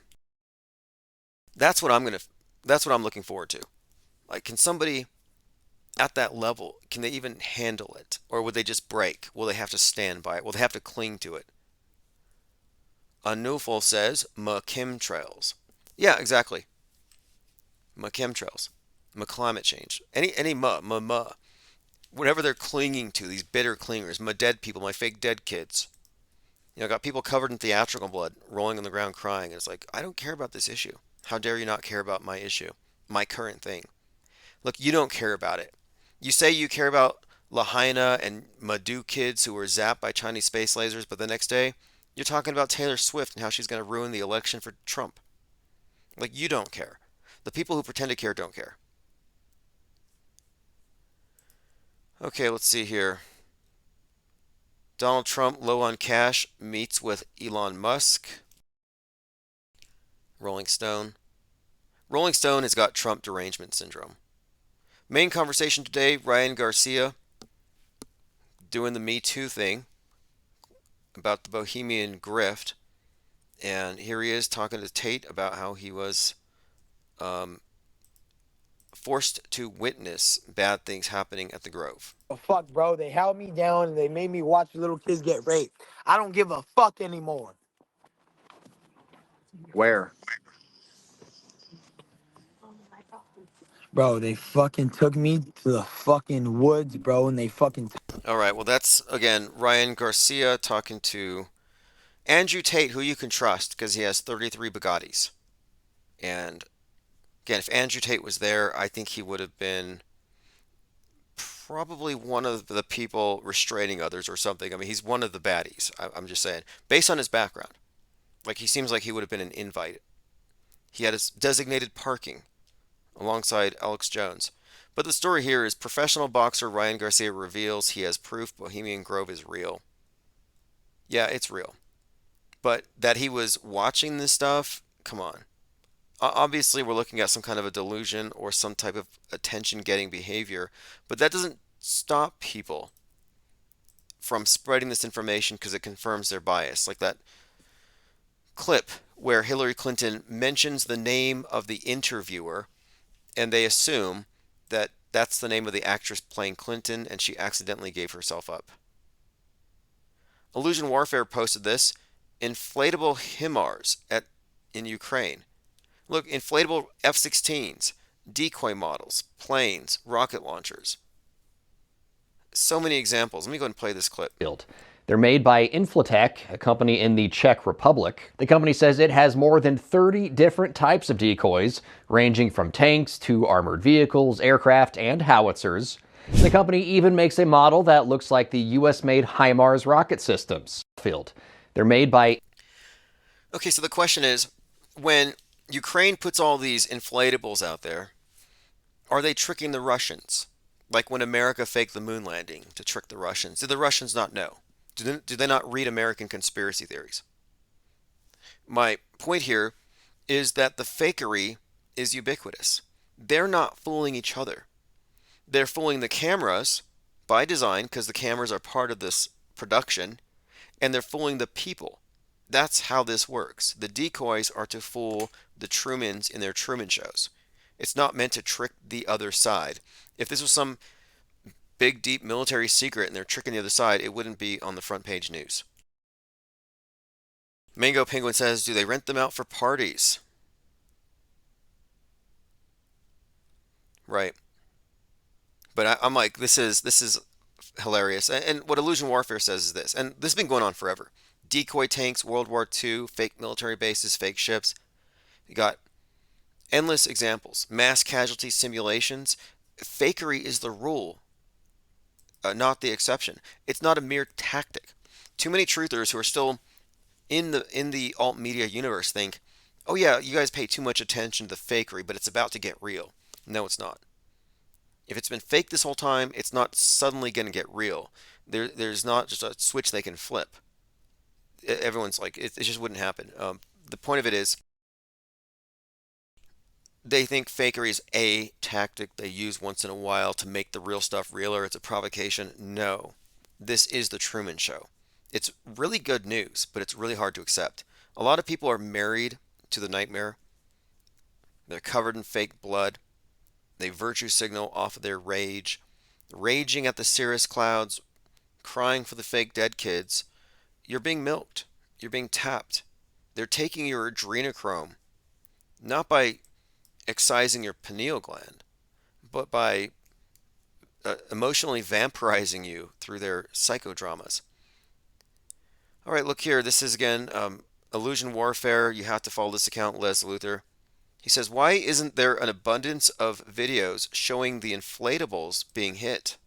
[SPEAKER 2] That's what I'm looking forward to. Like, can somebody at that level, can they even handle it? Or would they just break? Will they have to stand by it? Will they have to cling to it? Anufal says, ma chemtrails. Yeah, exactly. Ma chemtrails. Ma climate change. Any ma. Whatever they're clinging to, these bitter clingers, my dead people, my fake dead kids. I got people covered in theatrical blood, rolling on the ground crying. And it's like, I don't care about this issue. How dare you not care about my issue, my current thing? Look, you don't care about it. You say you care about Lahaina and Madu kids who were zapped by Chinese space lasers, but the next day, you're talking about Taylor Swift and how she's going to ruin the election for Trump. Like, you don't care. The people who pretend to care don't care. Okay, let's see here. Donald Trump, low on cash, meets with Elon Musk. Rolling Stone. Rolling Stone has got Trump derangement syndrome. Main conversation today, Ryan Garcia doing the Me Too thing about the Bohemian Grift. And here he is talking to Tate about how he was forced to witness bad things happening at the Grove.
[SPEAKER 3] Oh, fuck, bro. They held me down and they made me watch little kids get raped. I don't give a fuck anymore.
[SPEAKER 4] Where?
[SPEAKER 3] Bro, they fucking took me to the fucking woods, bro, and they fucking...
[SPEAKER 2] All right, well, that's, again, Ryan Garcia talking to Andrew Tate, who you can trust because he has 33 Bugattis. And, again, if Andrew Tate was there, I think he would have been probably one of the people restraining others or something. I mean, he's one of the baddies, I'm just saying. Based on his background. Like, he seems like he would have been an invite. He had his designated parking alongside Alex Jones. But the story here is professional boxer Ryan Garcia reveals he has proof Bohemian Grove is real. Yeah, it's real. But that he was watching this stuff, come on. Obviously, we're looking at some kind of a delusion or some type of attention-getting behavior, but that doesn't stop people from spreading this information because it confirms their bias. Like that clip where Hillary Clinton mentions the name of the interviewer and they assume that that's the name of the actress playing Clinton, and she accidentally gave herself up. Illusion Warfare posted this: inflatable HIMARS in Ukraine. Look, inflatable F-16s, decoy models, planes, rocket launchers. So many examples. Let me go ahead and play this clip.
[SPEAKER 16] They're made by Inflatech, a company in the Czech Republic. The company says it has more than 30 different types of decoys, ranging from tanks to armored vehicles, aircraft, and howitzers. The company even makes a model that looks like the US-made HIMARS rocket systems. They're made by...
[SPEAKER 2] Okay, so the question is, when Ukraine puts all these inflatables out there, are they tricking the Russians? Like when America faked the moon landing to trick the Russians. Did the Russians not know? Do they not read American conspiracy theories? My point here is that the fakery is ubiquitous. They're not fooling each other. They're fooling the cameras by design, because the cameras are part of this production, and they're fooling the people. That's how this works. The decoys are to fool the Trumans in their Truman shows. It's not meant to trick the other side. If this was some big, deep military secret and they're tricking the other side, it wouldn't be on the front page news. Mango Penguin says, do they rent them out for parties? Right. But I'm like, this is hilarious. And what Illusion Warfare says is this, and this has been going on forever. Decoy tanks, World War II, fake military bases, fake ships. You got endless examples. Mass casualty simulations. Fakery is the rule, not the exception. It's not a mere tactic. Too many truthers who are still in the alt media universe think, oh yeah, you guys pay too much attention to the fakery, but it's about to get real. No, it's not. If it's been fake this whole time, it's not suddenly going to get real. There's not just a switch they can flip. Everyone's like, it just wouldn't happen. The point of it is, they think fakery is a tactic they use once in a while to make the real stuff realer. It's a provocation. No, this is the Truman Show. It's really good news, but it's really hard to accept. A lot of people are married to the nightmare. They're covered in fake blood. They virtue signal off of their rage, raging at the cirrus clouds, crying for the fake dead kids. You're being milked. You're being tapped. They're taking your adrenochrome, not by excising your pineal gland, but by emotionally vampirizing you through their psychodramas. All right, look here. This is, again, Illusion Warfare. You have to follow this account, Les Luther. He says, why isn't there an abundance of videos showing the inflatables being hit?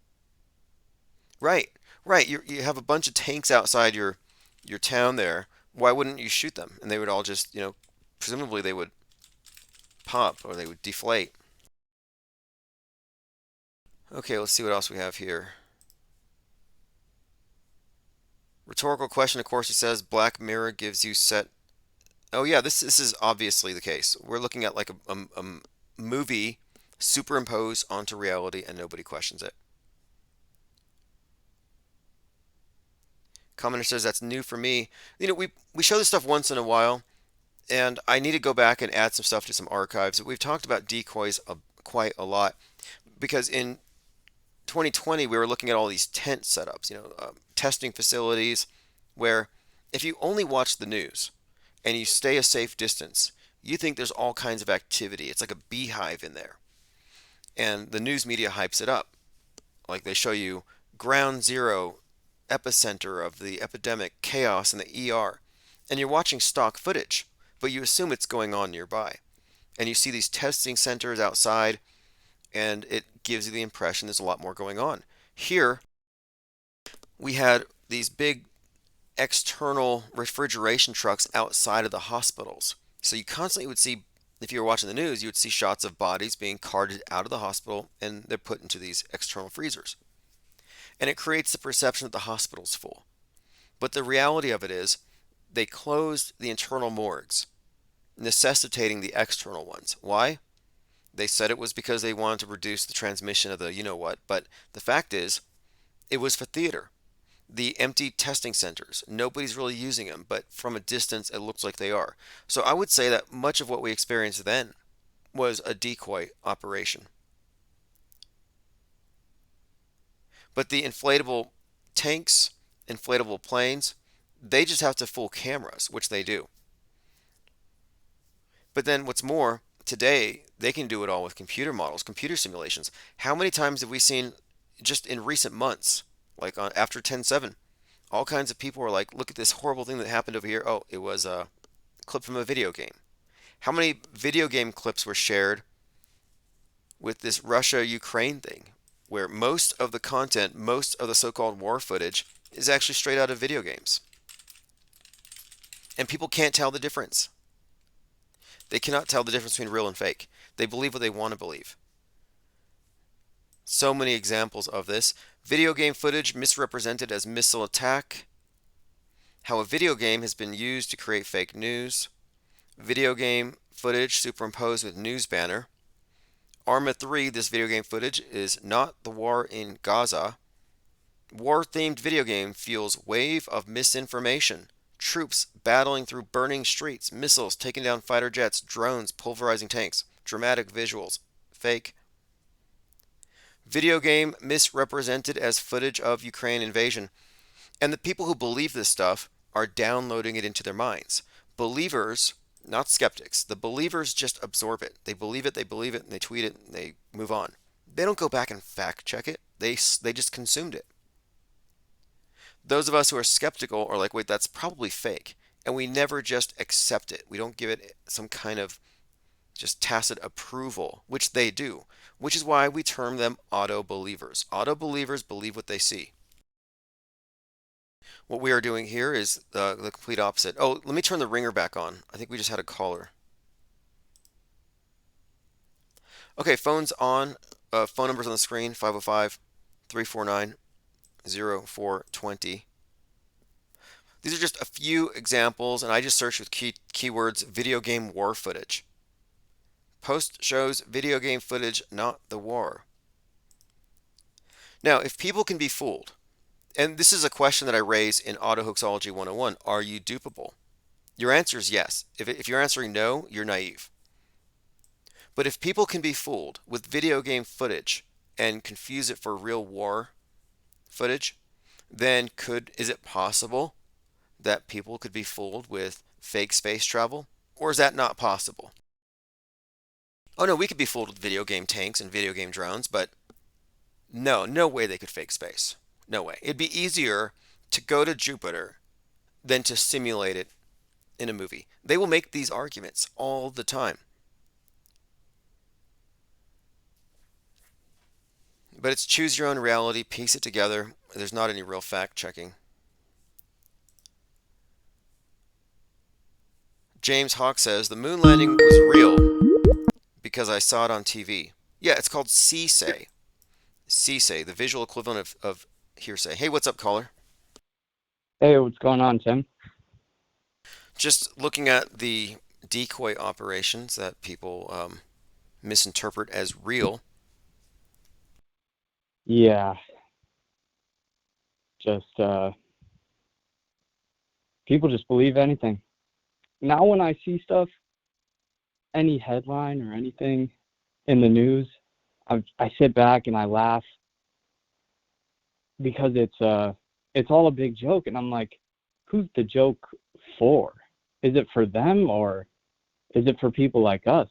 [SPEAKER 2] Right. You have a bunch of tanks outside your town there. Why wouldn't you shoot them? And they would all just, presumably they would pop or they would deflate. Okay, let's see what else we have here. Rhetorical question, of course, he says, Black Mirror gives you set... Oh yeah, this is obviously the case. We're looking at like a movie superimposed onto reality and nobody questions it. Commenter says, that's new for me. We show this stuff once in a while, and I need to go back and add some stuff to some archives. We've talked about decoys quite a lot, because in 2020 we were looking at all these tent setups, testing facilities, where if you only watch the news and you stay a safe distance, you think there's all kinds of activity. It's like a beehive in there. And the news media hypes it up. Like they show you ground zero, epicenter of the epidemic, chaos in the ER. And you're watching stock footage, but you assume it's going on nearby. And you see these testing centers outside, and it gives you the impression there's a lot more going on. Here, we had these big external refrigeration trucks outside of the hospitals. So you constantly would see, if you were watching the news, you would see shots of bodies being carted out of the hospital and they're put into these external freezers. And it creates the perception that the hospital's full. But the reality of it is, they closed the internal morgues, necessitating the external ones. Why? They said it was because they wanted to reduce the transmission of the you-know-what, but the fact is, it was for theater. The empty testing centers, nobody's really using them, but from a distance it looks like they are. So I would say that much of what we experienced then was a decoy operation. But the inflatable tanks, inflatable planes, they just have to fool cameras, which they do. But then what's more, today they can do it all with computer models, computer simulations. How many times have we seen just in recent months, like after 10/7, all kinds of people were like, look at this horrible thing that happened over here. Oh, it was a clip from a video game. How many video game clips were shared with this Russia-Ukraine thing, where most of the content, most of the so-called war footage is actually straight out of video games? And people can't tell the difference. They cannot tell the difference between real and fake. They believe what they want to believe. So many examples of this. Video game footage misrepresented as missile attack. How a video game has been used to create fake news. Video game footage superimposed with news banner. Arma 3, this video game footage, is not the war in Gaza. War-themed video game fuels wave of misinformation. Troops battling through burning streets, missiles taking down fighter jets, drones pulverizing tanks, dramatic visuals, fake. Video game misrepresented as footage of Ukraine invasion. And the people who believe this stuff are downloading it into their minds. Believers, not skeptics, the believers just absorb it. They believe it, and they tweet it, and they move on. They don't go back and fact check it. They just consumed it. Those of us who are skeptical are like, wait, that's probably fake. And we never just accept it. We don't give it some kind of just tacit approval, which they do, which is why we term them auto-believers. Auto-believers believe what they see. What we are doing here is the complete opposite. Oh, let me turn the ringer back on. I think we just had a caller. Okay, phone's on. Phone number's on the screen, 505-349-0420. These are just a few examples, and I just searched with keywords video game war footage. Post shows video game footage, not the war. Now, if people can be fooled, and this is a question that I raise in Autohoaxology 101, are you dupable? Your answer is yes. If you're answering no, you're naive. But if people can be fooled with video game footage and confuse it for real war footage, then is it possible that people could be fooled with fake space travel? Or is that not possible? Oh no, we could be fooled with video game tanks and video game drones, but no way they could fake space. No way. It'd be easier to go to Jupiter than to simulate it in a movie. They will make these arguments all the time. But it's choose your own reality, piece it together. There's not any real fact checking. James Hawk says, the moon landing was real because I saw it on TV. Yeah, it's called CSAY. CSAY, the visual equivalent of hearsay. Hey, what's up, caller?
[SPEAKER 17] Hey, what's going on, Tim?
[SPEAKER 2] Just looking at the decoy operations that people misinterpret as real.
[SPEAKER 17] Yeah. Just, people just believe anything. Now when I see stuff, any headline or anything in the news, I sit back and I laugh because it's all a big joke, and I'm like, who's the joke for? Is it for them or is it for people like us?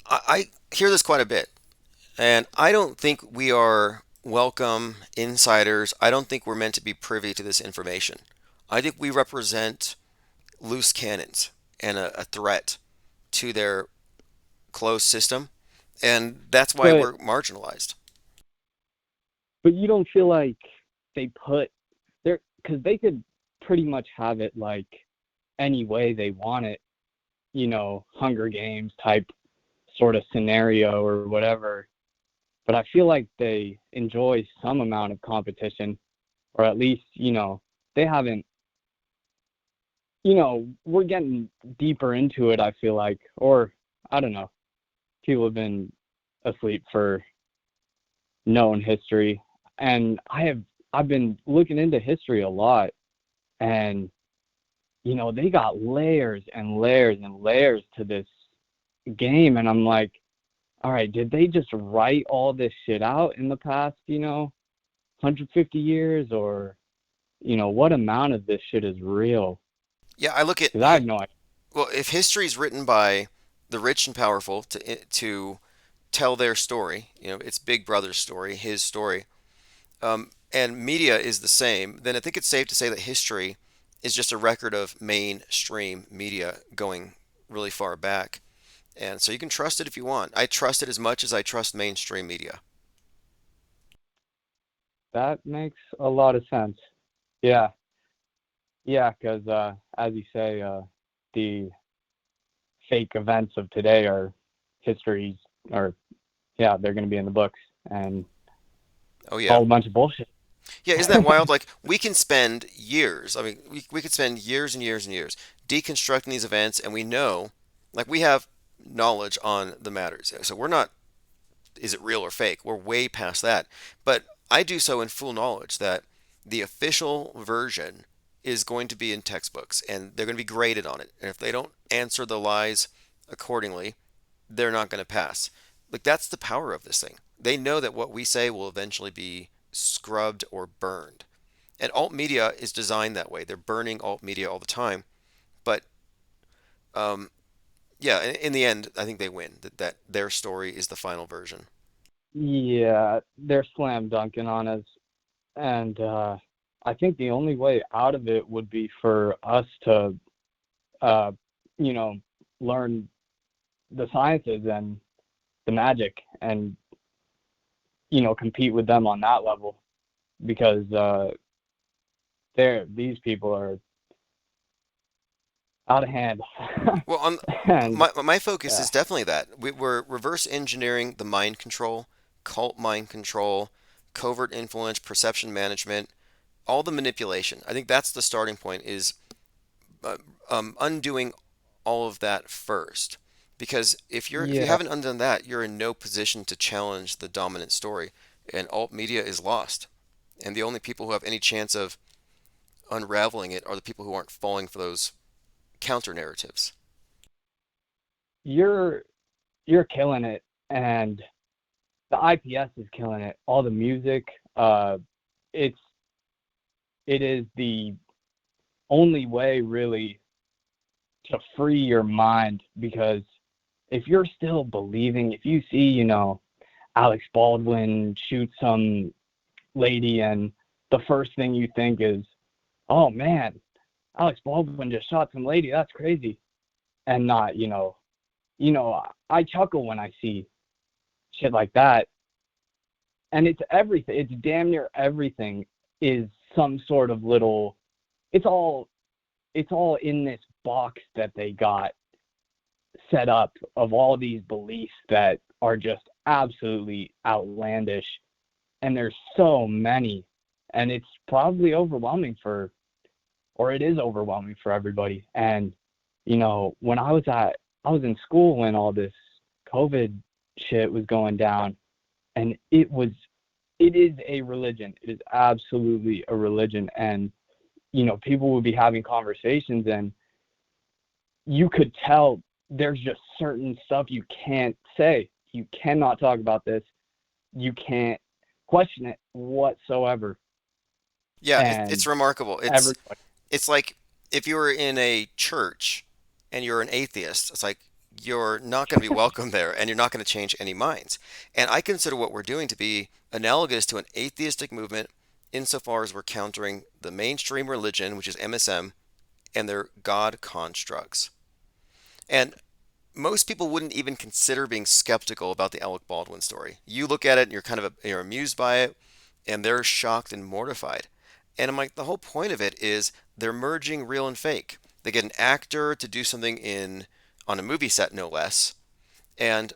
[SPEAKER 2] I hear this quite a bit, and I don't think we are welcome insiders. I don't think we're meant to be privy to this information. I think we represent loose cannons and a threat to their closed system, and that's why we're marginalized.
[SPEAKER 17] But you don't feel like they put there, because they could pretty much have it like any way they want it, you know, Hunger Games type sort of scenario or whatever. But I feel like they enjoy some amount of competition, or at least, you know, they haven't, you know, we're getting deeper into it, I feel like, or I don't know. People have been asleep for known history. And I've been looking into history a lot, and you know, they got layers and layers and layers to this game, and I'm like, all right, did they just write all this shit out in the past, 150 years, or, what amount of this shit is real?
[SPEAKER 2] Yeah, I look at.
[SPEAKER 17] 'Cause I have no idea.
[SPEAKER 2] Well, if history is written by the rich and powerful to tell their story, it's Big Brother's story, his story, and media is the same, then I think it's safe to say that history is just a record of mainstream media going really far back. And so you can trust it if you want. I trust it as much as I trust mainstream media.
[SPEAKER 17] That makes a lot of sense. Yeah. Yeah, because as you say, the fake events of today are histories, or, yeah, they're going to be in the books. And
[SPEAKER 2] oh, yeah.
[SPEAKER 17] all a bunch of bullshit.
[SPEAKER 2] Yeah, isn't that wild? Like, we can spend years, I mean, we could spend years and years and years deconstructing these events, and we know, like, we have knowledge on the matters. So we're not, is it real or fake? We're way past that. But I do so in full knowledge that the official version is going to be in textbooks, and they're going to be graded on it. And if they don't answer the lies accordingly, they're not going to pass. Like, that's the power of this thing. They know that what we say will eventually be scrubbed or burned. And alt media is designed that way. They're burning alt media all the time. But yeah, in the end, I think they win. That their story is the final version.
[SPEAKER 17] Yeah, they're slam dunking on us. And I think the only way out of it would be for us to, learn the sciences and the magic and, compete with them on that level, because these people are out of hand.
[SPEAKER 2] Well, my focus is definitely that. We're reverse engineering the mind control, cult mind control, covert influence, perception management, all the manipulation. I think that's the starting point, is undoing all of that first. Because if you haven't undone that, you're in no position to challenge the dominant story, and alt media is lost. And the only people who have any chance of unraveling it are the people who aren't falling for those counter narratives.
[SPEAKER 17] You're killing it, and the IPS is killing it. All the music, it is the only way really to free your mind, because if you're still believing, if you see, Alex Baldwin shoot some lady, and the first thing you think is, oh man, Alex Baldwin just shot some lady, that's crazy. And not, I chuckle when I see shit like that. And it's everything. It's damn near everything is some sort of little, it's all in this box that they got set up of all these beliefs that are just absolutely outlandish. And there's so many, and it's probably overwhelming it is overwhelming for everybody. And, when I was in school when all this COVID shit was going down, and it is a religion. It is absolutely a religion. And, people would be having conversations, and you could tell there's just certain stuff you can't say. You cannot talk about this. You can't question it whatsoever.
[SPEAKER 2] Yeah, it's remarkable. It's like if you were in a church and you're an atheist, it's like you're not going to be welcome there, and you're not going to change any minds. And I consider what we're doing to be analogous to an atheistic movement insofar as we're countering the mainstream religion, which is MSM, and their God constructs. And most people wouldn't even consider being skeptical about the Alec Baldwin story. You look at it and you're amused by it, and they're shocked and mortified. And I'm like, the whole point of it is they're merging real and fake. They get an actor to do something on a movie set, no less, and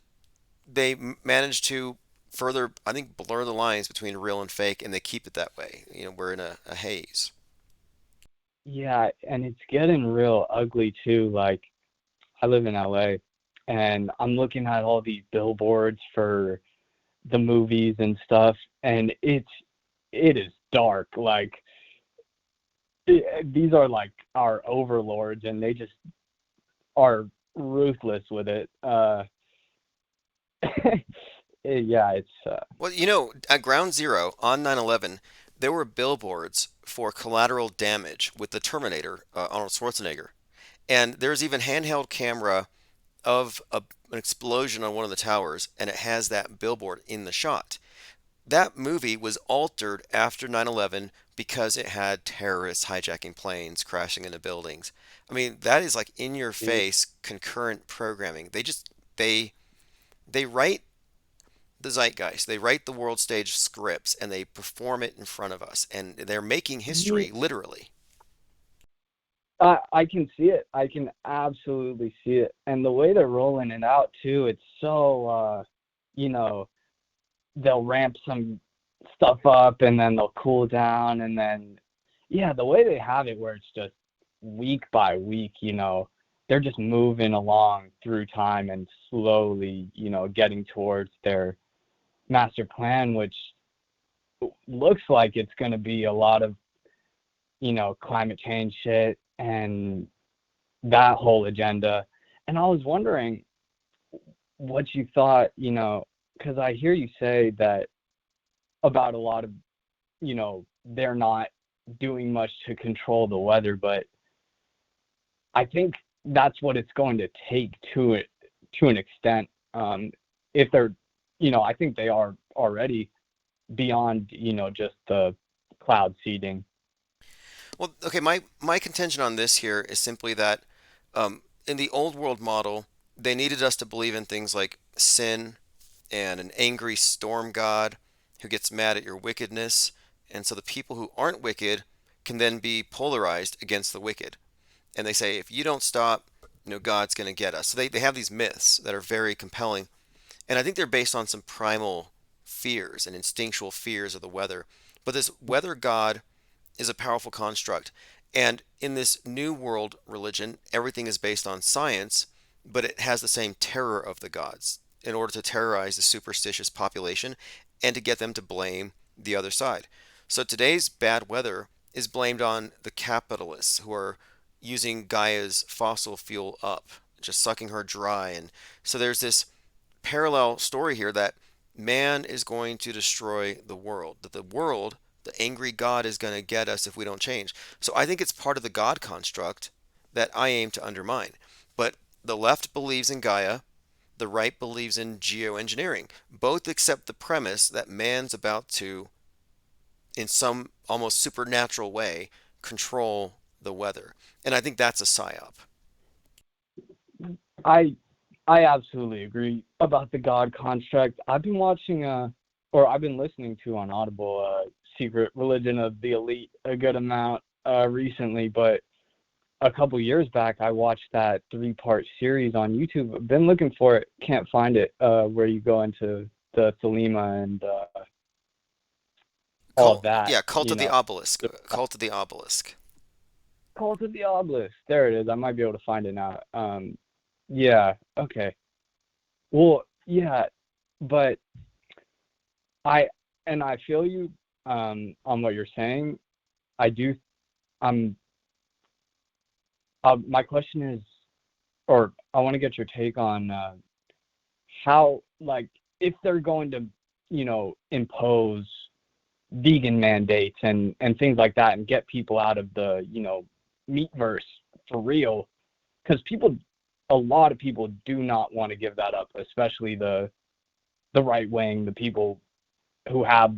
[SPEAKER 2] they manage to further, I think, blur the lines between real and fake, and they keep it that way. We're in a haze.
[SPEAKER 17] Yeah, and it's getting real ugly too. Like, I live in LA, and I'm looking at all these billboards for the movies and stuff, and it is dark. Like, these are like our overlords, and they just are ruthless with it. Yeah, it's
[SPEAKER 2] Well, you know, at Ground Zero on 9/11, there were billboards for collateral damage with the Terminator, Arnold Schwarzenegger. And there's even handheld camera of an explosion on one of the towers, and it has that billboard in the shot. That movie was altered after 9/11 because it had terrorists hijacking planes, crashing into buildings. I mean, that is like in your face concurrent programming. They write the zeitgeist. They write the world stage scripts and they perform it in front of us, and they're making history literally.
[SPEAKER 17] I can see it. I can absolutely see it. And the way they're rolling it out too, it's so you know, they'll ramp some stuff up and then they'll cool down, and then yeah, the way they have it where it's just week by week, you know, they're just moving along through time and slowly, you know, getting towards their master plan, which looks like it's going to be a lot of, you know, climate change shit and that whole agenda. And I was wondering what you thought, you know, because I hear you say that about a lot of, you know, they're not doing much to control the weather, but I think that's what it's going to take to an extent. If they're, you know, I think they are already beyond, you know, just the cloud seeding.
[SPEAKER 2] Well, okay, my contention on this here is simply that in the old world model, they needed us to believe in things like sin and an angry storm god who gets mad at your wickedness. And so the people who aren't wicked can then be polarized against the wicked. And they say, if you don't stop, you know, God's going to get us. So they have these myths that are very compelling. And I think they're based on some primal fears and instinctual fears of the weather. But this weather god is a powerful construct. And in this new world religion, everything is based on science, but it has the same terror of the gods in order to terrorize the superstitious population and to get them to blame the other side. So today's bad weather is blamed on the capitalists who are using Gaia's fossil fuel up, just sucking her dry. And so there's this parallel story here that man is going to destroy the world, that the world, the angry God, is going to get us if we don't change. So I think it's part of the God construct that I aim to undermine. But the left believes in Gaia, the right believes in geoengineering. Both accept the premise that man's about to, in some almost supernatural way, control the weather. And I think that's a psyop.
[SPEAKER 17] I absolutely agree about the God construct. I've been watching or I've been listening to on Audible Secret Religion of the Elite a good amount recently, but a couple years back I watched that 3-part series on YouTube. I've been looking for it, can't find it, where you go into the Thelema and all of that.
[SPEAKER 2] Yeah, Cult of the Obelisk. Cult of the Obelisk.
[SPEAKER 17] Cult of the Obelisk. There it is. I might be able to find it now. Yeah, okay. Well, yeah, but I feel you on what you're saying. I do. My question is, or I want to get your take on how, like, if they're going to, you know, impose vegan mandates and things like that and get people out of the, you know, meatverse for real, because a lot of people do not want to give that up, especially the right wing, the people who have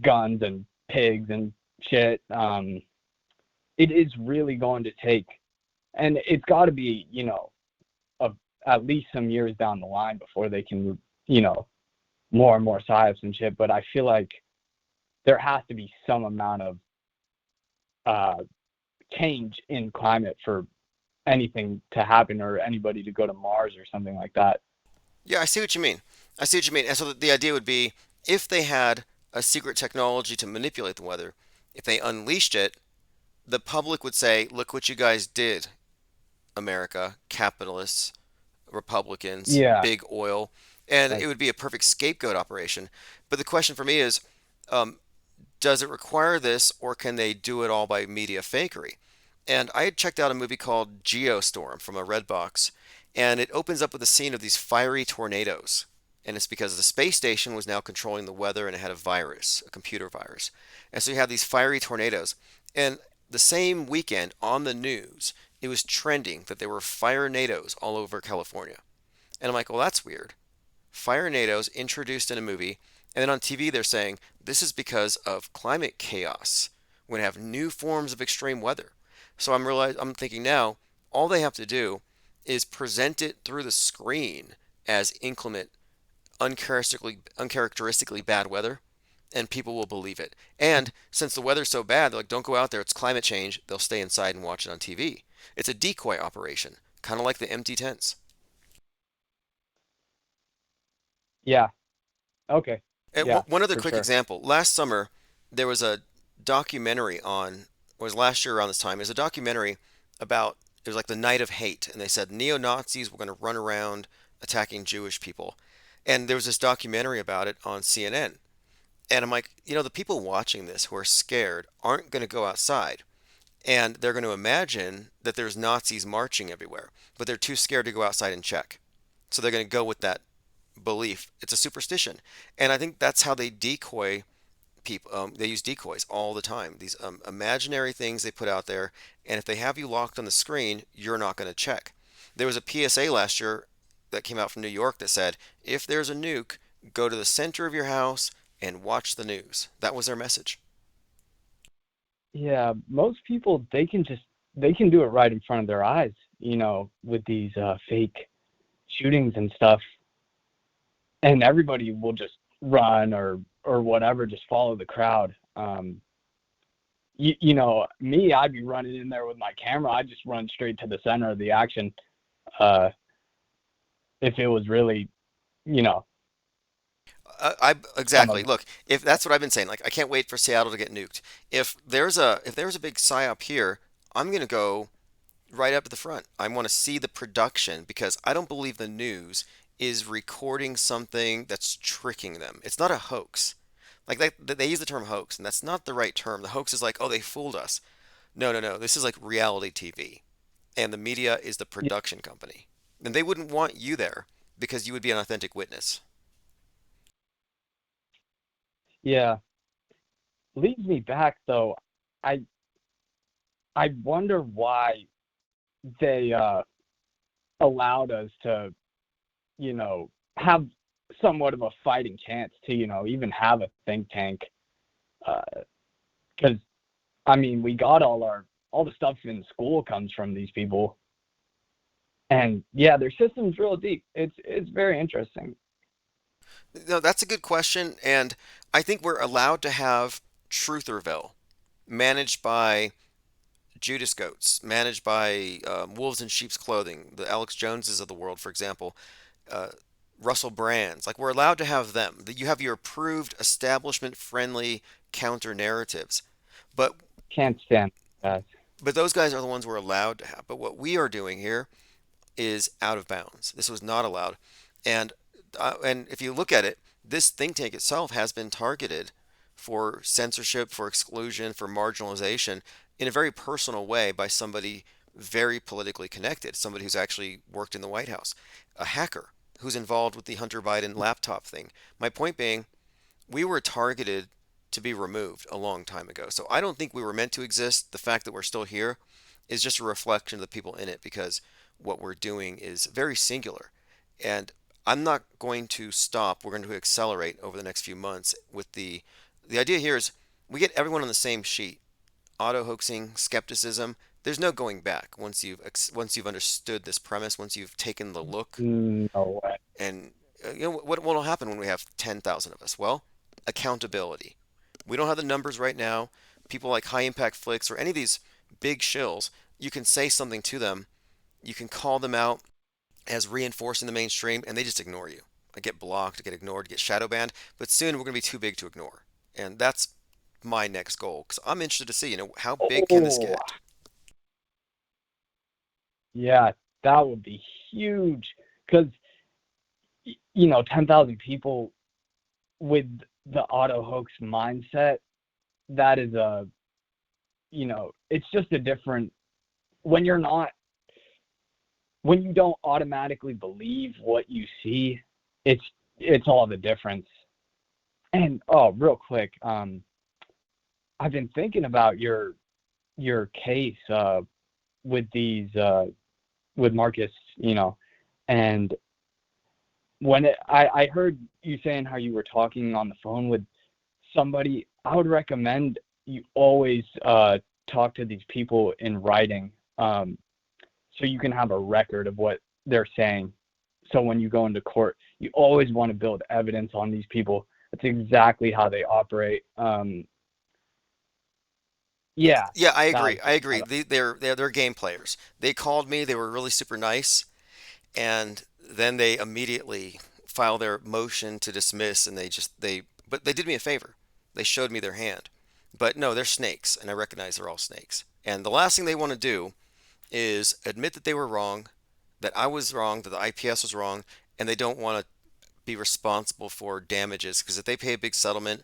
[SPEAKER 17] guns and pigs and shit. It is really going to take, and it's got to be, you know, at least some years down the line before they can, you know, more and more psyops and shit. But I feel like there has to be some amount of change in climate for anything to happen or anybody to go to Mars or something like that.
[SPEAKER 2] Yeah, I see what you mean. And so the idea would be, if they had a secret technology to manipulate the weather, if they unleashed it, the public would say, look what you guys did, America, capitalists, Republicans, big oil. And it would be a perfect scapegoat operation. But the question for me is, does it require this, or can they do it all by media fakery? And I had checked out a movie called Geostorm from a Redbox, And it opens up with a scene of these fiery tornadoes. And it's because the space station was now controlling the weather and it had a virus, a computer virus. And so you have these fiery tornadoes. And the same weekend on the news, it was trending that there were fire-nados all over California. And I'm like, well, that's weird. Fire-nados introduced in a movie, and then on TV they're saying this is because of climate chaos. We're going to have new forms of extreme weather. So I'm thinking now, all they have to do is present it through the screen as inclement, uncharacteristically bad weather, and people will believe it. And since the weather's so bad, they're like, don't go out there, it's climate change. They'll stay inside and watch it on TV. It's a decoy operation, kind of like the empty tents.
[SPEAKER 17] Yeah. Okay.
[SPEAKER 2] And
[SPEAKER 17] yeah,
[SPEAKER 2] one other quick
[SPEAKER 17] sure.
[SPEAKER 2] example. Last summer, there was a documentary on, or was last year around this time, it was a documentary about, it was like the Night of Hate. And they said neo-Nazis were going to run around attacking Jewish people. And there was this documentary about it on CNN. And I'm like, the people watching this who are scared aren't going to go outside. And they're going to imagine that there's Nazis marching everywhere. But they're too scared to go outside and check. So they're going to go with that belief. It's a superstition. And I think that's how they decoy people. They use decoys all the time. These imaginary things they put out there. And if they have you locked on the screen, you're not going to check. There was a PSA last year that came out from New York that said, if there's a nuke, go to the center of your house and watch the news. That was their message.
[SPEAKER 17] Yeah, most people, they can do it right in front of their eyes, with these fake shootings and stuff. And everybody will just run or whatever, just follow the crowd. Me, I'd be running in there with my camera. I'd just run straight to the center of the action. If it was really,
[SPEAKER 2] Exactly. Look, if that's what I've been saying, like I can't wait for Seattle to get nuked. If there's a big psyop here, I'm gonna go right up to the front. I want to see the production because I don't believe the news is recording something that's tricking them. It's not a hoax. Like they use the term hoax, and that's not the right term. The hoax is like, oh, they fooled us. No. This is like reality TV, and the media is the production company, and they wouldn't want you there because you would be an authentic witness.
[SPEAKER 17] Yeah. Leads me back though. I wonder why they allowed us to, have somewhat of a fighting chance to, even have a think tank. Because we got all the stuff in school comes from these people. And yeah, their system's real deep. It's very interesting.
[SPEAKER 2] No, that's a good question, and I think we're allowed to have Trutherville, managed by Judas Goats, managed by Wolves in Sheep's Clothing, the Alex Joneses of the world, for example, Russell Brands. Like, we're allowed to have them. You have your approved, establishment-friendly counter-narratives, but
[SPEAKER 17] can't stand that.
[SPEAKER 2] But those guys are the ones we're allowed to have. But what we are doing here is out of bounds. This was not allowed, and if you look at it, this think tank itself has been targeted for censorship, for exclusion, for marginalization in a very personal way by somebody very politically connected, somebody who's actually worked in the White House, a hacker who's involved with the Hunter Biden laptop thing. My point being, we were targeted to be removed a long time ago. So I don't think we were meant to exist. The fact that we're still here is just a reflection of the people in it because what we're doing is very singular. And I'm not going to stop. We're going to accelerate over the next few months with the idea here is we get everyone on the same sheet. Auto hoaxing, skepticism. There's no going back once you've understood this premise. Once you've taken the look.
[SPEAKER 17] No way.
[SPEAKER 2] And what will happen when we have 10,000 of us? Well, accountability. We don't have the numbers right now. People like High Impact Flicks or any of these big shills, you can say something to them. You can call them out as reinforcing the mainstream, and they just ignore you. I get blocked, I get ignored, get shadow banned, but soon we're going to be too big to ignore. And that's my next goal, because I'm interested to see, how big can this get?
[SPEAKER 17] Yeah, that would be huge, because, 10,000 people with the auto hoax mindset, that is it's just a different, when you're not when you don't automatically believe what you see, it's all the difference. And real quick, I've been thinking about your case with these with Marcus, and when I heard you saying how you were talking on the phone with somebody, I would recommend you always talk to these people in writing, so you can have a record of what they're saying. So when you go into court, you always want to build evidence on these people. That's exactly how they operate. Yeah,
[SPEAKER 2] I agree. They're game players. They called me. They were really super nice, and then they immediately file their motion to dismiss, and but they did me a favor. They showed me their hand. But no, they're snakes, and I recognize they're all snakes. And the last thing they want to do is admit that they were wrong, that I was wrong, that the IPS was wrong, and they don't want to be responsible for damages, because if they pay a big settlement,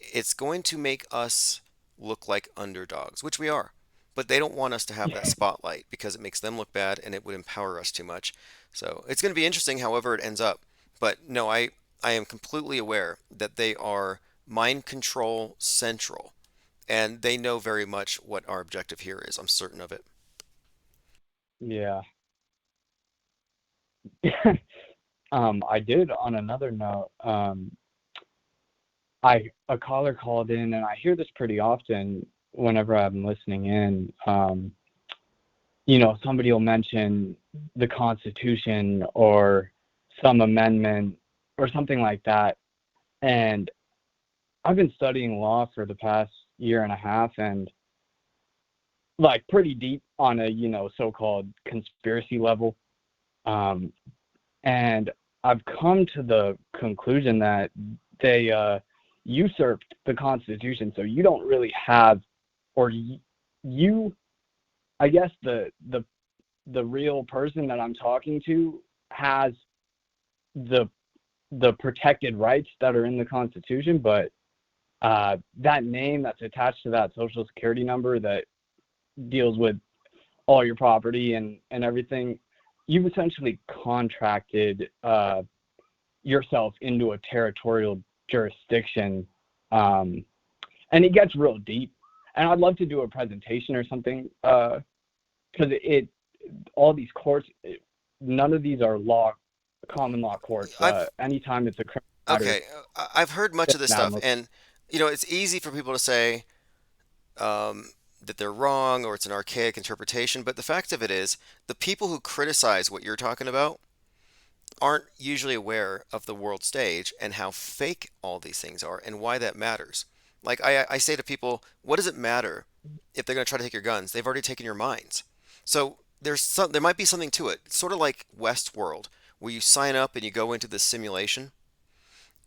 [SPEAKER 2] it's going to make us look like underdogs, which we are. But they don't want us to have that spotlight because it makes them look bad and it would empower us too much. So it's going to be interesting however it ends up. But no, I am completely aware that they are mind control central, and they know very much what our objective here is. I'm certain of it.
[SPEAKER 17] Yeah. I did, on another note, a caller called in, and I hear this pretty often whenever I'm listening in. Somebody will mention the Constitution or some amendment or something like that. And I've been studying law for the past year and a half, and like pretty deep on a, so-called conspiracy level. And I've come to the conclusion that they usurped the Constitution, so you don't really have, or I guess the real person that I'm talking to has the protected rights that are in the Constitution, but that name that's attached to that Social Security number that deals with all your property and everything, you've essentially contracted yourself into a territorial jurisdiction, and it gets real deep. And I'd love to do a presentation or something, because all these courts, none of these are common law courts. Anytime it's a criminal matter,
[SPEAKER 2] Okay, I've heard much of this stuff, and it's easy for people to say that they're wrong or it's an archaic interpretation, but the fact of it is, the people who criticize what you're talking about aren't usually aware of the world stage and how fake all these things are and why that matters. Like I say to people, what does it matter if they're going to try to take your guns? They've already taken your minds. So there might be something to it. It's sort of like Westworld, where you sign up and you go into this simulation.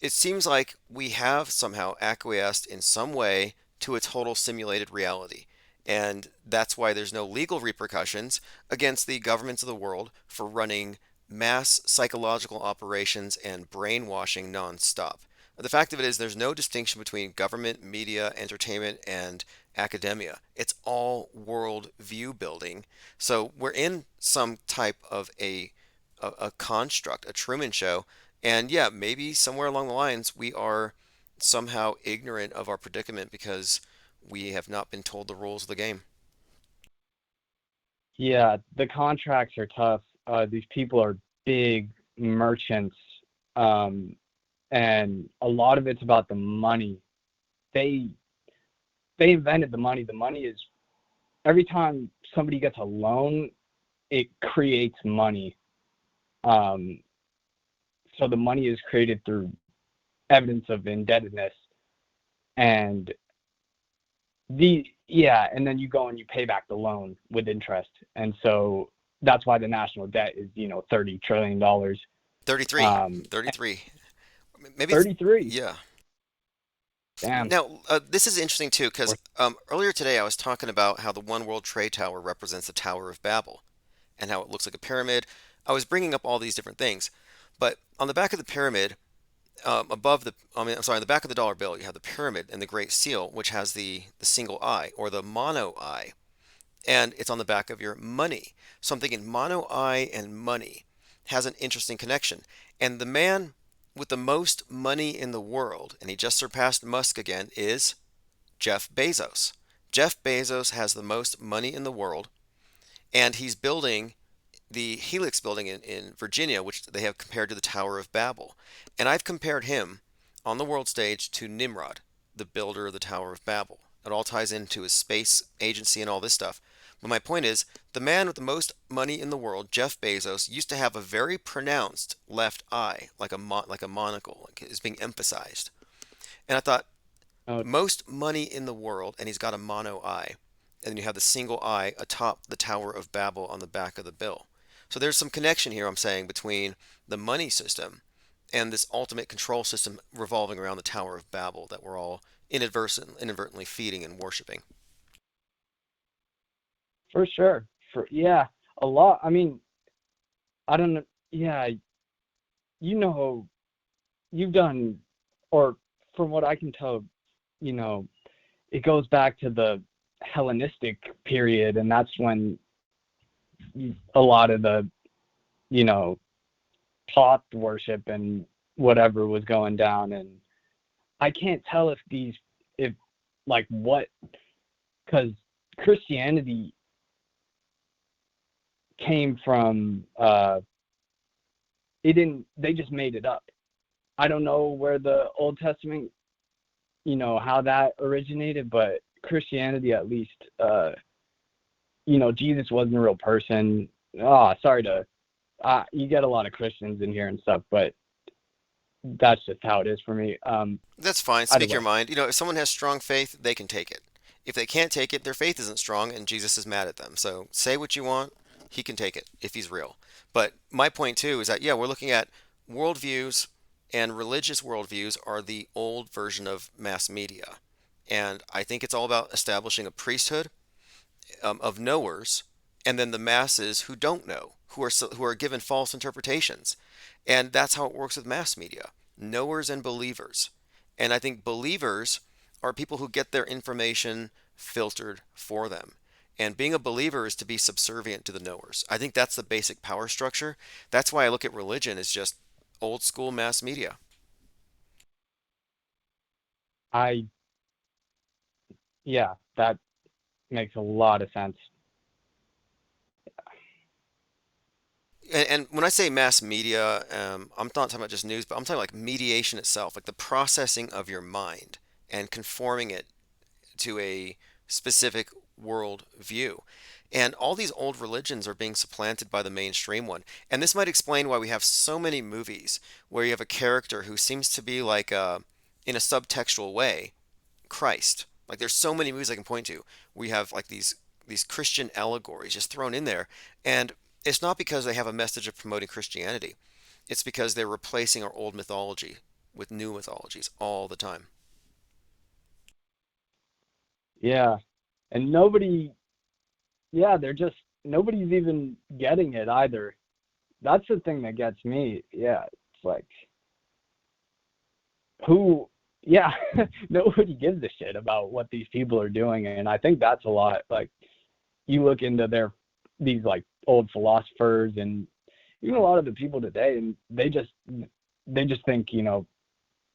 [SPEAKER 2] It seems like we have somehow acquiesced in some way to a total simulated reality. And that's why there's no legal repercussions against the governments of the world for running mass psychological operations and brainwashing nonstop. The fact of it is, there's no distinction between government, media, entertainment, and academia. It's all world view building. So we're in some type of a construct, a Truman Show. And yeah, maybe somewhere along the lines, we are somehow ignorant of our predicament because we have not been told the rules of the game.
[SPEAKER 17] Yeah, the contracts are tough. These people are big merchants, and a lot of it's about the money. They invented the money. The money is, every time somebody gets a loan, it creates money. So the money is created through evidence of indebtedness, and and then you go and you pay back the loan with interest. And so that's why the national debt is, $30 trillion.
[SPEAKER 2] 33. 33. Maybe
[SPEAKER 17] 33.
[SPEAKER 2] Yeah.
[SPEAKER 17] Damn.
[SPEAKER 2] Now, this is interesting too, because earlier today I was talking about how the One World Trade Tower represents the Tower of Babel and how it looks like a pyramid. I was bringing up all these different things, but on the back of the pyramid, on the back of the dollar bill, you have the pyramid and the Great Seal, which has the single eye or the mono eye. and it's on the back of your money. So I'm thinking mono I and money has an interesting connection. And the man with the most money in the world, and he just surpassed Musk again, is Jeff Bezos. Jeff Bezos has the most money in the world, and he's building the Helix building in Virginia, which they have compared to the Tower of Babel. And I've compared him on the world stage to Nimrod, the builder of the Tower of Babel. It all ties into his space agency and all this stuff. But my point is, the man with the most money in the world, Jeff Bezos, used to have a very pronounced left eye, like a monocle, like it's being emphasized. And I thought, most money in the world, and he's got a mono eye. And then you have the single eye atop the Tower of Babel on the back of the bill. So there's some connection here, I'm saying, between the money system and this ultimate control system revolving around the Tower of Babel that we're all inadvertently feeding and worshiping.
[SPEAKER 17] For sure. Yeah, a lot. I mean, I don't know. Yeah, you've done, or from what I can tell, it goes back to the Hellenistic period, and that's when a lot of the, Thoth worship and whatever was going down. And I can't tell because Christianity came from, they just made it up. I don't know where the Old Testament, how that originated, but Christianity, at least, Jesus wasn't a real person. You get a lot of Christians in here and stuff, but that's just how it is for me.
[SPEAKER 2] That's fine. Speak your mind. If someone has strong faith, they can take it. If they can't take it, their faith isn't strong, and Jesus is mad at them. So say what you want. He can take it if he's real. But my point, too, is that, we're looking at worldviews, and religious worldviews are the old version of mass media. And I think it's all about establishing a priesthood of knowers, and then the masses who don't know, who are given false interpretations. And that's how it works with mass media, knowers and believers. And I think believers are people who get their information filtered for them. And being a believer is to be subservient to the knowers. I think that's the basic power structure. That's why I look at religion as just old school mass media.
[SPEAKER 17] That makes a lot of sense.
[SPEAKER 2] And when I say mass media, I'm not talking about just news, but I'm talking like mediation itself, like the processing of your mind and conforming it to a specific world view. And all these old religions are being supplanted by the mainstream one. And this might explain why we have so many movies where you have a character who seems to be like, in a subtextual way, Christ. Like there's so many movies I can point to. We have like these Christian allegories just thrown in there. And it's not because they have a message of promoting Christianity. It's because they're replacing our old mythology with new mythologies all the time.
[SPEAKER 17] Yeah. And nobody's even getting it either. That's the thing that gets me. Yeah. It's like, nobody gives a shit about what these people are doing. And I think that's a lot. Like, you look into these like old philosophers and even a lot of the people today, and they just think,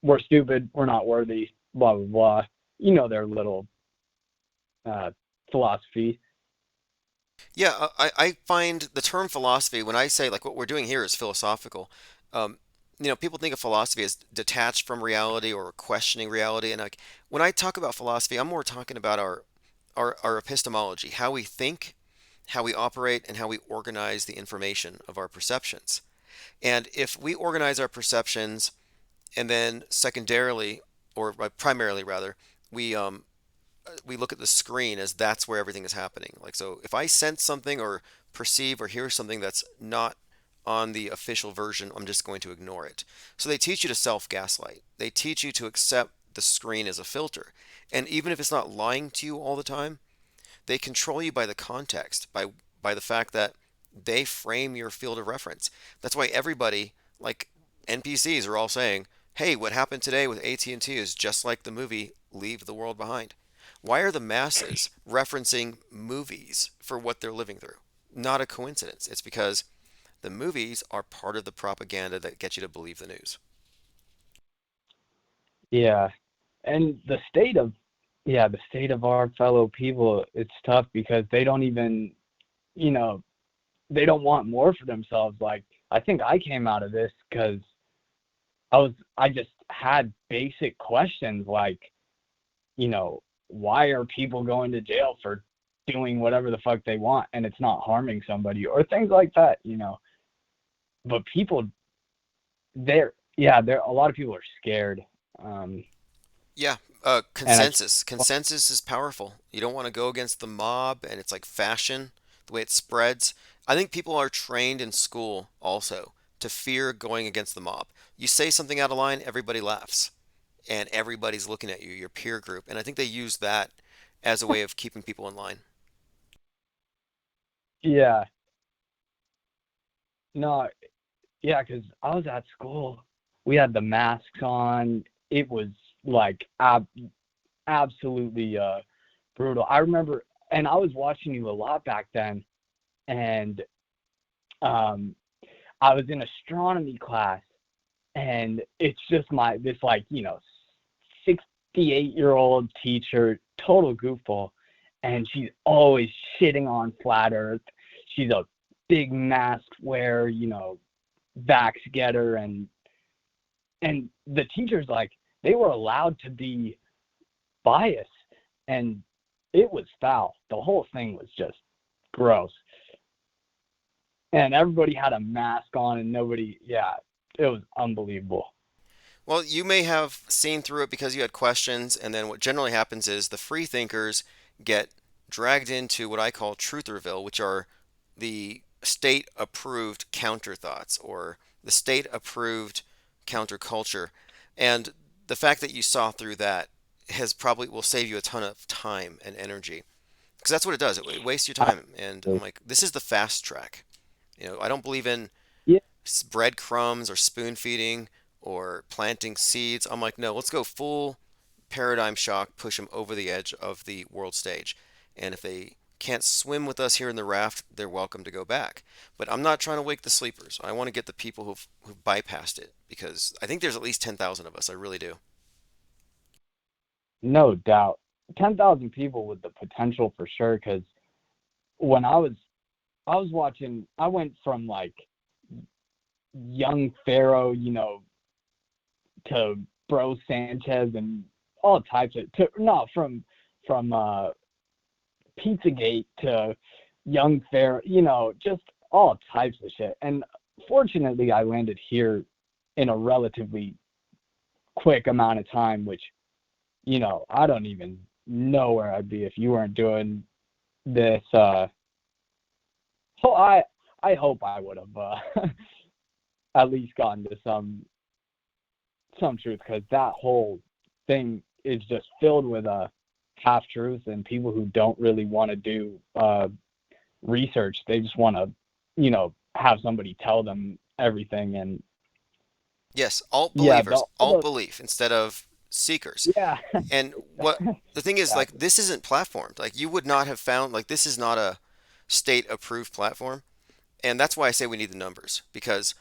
[SPEAKER 17] we're stupid, we're not worthy, blah, blah, blah. Their little philosophy.
[SPEAKER 2] Yeah, I find the term philosophy, when I say like what we're doing here is philosophical, people think of philosophy as detached from reality or questioning reality. And like when I talk about philosophy, I'm more talking about our epistemology, how we think, how we operate, and how we organize the information of our perceptions. And if we organize our perceptions and then secondarily, or primarily rather, we look at the screen as that's where everything is happening. Like, so if I sense something or perceive or hear something that's not on the official version, I'm just going to ignore it. So they teach you to self-gaslight. They teach you to accept the screen as a filter. And even if it's not lying to you all the time, they control you by the context, by the fact that they frame your field of reference. That's why everybody, like NPCs, are all saying, hey, what happened today with AT&T is just like the movie Leave the World Behind. Why are the masses referencing movies for what they're living through? Not a coincidence. It's because the movies are part of the propaganda that gets you to believe the news.
[SPEAKER 17] Yeah. And the state of our fellow people, it's tough because they don't even, they don't want more for themselves. Like, I think I came out of this because I just had basic questions like, why are people going to jail for doing whatever the fuck they want and it's not harming somebody or things like that, But people, a lot of people are scared.
[SPEAKER 2] Consensus is powerful. You don't want to go against the mob, and it's like fashion, the way it spreads. I think people are trained in school also to fear going against the mob. You say something out of line, everybody laughs, and everybody's looking at you, your peer group. And I think they use that as a way of keeping people in line.
[SPEAKER 17] Yeah. No, yeah, because I was at school. We had the masks on. It was like absolutely brutal. I remember, and I was watching you a lot back then, and I was in astronomy class, and it's just this 68-year-old teacher, total goofball, and she's always shitting on flat Earth. She's a big mask wearer, vax getter, and the teachers, like, they were allowed to be biased, and it was foul. The whole thing was just gross. And everybody had a mask on, and it was unbelievable.
[SPEAKER 2] Well, you may have seen through it because you had questions, and then what generally happens is the free thinkers get dragged into what I call Trutherville, which are the state-approved counter thoughts or the state-approved counterculture. And the fact that you saw through that will save you a ton of time and energy, because that's what it does. It wastes your time. And I'm like, this is the fast track. I don't believe in breadcrumbs or spoon feeding or planting seeds. I'm like, no, let's go full paradigm shock, push them over the edge of the world stage. And if they can't swim with us here in the raft, they're welcome to go back. But I'm not trying to wake the sleepers. I want to get the people who've bypassed it, because I think there's at least 10,000 of us. I really do.
[SPEAKER 17] No doubt. 10,000 people with the potential for sure, because when I was watching, I went from like young Pharaoh, to Bro Sanchez and all types from Pizzagate to young Pharaoh, just all types of shit. And fortunately, I landed here in a relatively quick amount of time, which, I don't even know where I'd be if you weren't doing this. I hope I would have at least gotten to some truth, because that whole thing is just filled with half truths and people who don't really want to do research. They just want to, have somebody tell them everything. And
[SPEAKER 2] yes, alt believers, alt belief instead of seekers.
[SPEAKER 17] Yeah.
[SPEAKER 2] And what the thing is, like, this isn't platformed. Like, you would not have found, like, this is not a state approved platform. And that's why I say we need the numbers, because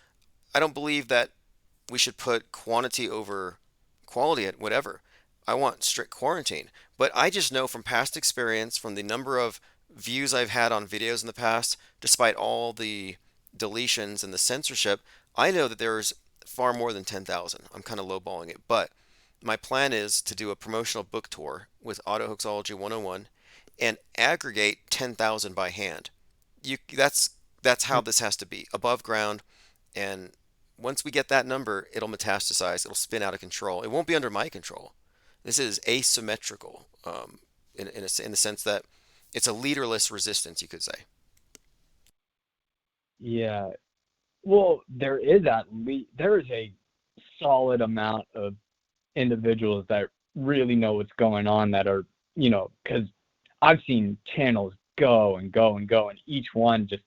[SPEAKER 2] I don't believe that we should put quantity over quality at whatever. I want strict quarantine. But I just know from past experience, from the number of views I've had on videos in the past, despite all the deletions and the censorship, I know that there's far more than 10,000. I'm kind of lowballing it. But my plan is to do a promotional book tour with Autohoaxology 101 and aggregate 10,000 by hand. That's how this has to be, above ground. And once we get that number, it'll metastasize. It'll spin out of control. It won't be under my control. This is asymmetrical in the sense that it's a leaderless resistance, you could say.
[SPEAKER 17] Yeah. Well, there is a solid amount of individuals that really know what's going on, that are, because I've seen channels go and go and go, and each one just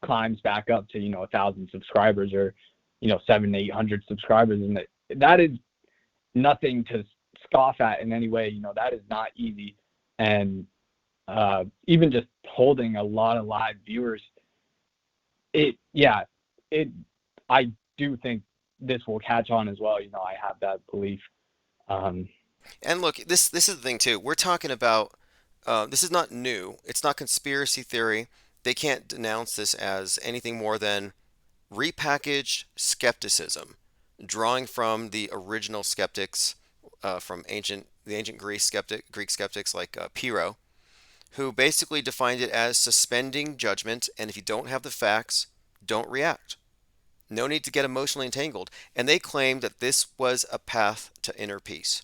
[SPEAKER 17] climbs back up to 1,000 subscribers, or 700-800 subscribers, and that is nothing to scoff at in any way. That is not easy. and even just holding a lot of live viewers, I do think this will catch on as well. You know, I have that belief.
[SPEAKER 2] And look, this is the thing too. We're talking about this is not new. It's not conspiracy theory. They can't denounce this as anything more than repackaged skepticism, drawing from the original skeptics from the ancient Greek skeptics like Pyrrho, who basically defined it as suspending judgment, and if you don't have the facts, don't react. No need to get emotionally entangled. And they claimed that this was a path to inner peace.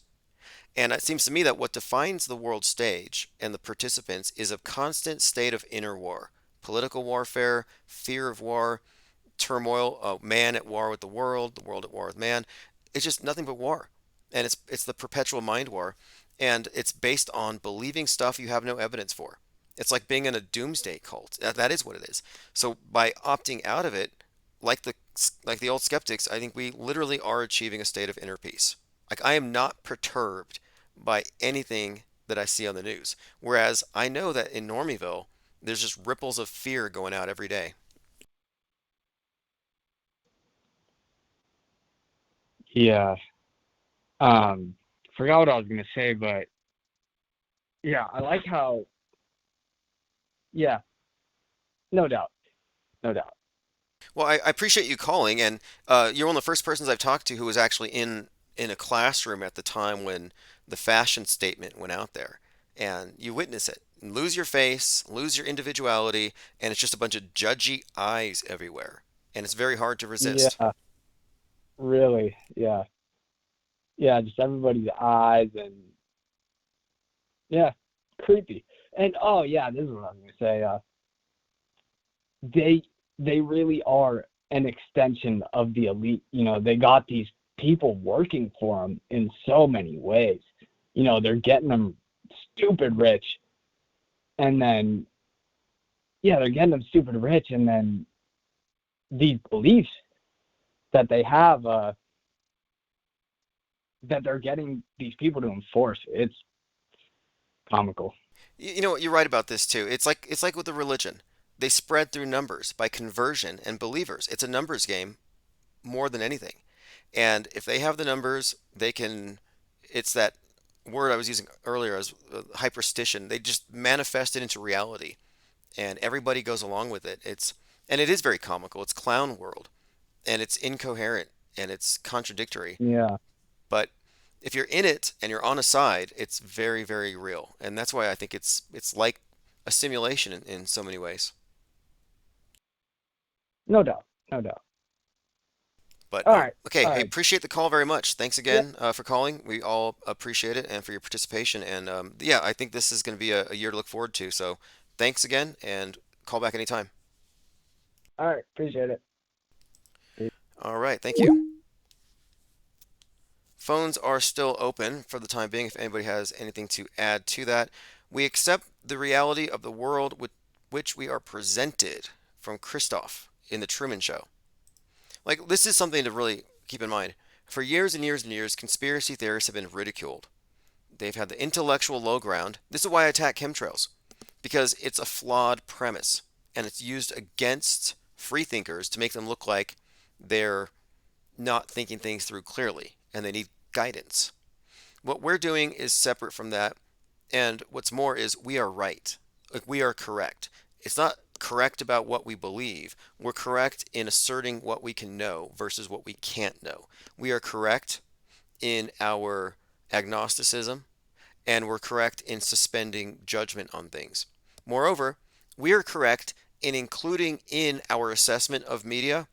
[SPEAKER 2] And it seems to me that what defines the world stage and the participants is a constant state of inner war, political warfare, fear of war, turmoil, man at war with the world at war with man. It's just nothing but war. And it's the perpetual mind war. And it's based on believing stuff you have no evidence for. It's like being in a doomsday cult. That is what it is. So by opting out of it, like the old skeptics, I think we literally are achieving a state of inner peace. Like, I am not perturbed by anything that I see on the news. Whereas I know that in Normieville, there's just ripples of fear going out every day.
[SPEAKER 17] Yeah. Forgot what I was gonna say, but yeah, I like how. Yeah. No doubt. No doubt.
[SPEAKER 2] Well, I appreciate you calling, and you're one of the first persons I've talked to who was actually in a classroom at the time when the fashion statement went out there, and you witness it. Lose your face, lose your individuality, and it's just a bunch of judgy eyes everywhere, and it's very hard to resist.
[SPEAKER 17] Yeah. Really. Yeah. Yeah. Just everybody's eyes and yeah, creepy. And oh yeah, this is what I was gonna say. They really are an extension of the elite. You know, they got these people working for them in so many ways. You know, they're getting them stupid rich, and then they're getting them stupid rich, and then these beliefs that they have that they're getting these people to enforce. It's comical.
[SPEAKER 2] You know what? You're right about this too. It's like with the religion. They spread through numbers by conversion and believers. It's a numbers game more than anything. And if they have the numbers, they can. It's that word I was using earlier as hyperstition. They just manifest it into reality, and everybody goes along with it. And it is very comical. It's clown world, and it's incoherent and it's contradictory.
[SPEAKER 17] Yeah.
[SPEAKER 2] But if you're in it and you're on a side, it's very, very real. And that's why I think it's like a simulation in so many ways.
[SPEAKER 17] No doubt. No doubt.
[SPEAKER 2] But
[SPEAKER 17] all right.
[SPEAKER 2] Okay,
[SPEAKER 17] all
[SPEAKER 2] hey,
[SPEAKER 17] right.
[SPEAKER 2] appreciate the call very much. Thanks again for calling. We all appreciate it and for your participation. And I think this is going to be a year to look forward to. So thanks again, and call back anytime.
[SPEAKER 17] All right. Appreciate it.
[SPEAKER 2] All right. Thank you. Phones are still open for the time being if anybody has anything to add to that. We accept the reality of the world with which we are presented, from Christoph in the Truman Show. Like, this is something to really keep in mind. For years and years and years, conspiracy theorists have been ridiculed. They've had the intellectual low ground. This is why I attack chemtrails, because it's a flawed premise, and it's used against free thinkers to make them look like they're not thinking things through clearly, and they need guidance. What we're doing is separate from that, and what's more is we are right. Like, we are correct. It's not correct about what we believe. We're correct in asserting what we can know versus what we can't know. We are correct in our agnosticism, and we're correct in suspending judgment on things. Moreover, we are correct in including in our assessment of media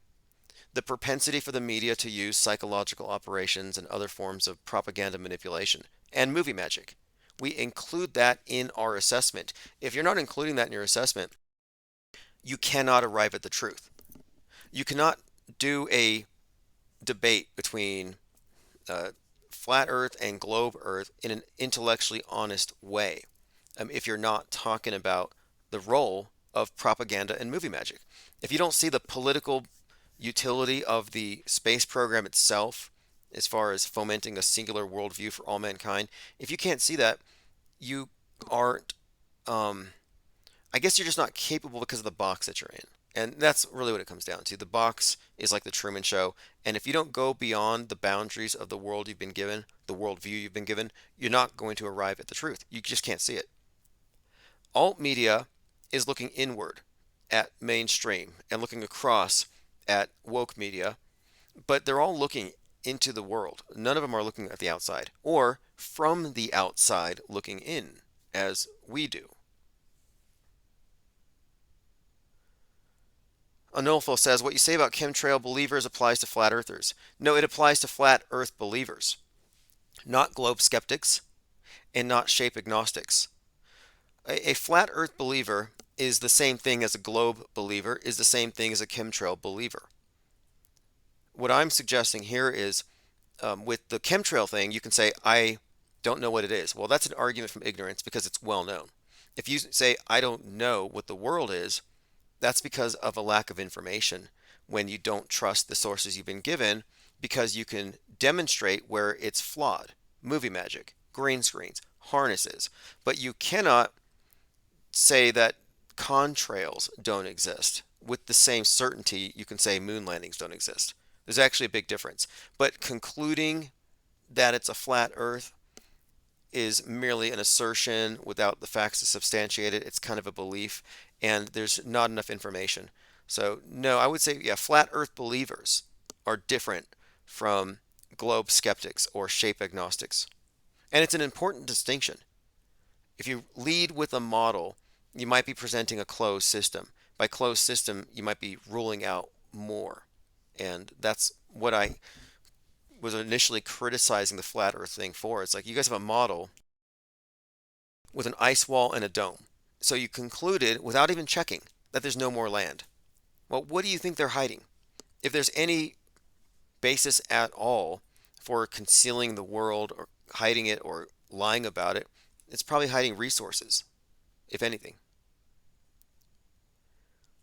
[SPEAKER 2] the propensity for the media to use psychological operations and other forms of propaganda manipulation and movie magic. We include that in our assessment. If you're not including that in your assessment, you cannot arrive at the truth. You cannot do a debate between flat Earth and globe Earth in an intellectually honest way if you're not talking about the role of propaganda and movie magic. If you don't see the political utility of the space program itself as far as fomenting a singular worldview for all mankind, if you can't see that, you aren't, I guess you're just not capable because of the box that you're in. And that's really what it comes down to. The box is like the Truman Show. And if you don't go beyond the boundaries of the world you've been given, the worldview you've been given, you're not going to arrive at the truth. You just can't see it. Alt media is looking inward at mainstream and looking across at woke media, but they're all looking into the world. None of them are looking at the outside or from the outside looking in as we do. Anolfo says, what you say about chemtrail believers applies to flat earthers. No, it applies to flat earth believers, not globe skeptics and not shape agnostics. A flat earth believer is the same thing as a globe believer, is the same thing as a chemtrail believer. What I'm suggesting here is with the chemtrail thing, you can say, I don't know what it is. Well, that's an argument from ignorance because it's well known. If you say, I don't know what the world is, that's because of a lack of information when you don't trust the sources you've been given because you can demonstrate where it's flawed. Movie magic, green screens, harnesses. But you cannot say that contrails don't exist with the same certainty you can say moon landings don't exist. There's actually a big difference. But concluding that it's a flat earth is merely an assertion without the facts to substantiate it. It's kind of a belief, and there's not enough information. So, no, I would say, yeah, flat earth believers are different from globe skeptics or shape agnostics. And it's an important distinction. If you lead with a model, you might be presenting a closed system. By closed system, you might be ruling out more. And that's what I was initially criticizing the flat earth thing for. It's like you guys have a model with an ice wall and a dome. So you concluded without even checking that there's no more land. Well, what do you think they're hiding? If there's any basis at all for concealing the world or hiding it or lying about it, it's probably hiding resources, if anything.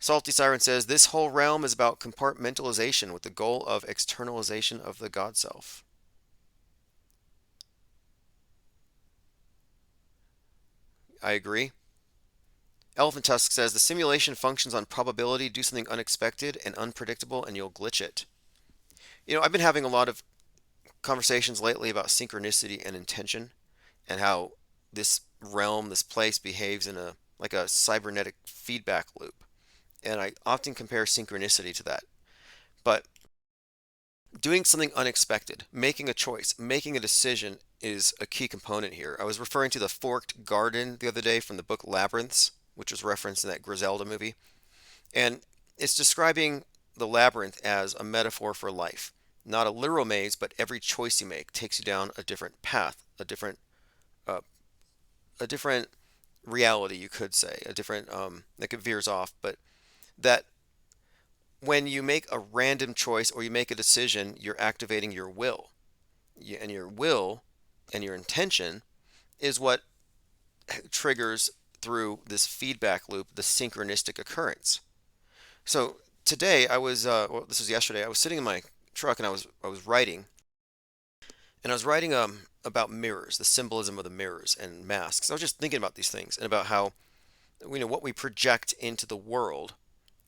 [SPEAKER 2] Salty Siren says, this whole realm is about compartmentalization with the goal of externalization of the God self. I agree. Elephant Tusk says, the simulation functions on probability. Do something unexpected and unpredictable and you'll glitch it. You know, I've been having a lot of conversations lately about synchronicity and intention and how this realm, this place behaves in a like a cybernetic feedback loop. And I often compare synchronicity to that. But doing something unexpected, making a choice, making a decision is a key component here. I was referring to the forked garden the other day from the book Labyrinths, which was referenced in that Griselda movie. And it's describing the labyrinth as a metaphor for life. Not a literal maze, but every choice you make takes you down a different path, a different reality, you could say, a different, like it veers off, but that when you make a random choice or you make a decision, you're activating your will. And your will and your intention is what triggers through this feedback loop, the synchronistic occurrence. So today I was, well, this was yesterday, I was sitting in my truck and I was writing. And I was writing about mirrors, the symbolism of the mirrors and masks. I was just thinking about these things and about how, you know, what we project into the world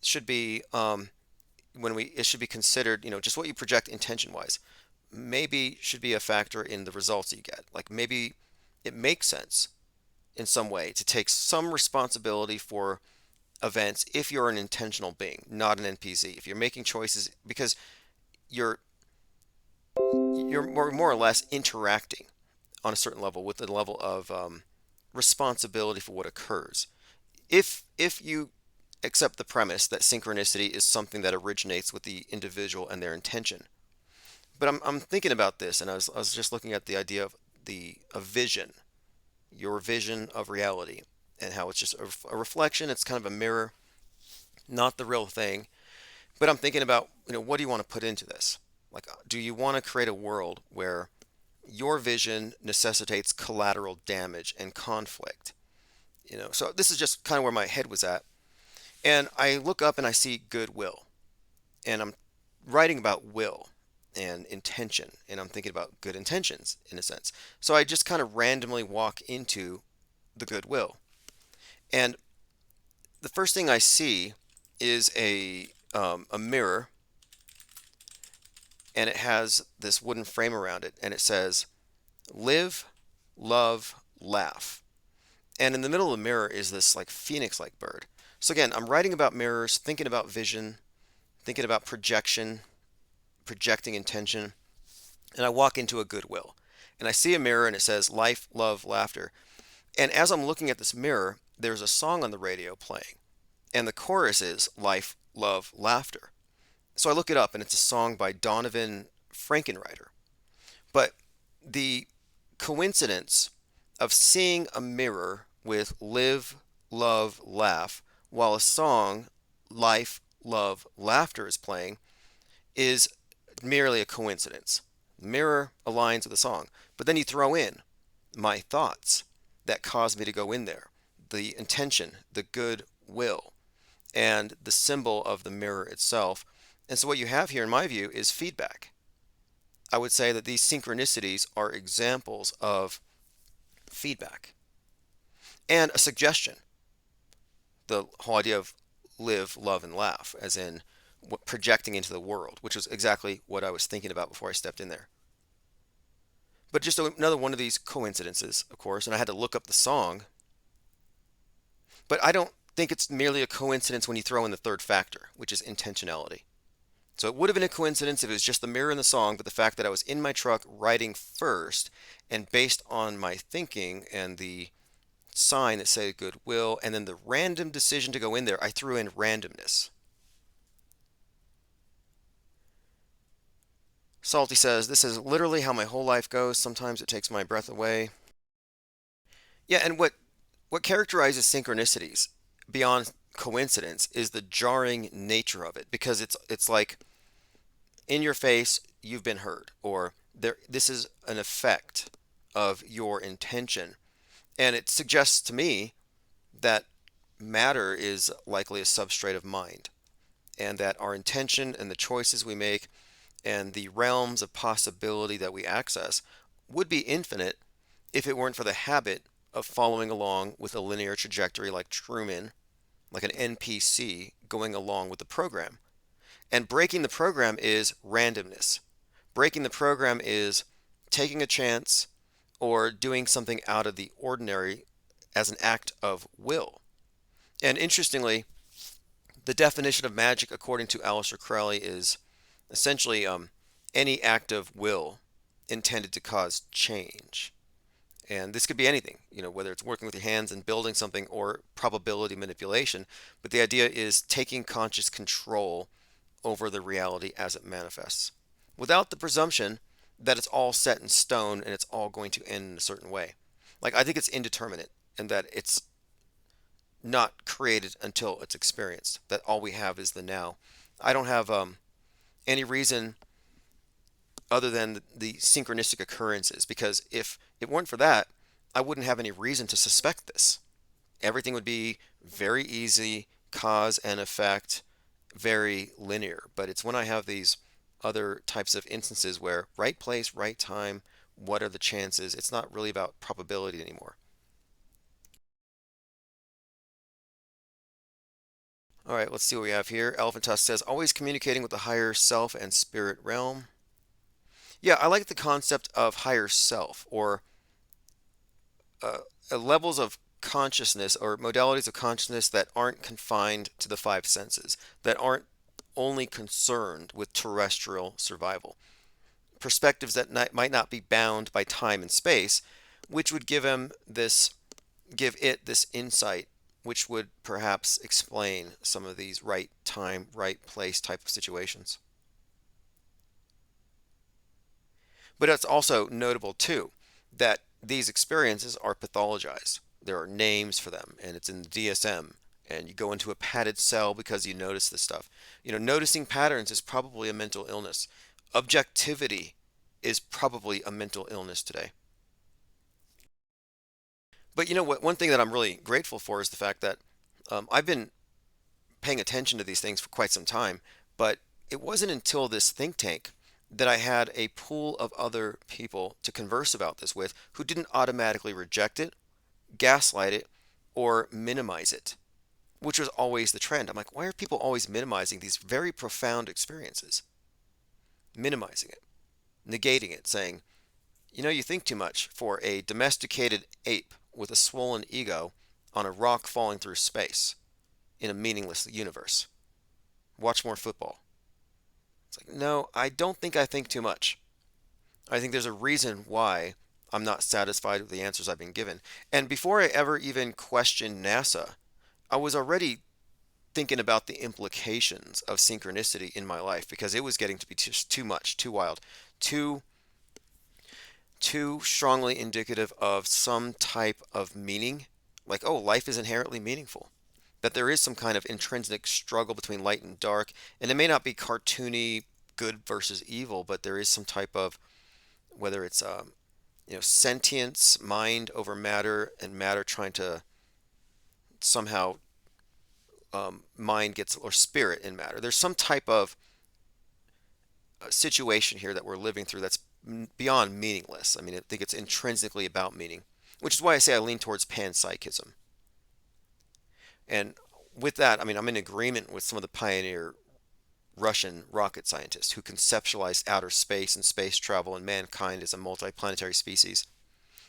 [SPEAKER 2] should be it should be considered, you know, just what you project intention wise maybe should be a factor in the results you get. Like maybe it makes sense in some way to take some responsibility for events if you're an intentional being, not an NPC. If you're making choices because you're more or less interacting on a certain level with the level of responsibility for what occurs. If you accept the premise that synchronicity is something that originates with the individual and their intention. But I'm thinking about this, and I was just looking at the idea of a vision, your vision of reality, and how it's just a reflection. It's kind of a mirror, not the real thing. But I'm thinking about, you know, what do you want to put into this? Like, do you want to create a world where your vision necessitates collateral damage and conflict? You know, so this is just kind of where my head was at. And I look up and I see goodwill. And I'm writing about will and intention. And I'm thinking about good intentions in a sense. So I just kind of randomly walk into the goodwill. And the first thing I see is a mirror, and it has this wooden frame around it, and it says, live, love, laugh. And in the middle of the mirror is this like phoenix-like bird. So again, I'm writing about mirrors, thinking about vision, thinking about projection, projecting intention, and I walk into a Goodwill. And I see a mirror and it says life, love, laughter. And as I'm looking at this mirror, there's a song on the radio playing. And the chorus is life, love, laughter. So I look it up and it's a song by Donovan Frankenreiter. But the coincidence of seeing a mirror with live, love, laugh, while a song, life, love, laughter is playing, is merely a coincidence. Mirror aligns with the song. But then you throw in my thoughts that caused me to go in there, the intention, the good will, and the symbol of the mirror itself. And so what you have here, in my view, is feedback. I would say that these synchronicities are examples of feedback and a suggestion. The whole idea of live, love, and laugh, as in projecting into the world, which was exactly what I was thinking about before I stepped in there. But just another one of these coincidences, of course, and I had to look up the song. But I don't think it's merely a coincidence when you throw in the third factor, which is intentionality. So it would have been a coincidence if it was just the mirror in the song, but the fact that I was in my truck writing first, and based on my thinking and the sign that said goodwill, and then the random decision to go in there, I threw in randomness. Salty says, this is literally how my whole life goes. Sometimes it takes my breath away. Yeah, and what characterizes synchronicities beyond coincidence is the jarring nature of it, because it's like in your face, you've been heard, or this is an effect of your intention. And it suggests to me that matter is likely a substrate of mind, and that our intention and the choices we make and the realms of possibility that we access would be infinite if it weren't for the habit of following along with a linear trajectory like Truman, like an NPC going along with the program. And breaking the program is randomness. Breaking the program is taking a chance or doing something out of the ordinary as an act of will. And interestingly, the definition of magic according to Aleister Crowley is essentially any act of will intended to cause change. And this could be anything, whether it's working with your hands and building something or probability manipulation. But the idea is taking conscious control over the reality as it manifests, without the presumption that it's all set in stone and it's all going to end in a certain way. Like, I think it's indeterminate, and that it's not created until it's experienced, that all we have is the now. I don't have any reason other than the synchronistic occurrences, because if it weren't for that, I wouldn't have any reason to suspect this. Everything would be very easy, cause and effect, very linear. But it's when I have these other types of instances where right place, right time, what are the chances? It's not really about probability anymore. All right, let's see what we have here. Elephant Tusk says, always communicating with the higher self and spirit realm. Yeah, I like the concept of higher self, or levels of consciousness or modalities of consciousness that aren't confined to the five senses, that aren't only concerned with terrestrial survival. Perspectives that might not be bound by time and space, which would give it this insight, which would perhaps explain some of these right time, right place type of situations. But it's also notable too that these experiences are pathologized. There are names for them, and it's in the DSM, and you go into a padded cell because you notice this stuff. Noticing patterns is probably a mental illness. Objectivity is probably a mental illness today. But one thing that I'm really grateful for is the fact that I've been paying attention to these things for quite some time, but it wasn't until this think tank that I had a pool of other people to converse about this with who didn't automatically reject it, gaslight it or minimize it, which was always the trend. I'm like, why are people always minimizing these very profound experiences? Minimizing it, negating it, saying, you know, you think too much for a domesticated ape with a swollen ego on a rock falling through space in a meaningless universe. Watch more football. It's like, no, I don't think I think too much. I think there's a reason why I'm not satisfied with the answers I've been given. And before I ever even questioned NASA, I was already thinking about the implications of synchronicity in my life, because it was getting to be just too much, too wild, too strongly indicative of some type of meaning. Like, oh, life is inherently meaningful. That there is some kind of intrinsic struggle between light and dark. And it may not be cartoony good versus evil, but there is some type of, whether it's sentience, mind over matter, and matter trying to somehow mind gets, or spirit in matter. There's some type of situation here that we're living through that's beyond meaningless. I mean, I think it's intrinsically about meaning, which is why I say I lean towards panpsychism. And with that, I mean, I'm in agreement with some of the pioneer Russian rocket scientists who conceptualized outer space and space travel and mankind as a multiplanetary species.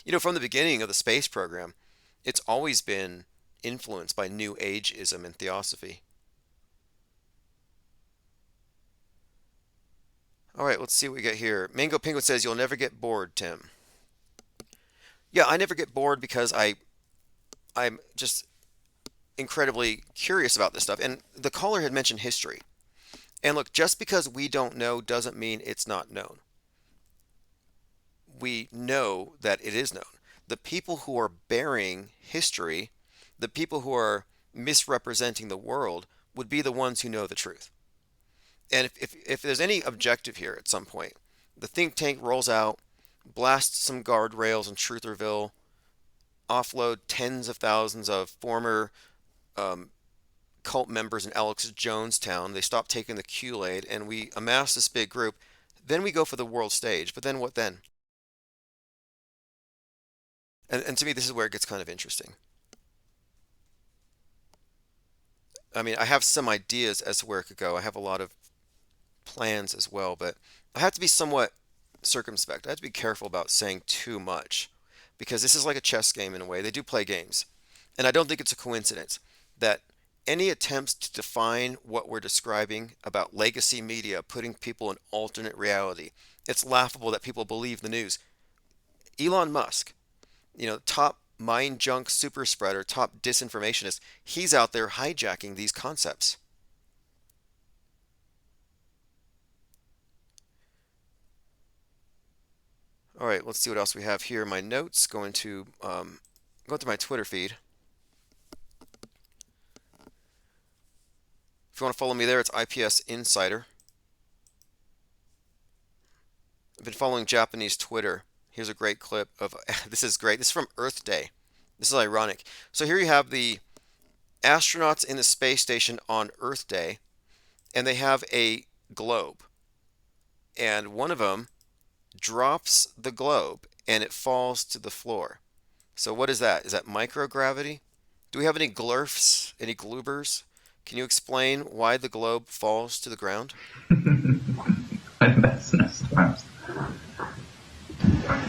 [SPEAKER 2] You know, from the beginning of the space program, it's always been influenced by New Ageism and Theosophy. All right, let's see what we got here. Mango Penguin says, you'll never get bored, Tim. Yeah, I never get bored because I'm just incredibly curious about this stuff. And the caller had mentioned history. And look, just because we don't know doesn't mean it's not known. We know that it is known. The people who are burying history, the people who are misrepresenting the world, would be the ones who know the truth. And if there's any objective here at some point, the think tank rolls out, blasts some guardrails in Trutherville, offload tens of thousands of former cult members in Alex Jonestown. They stop taking the Kool-Aid, and we amass this big group. Then we go for the world stage. But then what then? And to me, this is where it gets kind of interesting. I mean, I have some ideas as to where it could go. I have a lot of plans as well, but I have to be somewhat circumspect. I have to be careful about saying too much, because this is like a chess game in a way. They do play games. And I don't think it's a coincidence that any attempts to define what we're describing about legacy media, putting people in alternate reality, it's laughable that people believe the news. Elon Musk, top mind junk super spreader, top disinformationist, he's out there hijacking these concepts. All right, let's see what else we have here. My notes, going to my Twitter feed. If you want to follow me there, it's IPS Insider. I've been following Japanese Twitter. Here's a great clip of, this is great. This is from Earth Day. This is ironic. So here you have the astronauts in the space station on Earth Day, and they have a globe. And one of them drops the globe, and it falls to the floor. So what is that? Is that microgravity? Do we have any glurfs, any gloobers? Can you explain why the globe falls to the ground?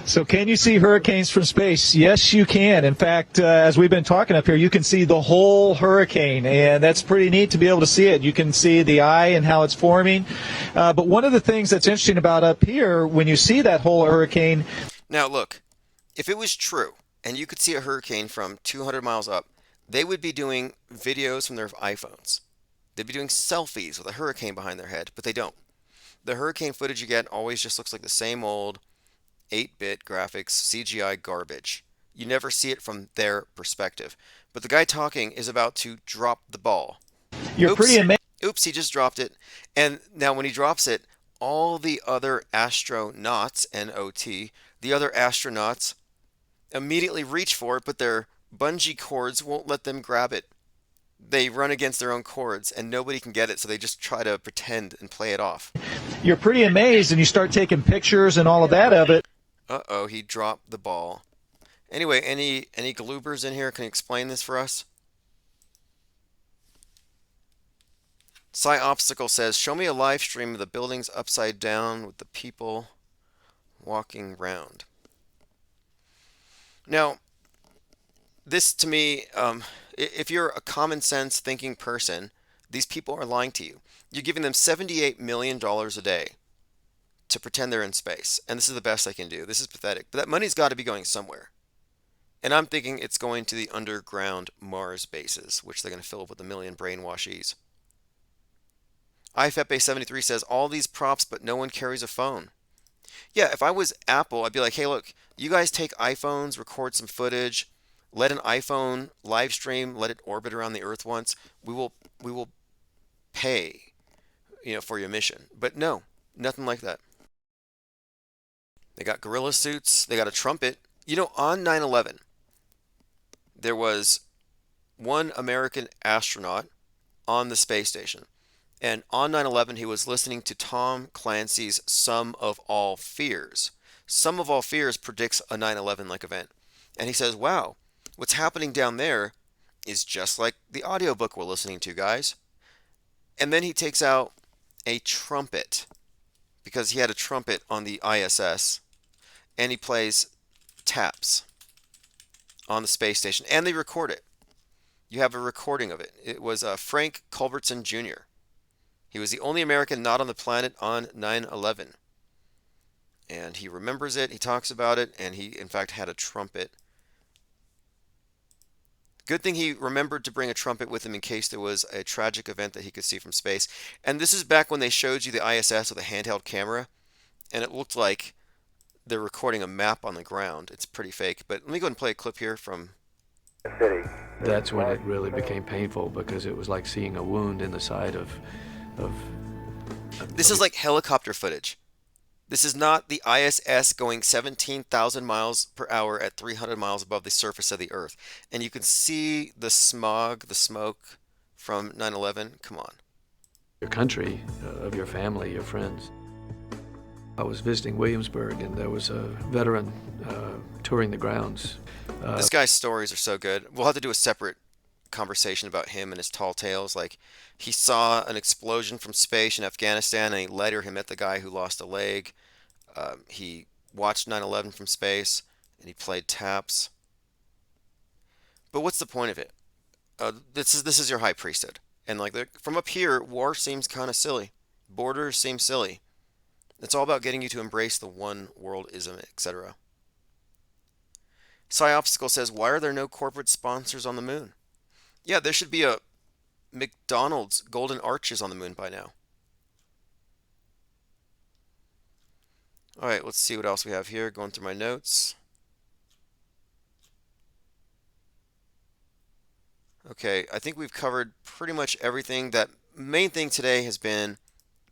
[SPEAKER 18] So can you see hurricanes from space? Yes, you can. In fact, as we've been talking up here, you can see the whole hurricane, and that's pretty neat to be able to see it. You can see the eye and how it's forming. But one of the things that's interesting about up here, when you see that whole hurricane...
[SPEAKER 2] Now, look, if it was true, and you could see a hurricane from 200 miles up, they would be doing videos from their iPhones. They'd be doing selfies with a hurricane behind their head, but they don't. The hurricane footage you get always just looks like the same old 8-bit graphics, CGI garbage. You never see it from their perspective. But the guy talking is about to drop the ball.
[SPEAKER 18] You're pretty amazing.
[SPEAKER 2] Oops, he just dropped it. And now when he drops it, all the other astronauts, N-O-T, the other astronauts immediately reach for it, but their bungee cords won't let them grab it. They run against their own cords, and nobody can get it, so they just try to pretend and play it off.
[SPEAKER 18] You're pretty amazed, and you start taking pictures and all of that of it.
[SPEAKER 2] Uh-oh, he dropped the ball. Anyway, any gloobers in here can explain this for us? Psy Obstacle says, show me a live stream of the buildings upside down with the people walking round. Now, this to me, if you're a common sense thinking person, these people are lying to you. You're giving them $78 million a day to pretend they're in space. And this is the best I can do. This is pathetic. But that money's got to be going somewhere. And I'm thinking it's going to the underground Mars bases, which they're going to fill up with 1 million brainwashies. IFFA73 says, all these props, but no one carries a phone. Yeah, if I was Apple, I'd be like, hey, look, you guys take iPhones, record some footage, let an iPhone live stream, let it orbit around the Earth once. We will pay, for your mission. But no, nothing like that. They got gorilla suits. They got a trumpet. On 9/11, there was one American astronaut on the space station. And on 9/11, he was listening to Tom Clancy's Sum of All Fears. Sum of All Fears predicts a 9/11-like event. And he says, wow, what's happening down there is just like the audiobook we're listening to, guys. And then he takes out a trumpet, because he had a trumpet on the ISS, and he plays taps on the space station, and they record it. You have a recording of it. It was Frank Culbertson Jr. He was the only American not on the planet on 9/11. And he remembers it, he talks about it, and he, in fact, had a trumpet. Good thing he remembered to bring a trumpet with him in case there was a tragic event that he could see from space. And this is back when they showed you the ISS with a handheld camera, and it looked like they're recording a map on the ground. It's pretty fake. But let me go and play a clip here from
[SPEAKER 19] city. That's when it really became painful, because it was like seeing a wound in the side of
[SPEAKER 2] This is like helicopter footage. This is not the ISS going 17,000 miles per hour at 300 miles above the surface of the Earth. And you can see the smog, the smoke from 9/11. Come on.
[SPEAKER 19] your country, of your family, your friends. I was visiting Williamsburg, and there was a veteran touring the grounds.
[SPEAKER 2] This guy's stories are so good. We'll have to do a separate conversation about him and his tall tales. Like, he saw an explosion from space in Afghanistan, and he later he met the guy who lost a leg. He watched 9/11 from space, and he played taps. But what's the point of it? This is your high priesthood, and like from up here, war seems kind of silly. Borders seem silly. It's all about getting you to embrace the one worldism, etc. Psyoptical says, why are there no corporate sponsors on the moon? Yeah, there should be a McDonald's golden arches on the moon by now. All right, let's see what else we have here. Going through my notes. Okay, I think we've covered pretty much everything. That main thing today has been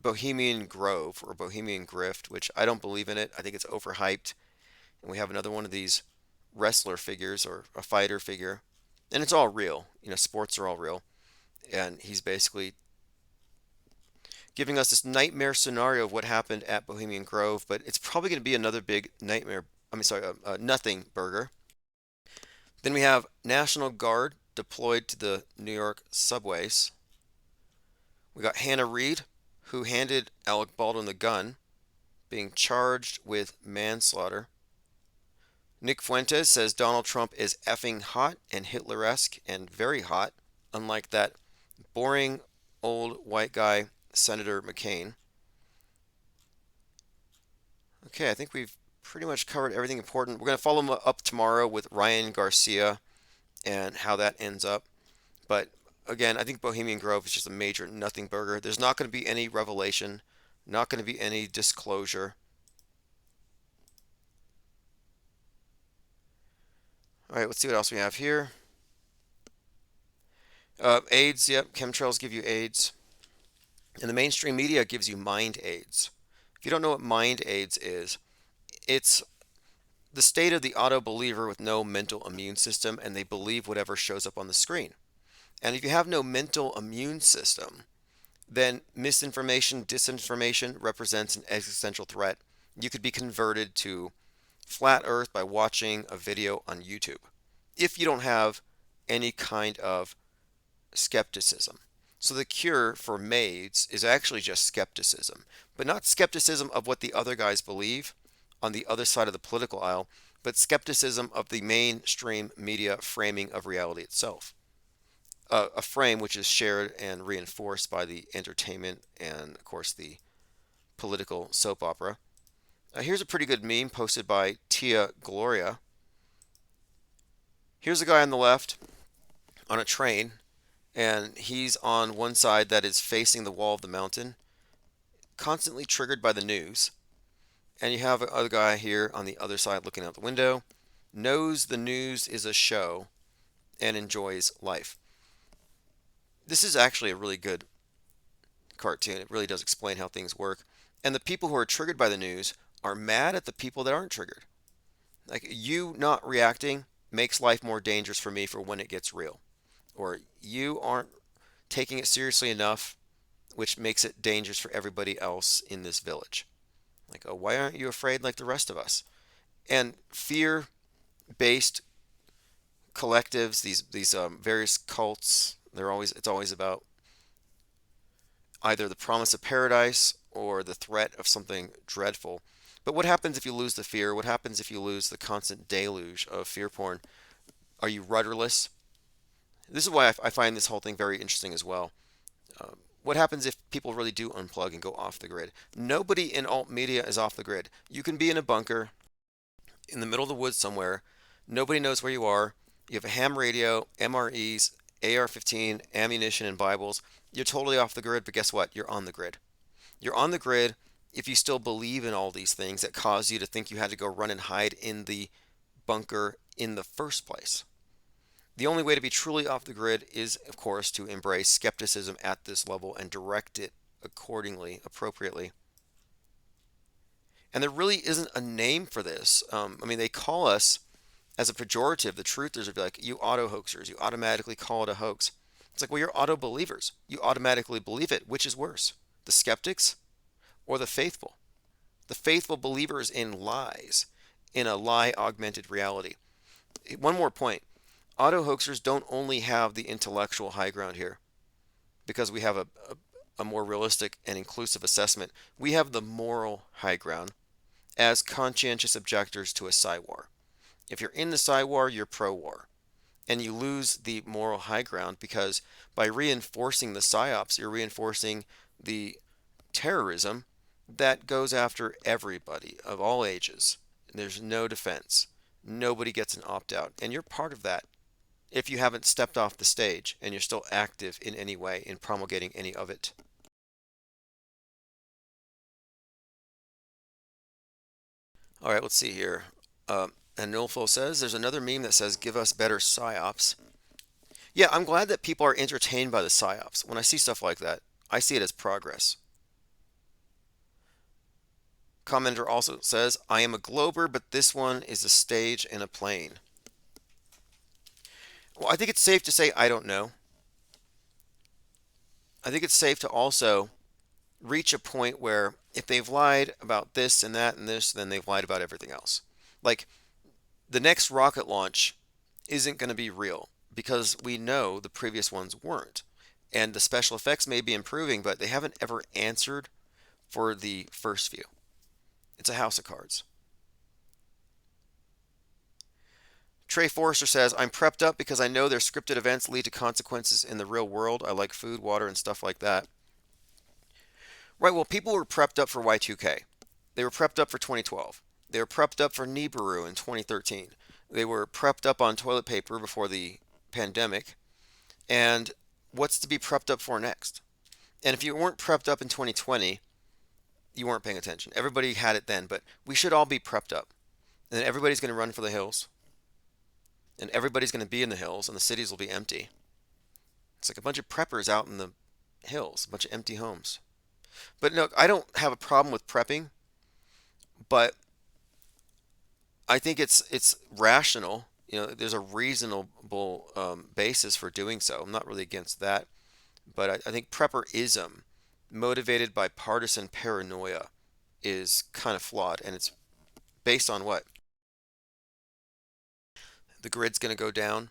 [SPEAKER 2] Bohemian Grove or Bohemian Grift, which I don't believe in it. I think it's overhyped. And we have another one of these wrestler figures or a fighter figure. And it's all real. You know, sports are all real. And he's basically giving us this nightmare scenario of what happened at Bohemian Grove, but it's probably going to be another big nightmare. Nothing burger. Then we have National Guard deployed to the New York subways. We got Hannah Reid, who handed Alec Baldwin the gun, being charged with manslaughter. Nick Fuentes says Donald Trump is effing hot and Hitler-esque and very hot, unlike that boring old white guy, Senator McCain. Okay, I think we've pretty much covered everything important. We're going to follow him up tomorrow with Ryan Garcia and how that ends up. But again, I think Bohemian Grove is just a major nothing burger. There's not going to be any revelation, not going to be any disclosure. All right, let's see what else we have here. AIDS, yep, chemtrails give you AIDS. And the mainstream media gives you mind AIDS. If you don't know what mind AIDS is, it's the state of the auto-believer with no mental immune system, and they believe whatever shows up on the screen. And if you have no mental immune system, then misinformation, disinformation represents an existential threat. You could be converted to flat earth by watching a video on YouTube, if you don't have any kind of skepticism. So the cure for maids is actually just skepticism, but not skepticism of what the other guys believe on the other side of the political aisle, but skepticism of the mainstream media framing of reality itself. A frame which is shared and reinforced by the entertainment and, of course, the political soap opera. Here's a pretty good meme posted by Tia Gloria. Here's a guy on the left on a train, and he's on one side that is facing the wall of the mountain, constantly triggered by the news. And you have another guy here on the other side looking out the window, knows the news is a show, and enjoys life. This is actually a really good cartoon. It really does explain how things work. And the people who are triggered by the news are mad at the people that aren't triggered. Like, you not reacting makes life more dangerous for me for when it gets real. Or you aren't taking it seriously enough, which makes it dangerous for everybody else in this village. Like, oh, why aren't you afraid like the rest of us? And fear-based collectives, these various cults, it's always about either the promise of paradise or the threat of something dreadful. But what happens if you lose the fear? What happens if you lose the constant deluge of fear porn? Are you rudderless? This is why I find this whole thing very interesting as well. What happens if people really do unplug and go off the grid? Nobody in alt media is off the grid. You can be in a bunker in the middle of the woods somewhere. Nobody knows where you are. You have a ham radio, MREs, AR-15, ammunition, and Bibles. You're totally off the grid, but guess what? You're on the grid. You're on the grid if you still believe in all these things that cause you to think you had to go run and hide in the bunker in the first place. The only way to be truly off the grid is, of course, to embrace skepticism at this level and direct it accordingly, appropriately. And there really isn't a name for this. They call us, as a pejorative, the truthers would be like, you auto-hoaxers, you automatically call it a hoax. It's like, well, you're auto-believers. You automatically believe it. Which is worse, the skeptics or the faithful? The faithful believers in lies, in a lie-augmented reality. One more point. Auto-hoaxers don't only have the intellectual high ground here, because we have a more realistic and inclusive assessment. We have the moral high ground as conscientious objectors to a psy-war. If you're in the psy-war, you're pro-war. And you lose the moral high ground because by reinforcing the psyops, you're reinforcing the terrorism that goes after everybody of all ages. There's no defense. Nobody gets an opt-out. And you're part of that if you haven't stepped off the stage and you're still active in any way in promulgating any of it. All right, let's see here. And Nilfo says, there's another meme that says, give us better psyops. Yeah, I'm glad that people are entertained by the psyops. When I see stuff like that, I see it as progress. Commenter also says, I am a glober, but this one is a stage and a plane. Well, I think it's safe to say I don't know. I think it's safe to also reach a point where if they've lied about this and that and this, then they've lied about everything else. Like, the next rocket launch isn't going to be real because we know the previous ones weren't. And the special effects may be improving, but they haven't ever answered for the first few. It's a house of cards. Trey Forrester says, I'm prepped up because I know their scripted events lead to consequences in the real world. I like food, water, and stuff like that. Right, well, people were prepped up for Y2K. They were prepped up for 2012. They were prepped up for Nibiru in 2013. They were prepped up on toilet paper before the pandemic. And what's to be prepped up for next? And if you weren't prepped up in 2020, you weren't paying attention. Everybody had it then, but we should all be prepped up. And then everybody's going to run for the hills. And everybody's going to be in the hills, and the cities will be empty. It's like a bunch of preppers out in the hills, a bunch of empty homes. But no, I don't have a problem with prepping, but I think it's rational. You know, there's a reasonable basis for doing so. I'm not really against that, but I think prepperism, motivated by partisan paranoia, is kind of flawed, and it's based on what? The grid's going to go down.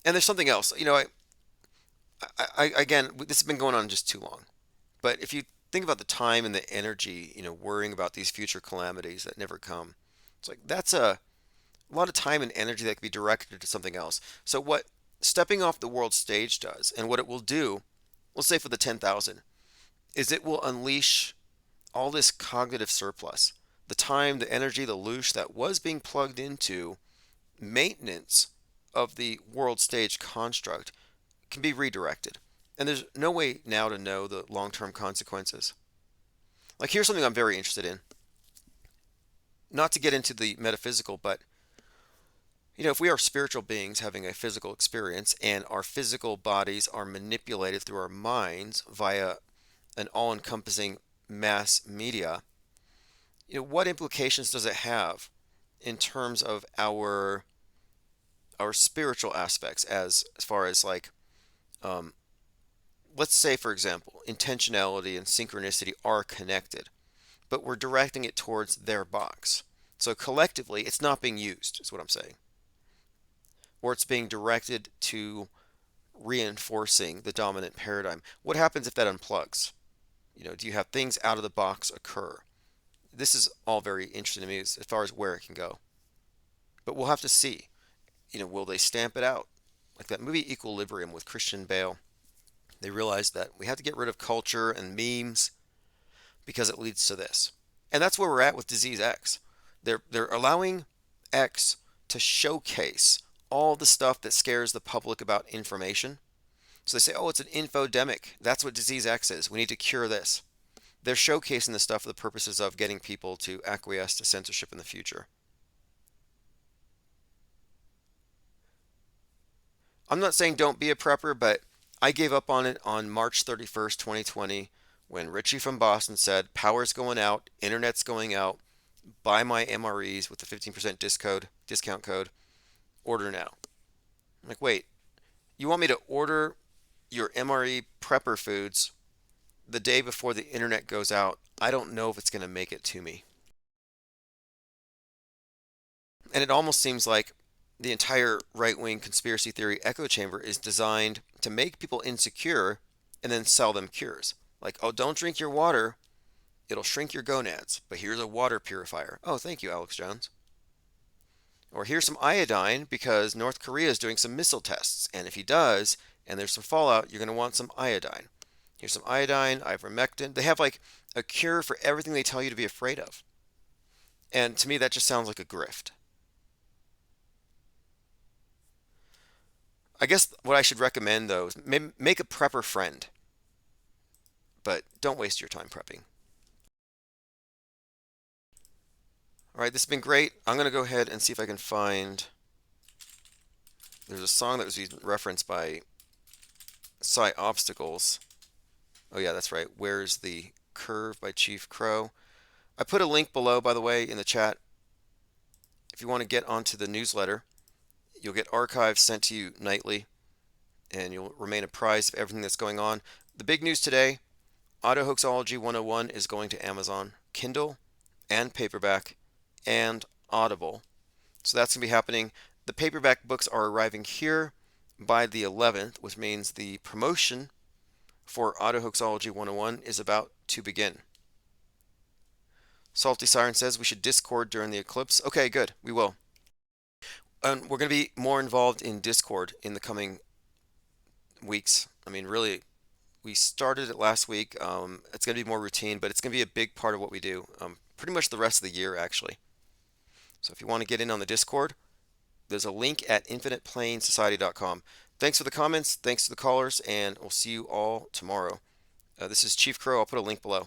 [SPEAKER 2] And there's something else. I again, this has been going on just too long. But if you think about the time and the energy, worrying about these future calamities that never come, it's like that's a lot of time and energy that could be directed to something else. So what stepping off the world stage does, and what it will do, let's say for the 10,000, is it will unleash all this cognitive surplus. The time, the energy, the loosh that was being plugged into maintenance of the world stage construct can be redirected. And there's no way now to know the long-term consequences. Like, here's something I'm very interested in. Not to get into the metaphysical, but if we are spiritual beings having a physical experience and our physical bodies are manipulated through our minds via an all-encompassing mass media, what implications does it have in terms of our spiritual aspects as far as like, let's say, for example, intentionality and synchronicity are connected, but we're directing it towards their box. So collectively, it's not being used, is what I'm saying. Or it's being directed to reinforcing the dominant paradigm. What happens if that unplugs? Do you have things out of the box occur? This is all very interesting to me as far as where it can go. But we'll have to see. Will they stamp it out? Like that movie Equilibrium with Christian Bale. They realized that we have to get rid of culture and memes because it leads to this. And that's where we're at with Disease X. They're allowing X to showcase all the stuff that scares the public about information. So they say, oh, it's an infodemic. That's what Disease X is. We need to cure this. They're showcasing this stuff for the purposes of getting people to acquiesce to censorship in the future. I'm not saying don't be a prepper, but I gave up on it on March 31st, 2020, when Richie from Boston said, power's going out, internet's going out, buy my MREs with the 15% discount code, order now. I'm like, wait, you want me to order your MRE prepper foods the day before the internet goes out? I don't know if it's going to make it to me. And it almost seems like the entire right-wing conspiracy theory echo chamber is designed to make people insecure and then sell them cures. Like, oh, don't drink your water. It'll shrink your gonads. But here's a water purifier. Oh, thank you, Alex Jones. Or here's some iodine because North Korea is doing some missile tests. And if he does, and there's some fallout, you're going to want some iodine. Here's some iodine, ivermectin. They have like a cure for everything they tell you to be afraid of. And to me, that just sounds like a grift. I guess what I should recommend, though, is make a prepper friend. But don't waste your time prepping. All right, this has been great. I'm going to go ahead and see if I can find... There's a song that was referenced by Psy Obstacles. Oh, yeah, that's right. Where's the Curve by Chief Crow. I put a link below, by the way, in the chat. If you want to get onto the newsletter, you'll get archives sent to you nightly, and you'll remain apprised of everything that's going on. The big news today, Autohoaxology 101 is going to Amazon, Kindle, and paperback, and Audible. So that's going to be happening. The paperback books are arriving here by the 11th, which means the promotion for Autohoaxology 101 is about to begin. Salty Siren says we should Discord during the eclipse. Okay, good. We will. And we're going to be more involved in Discord in the coming weeks. I mean, really, we started it last week. It's going to be more routine, but it's going to be a big part of what we do. Pretty much the rest of the year, actually. So if you want to get in on the Discord, there's a link at infiniteplanesociety.com. Thanks for the comments. Thanks to the callers, and we'll see you all tomorrow. This is Chief Crow. I'll put a link below.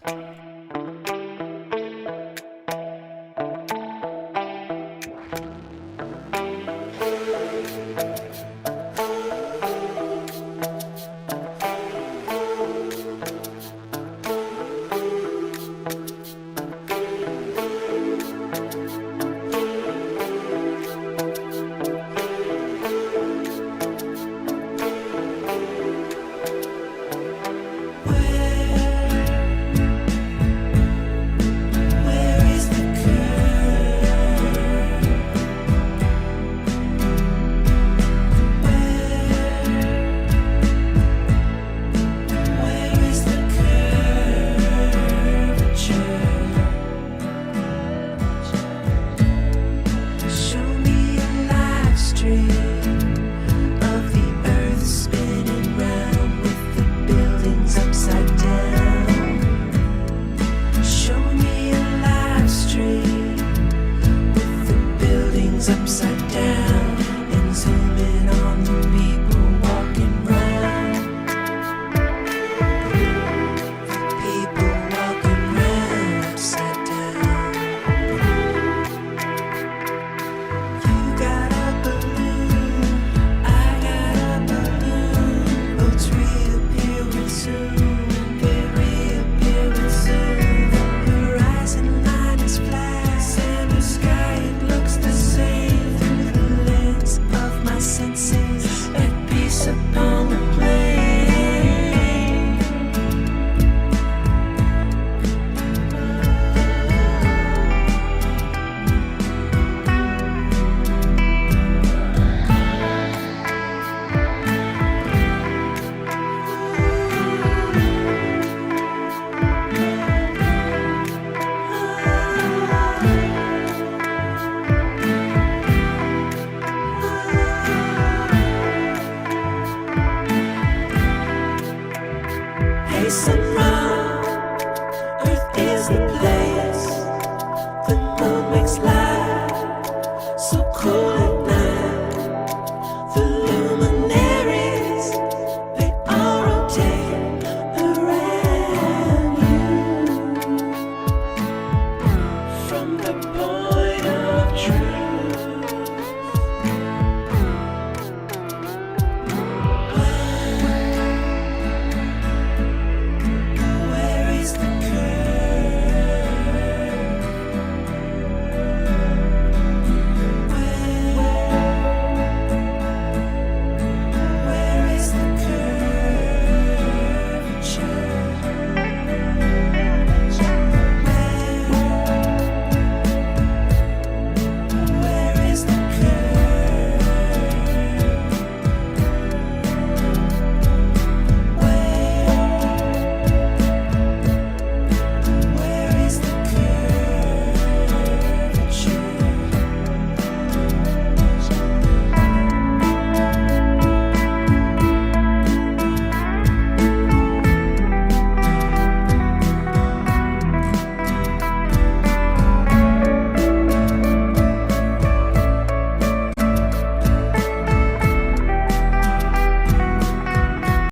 [SPEAKER 1] things upside down.